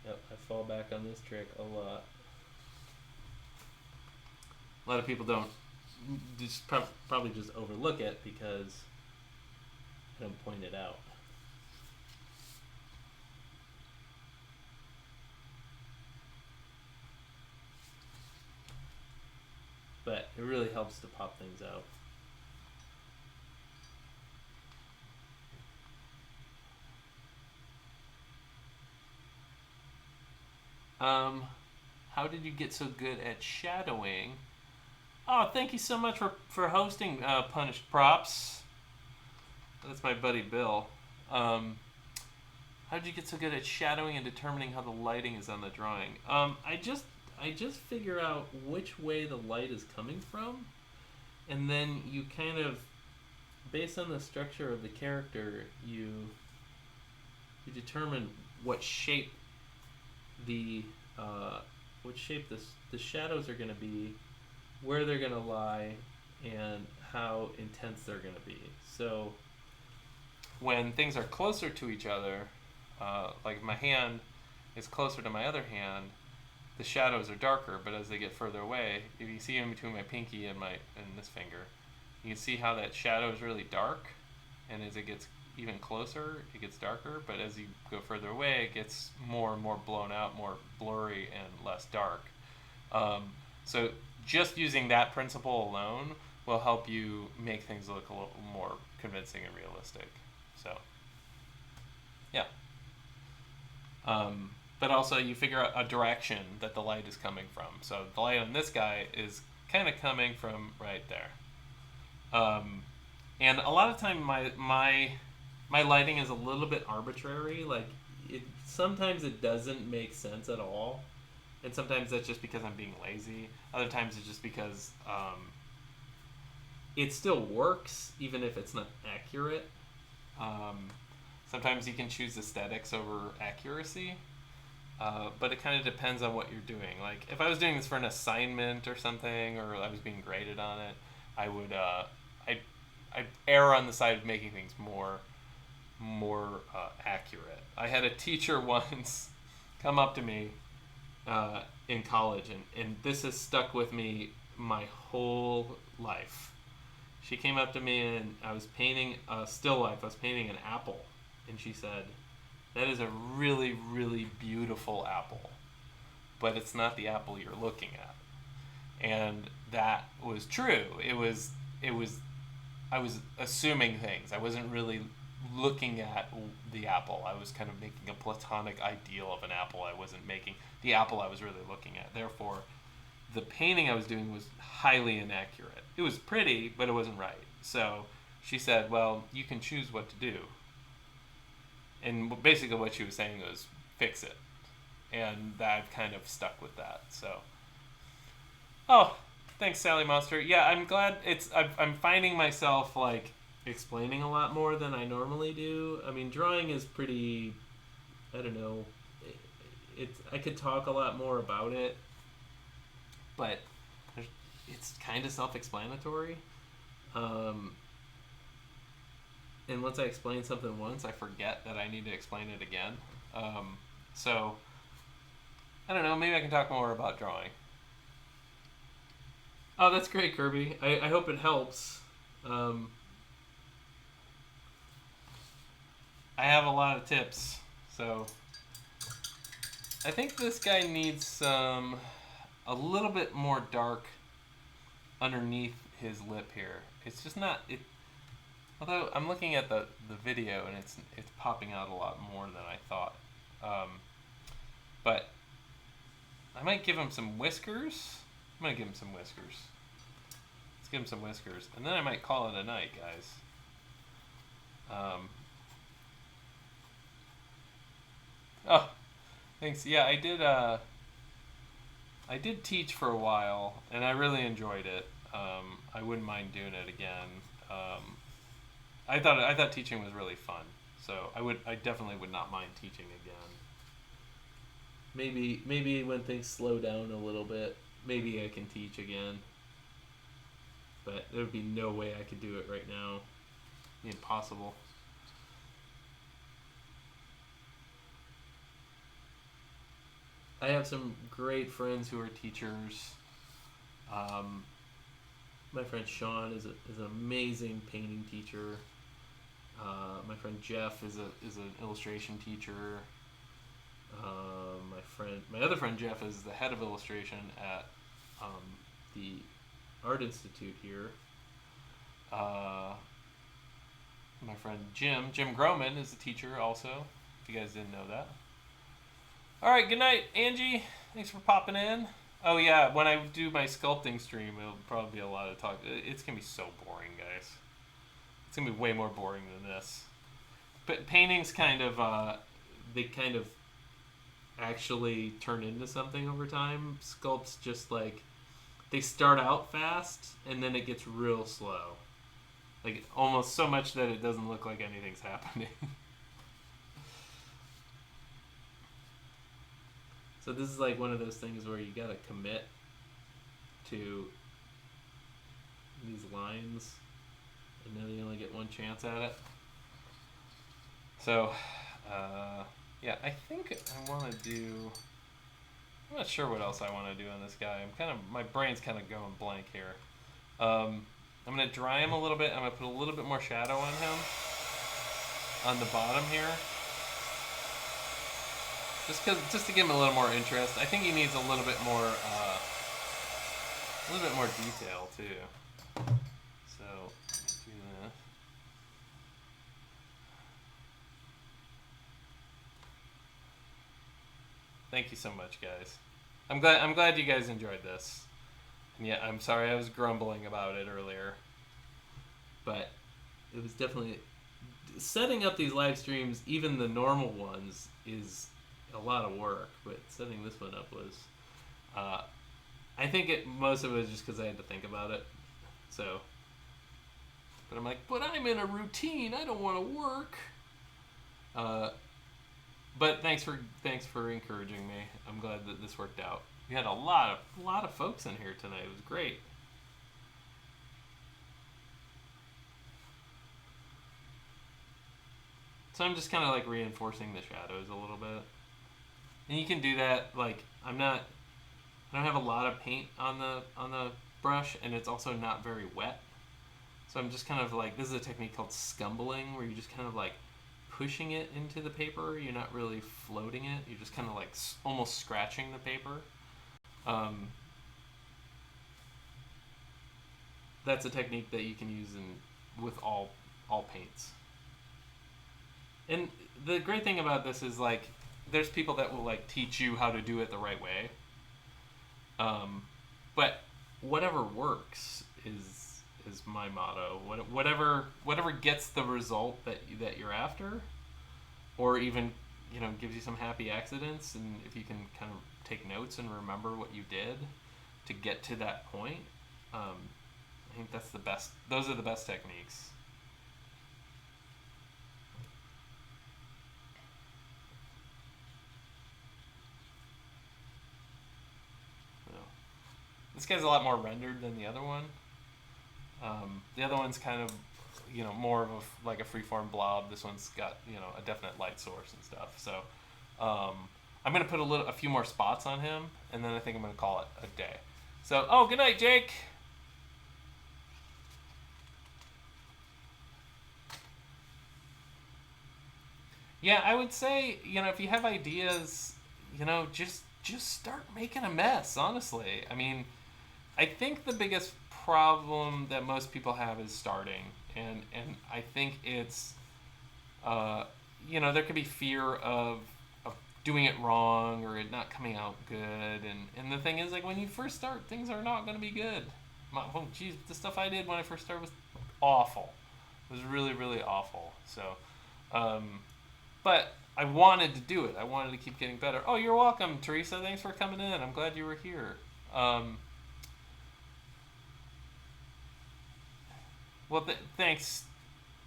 yep, I fall back on this trick a lot. A lot of people don't, just probably just overlook it because I don't point it out. But it really helps to pop things out. How did you get so good at shadowing? Oh, thank you so much for hosting Punished Props. That's my buddy Bill. How did you get so good at shadowing and determining how the lighting is on the drawing? I just figure out which way the light is coming from, and then you kind of, based on the structure of the character, you determine what shape the shadows are going to be, where they're going to lie, and how intense they're going to be. So when things are closer to each other, like my hand is closer to my other hand, the shadows are darker, but as they get further away, if you see in between my pinky and this finger, you can see how that shadow is really dark, and as it gets even closer, it gets darker, but as you go further away, it gets more and more blown out, more blurry and less dark. So just using that principle alone will help you make things look a little more convincing and realistic. So, yeah. But also you figure out a direction that the light is coming from. So the light on this guy is kind of coming from right there. And a lot of time my lighting is a little bit arbitrary. Like sometimes it doesn't make sense at all, and sometimes that's just because I'm being lazy. Other times it's just because it still works even if it's not accurate. Sometimes you can choose aesthetics over accuracy, but it kind of depends on what you're doing. Like if I was doing this for an assignment or something, or I was being graded on it, I would I'd err on the side of making things more accurate. I had a teacher once come up to me in college, and this has stuck with me my whole life. She came up to me, and I was painting a still life. I was painting an apple, and she said, "That is a really, really beautiful apple, but it's not the apple you're looking at." And that was true. I was assuming things. I wasn't really looking at the apple. I was kind of making a platonic ideal of an apple. I wasn't making the apple I was really looking at. Therefore, the painting I was doing was highly inaccurate. It was pretty, but it wasn't right. So she said, well, you can choose what to do. And basically what she was saying was, fix it. And I've kind of stuck with that. So, oh, thanks, Sally Monster. Yeah, I'm glad I'm finding myself like explaining a lot more than I normally do. I mean, drawing is pretty, I don't know, I could talk a lot more about it, but it's kind of self-explanatory. And once I explain something once, I forget that I need to explain it again. So, I don't know, maybe I can talk more about drawing. Oh, that's great, Kirby. I hope it helps. I have a lot of tips, so I think this guy needs a little bit more dark underneath his lip here. It's just not it. Although I'm looking at the video and it's popping out a lot more than I thought. But I might give him some whiskers. I'm gonna give him some whiskers. Let's give him some whiskers, and then I might call it a night, guys. Oh, thanks. Yeah, I did teach for a while, and I really enjoyed it. I wouldn't mind doing it again. I thought teaching was really fun, so I definitely would not mind teaching again. Maybe when things slow down a little bit, maybe I can teach again. But there would be no way I could do it right now. It'd be impossible. I have some great friends who are teachers. My friend Sean is an amazing painting teacher. My friend Jeff is an illustration teacher. My other friend Jeff is the head of illustration at the Art Institute here. My friend Jim Groman is a teacher also, if you guys didn't know that. All right, good night, Angie. Thanks for popping in. Oh yeah, when I do my sculpting stream, it'll probably be a lot of talk. It's gonna be so boring, guys. It's gonna be way more boring than this. But paintings they kind of actually turn into something over time. Sculpts just like, they start out fast and then it gets real slow. Like almost so much that it doesn't look like anything's happening. So this is like one of those things where you gotta commit to these lines and then you only get one chance at it. So, yeah, I think I want to do, I'm not sure what else I want to do on this guy. My brain's kind of going blank here. I'm going to dry him a little bit. I'm going to put a little bit more shadow on him on the bottom here. Just to give him a little more interest. I think he needs a little bit more detail too. So do this. Thank you so much, guys. I'm glad you guys enjoyed this. And yeah, I'm sorry I was grumbling about it earlier. But it was definitely, setting up these live streams, even the normal ones, is a lot of work, but setting this one up was, I think most of it was just because I had to think about it. So, but I'm like, but I'm in a routine. I don't want to work. But thanks for encouraging me. I'm glad that this worked out. We had a lot of folks in here tonight. It was great. So I'm just kind of like reinforcing the shadows a little bit. And you can do that, like, I don't have a lot of paint on the brush, and it's also not very wet. So I'm just kind of like, this is a technique called scumbling, where you just kind of like pushing it into the paper. You're not really floating it. You're just kind of like almost scratching the paper. That's a technique that you can use with all paints. And the great thing about this is, like, there's people that will like teach you how to do it the right way. But whatever works is my motto. Whatever gets the result that you're after, or even, gives you some happy accidents, and if you can kind of take notes and remember what you did to get to that point, I think that's the best. Those are the best techniques. This guy's a lot more rendered than the other one. The other one's kind of, more of like a freeform blob. This one's got, a definite light source and stuff. So I'm going to put a few more spots on him, and then I think I'm going to call it a day. So, good night, Jake. Yeah, I would say, if you have ideas, just start making a mess, honestly. I mean, I think the biggest problem that most people have is starting. And I think it's, there could be fear of doing it wrong or it not coming out good. And the thing is, like, when you first start, things are not going to be good. The stuff I did when I first started was awful. It was really, really awful. So, but I wanted to do it. I wanted to keep getting better. Oh, you're welcome, Teresa. Thanks for coming in. I'm glad you were here. Well, thanks,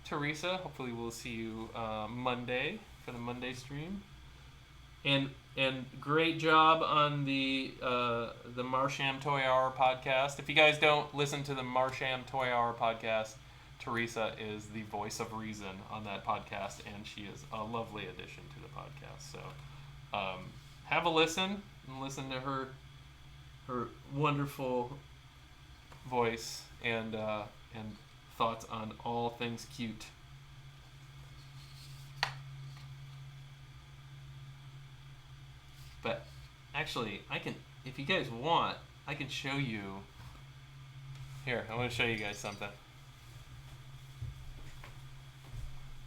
Teresa. Hopefully we'll see you Monday for the Monday stream. And great job on the Marsham Toy Hour podcast. If you guys don't listen to the Marsham Toy Hour podcast, Teresa is the voice of reason on that podcast, and she is a lovely addition to the podcast. So have a listen and listen to her wonderful voice and thoughts on all things cute. But actually, if you guys want, I can show you. Here, I want to show you guys something.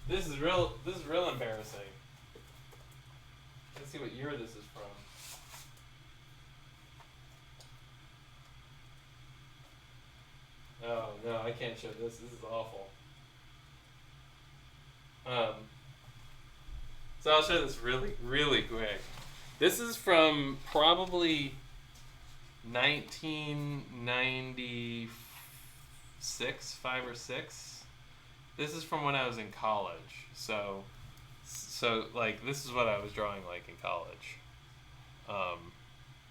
This is real embarrassing. Let's see what year this is from. Oh no, I can't show this. This is awful. So I'll show this really, really quick. This is from probably 1996, 5 or 6. This is from when I was in college. So like this is what I was drawing like in college.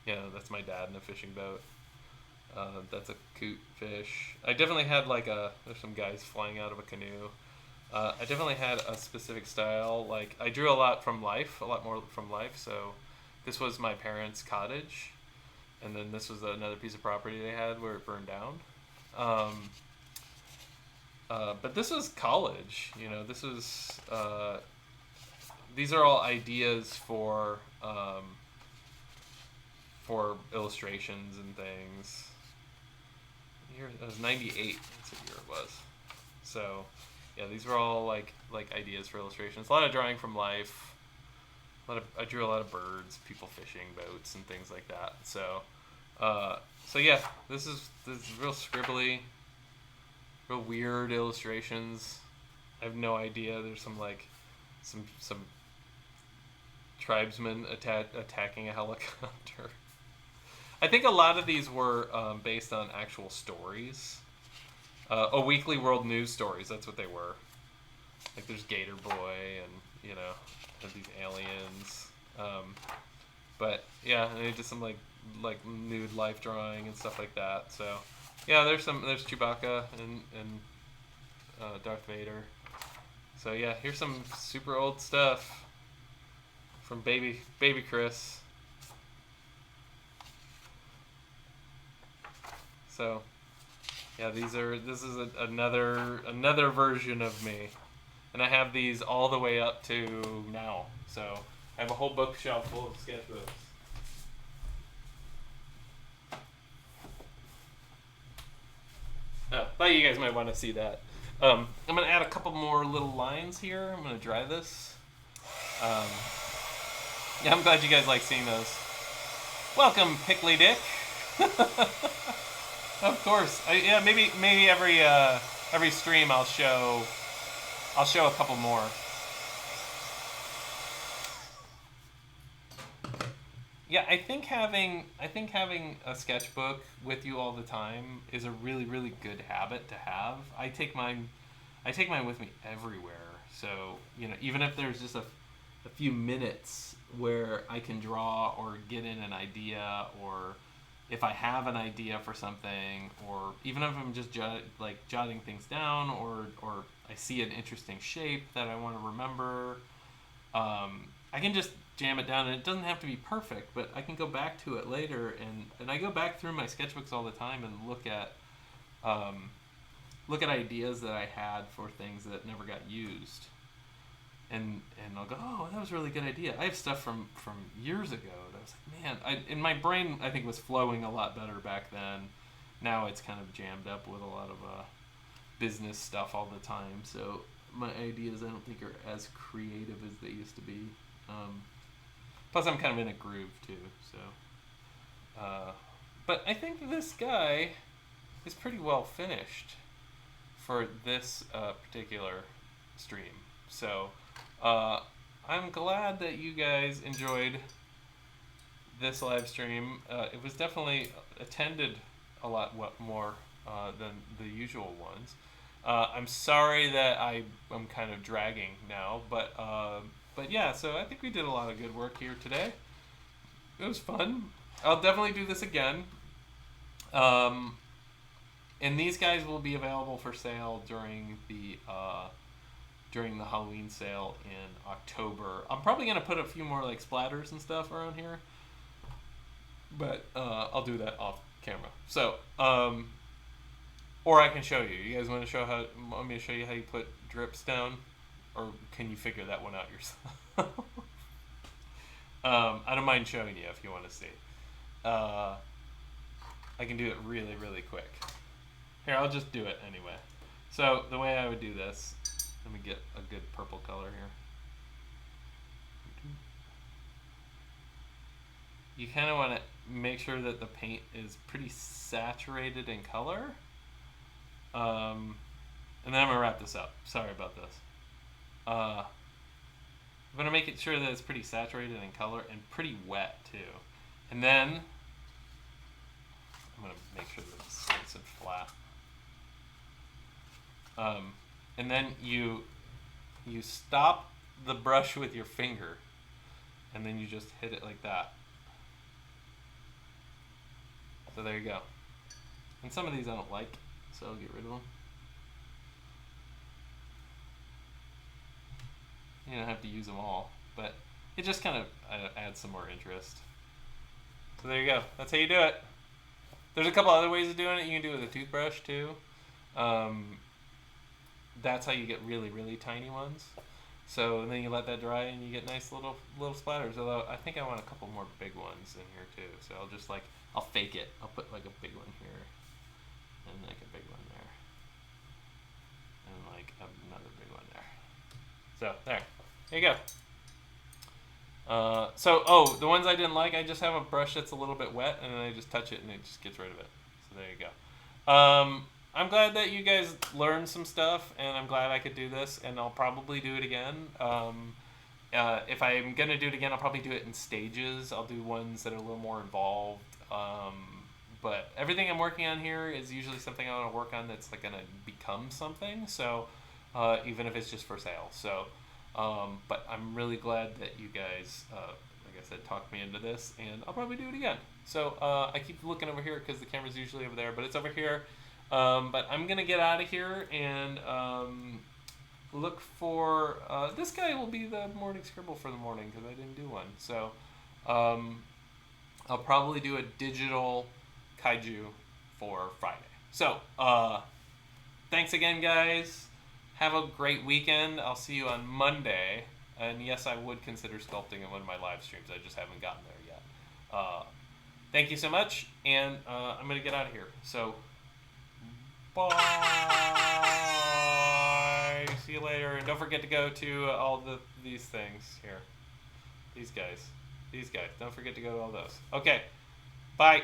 That's my dad in a fishing boat. That's a coot fish. I definitely had there's some guys flying out of a canoe. I definitely had a specific style. Like I drew a lot more from life. So this was my parents' cottage, and then this was another piece of property they had where it burned down. But this was college. This was these are all ideas for illustrations and things. It was 98. That's what year it was. So, yeah, these were all like ideas for illustrations. A lot of drawing from life. I drew a lot of birds, people fishing, boats, and things like that. So yeah, this is real scribbly, real weird illustrations. I have no idea. There's some tribesmen attacking a helicopter. I think a lot of these were based on actual stories. A Weekly World News stories, that's what they were. Like there's Gator Boy and, these aliens. But yeah, and they did some like nude life drawing and stuff like that. So yeah, there's Chewbacca and Darth Vader. So yeah, here's some super old stuff from baby Chris. So, yeah, this is another version of me, and I have these all the way up to now. So I have a whole bookshelf full of sketchbooks. Thought you guys might want to see that. I'm gonna add a couple more little lines here. I'm gonna dry this. Yeah, I'm glad you guys like seeing those. Welcome, Pickly Dick. Of course. Maybe every stream I'll show a couple more. Yeah, I think having a sketchbook with you all the time is a really, really good habit to have. I take mine with me everywhere. So, even if there's just a few minutes where I can draw or get in an idea or if I have an idea for something, or even if I'm just jotting things down, or I see an interesting shape that I want to remember, I can just jam it down, and it doesn't have to be perfect, but I can go back to it later, and I go back through my sketchbooks all the time and look at ideas that I had for things that never got used. And I'll go, oh, that was a really good idea. I have stuff from years ago that I was like, man, in my brain, I think was flowing a lot better back then. Now it's kind of jammed up with a lot of business stuff all the time. So my ideas, I don't think, are as creative as they used to be. Plus, I'm kind of in a groove too. So, but I think this guy is pretty well finished for this particular stream. So. I'm glad that you guys enjoyed this live stream. It was definitely attended a lot more than the usual ones. I'm sorry that I'm kind of dragging now, but yeah. So I think we did a lot of good work here today. It was fun. I'll definitely do this again. And these guys will be available for sale during the Halloween sale in October. I'm probably going to put a few more like splatters and stuff around here, but I'll do that off camera. So, or I can show you. You guys want me to show you how you put drips down, or can you figure that one out yourself? I don't mind showing you if you want to see. I can do it really, really quick. Here, I'll just do it anyway. So the way I would do this. Let me get a good purple color here. You kind of want to make sure that the paint is pretty saturated in color. And then I'm going to wrap this up. Sorry about this. I'm going to make it sure that it's pretty saturated in color and pretty wet too. And then I'm going to make sure that it's nice and flat. And then you stop the brush with your finger, and then you just hit it like that. So there you go. And some of these I don't like, so I'll get rid of them. You don't have to use them all, but it just kind of adds some more interest. So there you go. That's how you do it. There's a couple other ways of doing it. You can do it with a toothbrush too. That's how you get really, really tiny ones. So then you let that dry and you get nice little splatters. Although I think I want a couple more big ones in here too. So I'll fake it. I'll put like a big one here and like a big one there and like another big one there. So there you go. The ones I didn't like, I just have a brush that's a little bit wet and then I just touch it and it just gets rid of it. So there you go. I'm glad that you guys learned some stuff, and I'm glad I could do this, and I'll probably do it again. If I'm going to do it again, I'll probably do it in stages. I'll do ones that are a little more involved. But everything I'm working on here is usually something I want to work on that's like going to become something, so even if it's just for sale. So, but I'm really glad that you guys, like I said, talked me into this, and I'll probably do it again. So I keep looking over here because the camera's usually over there, but it's over here. But I'm going to get out of here and look for... this guy will be the morning scribble for the morning because I didn't do one. So I'll probably do a digital kaiju for Friday. So thanks again, guys. Have a great weekend. I'll see you on Monday. And yes, I would consider sculpting in one of my live streams. I just haven't gotten there yet. Thank you so much. And I'm going to get out of here. So... bye. See you later. And don't forget to go to all these things here. These guys. Don't forget to go to all those. Okay. Bye.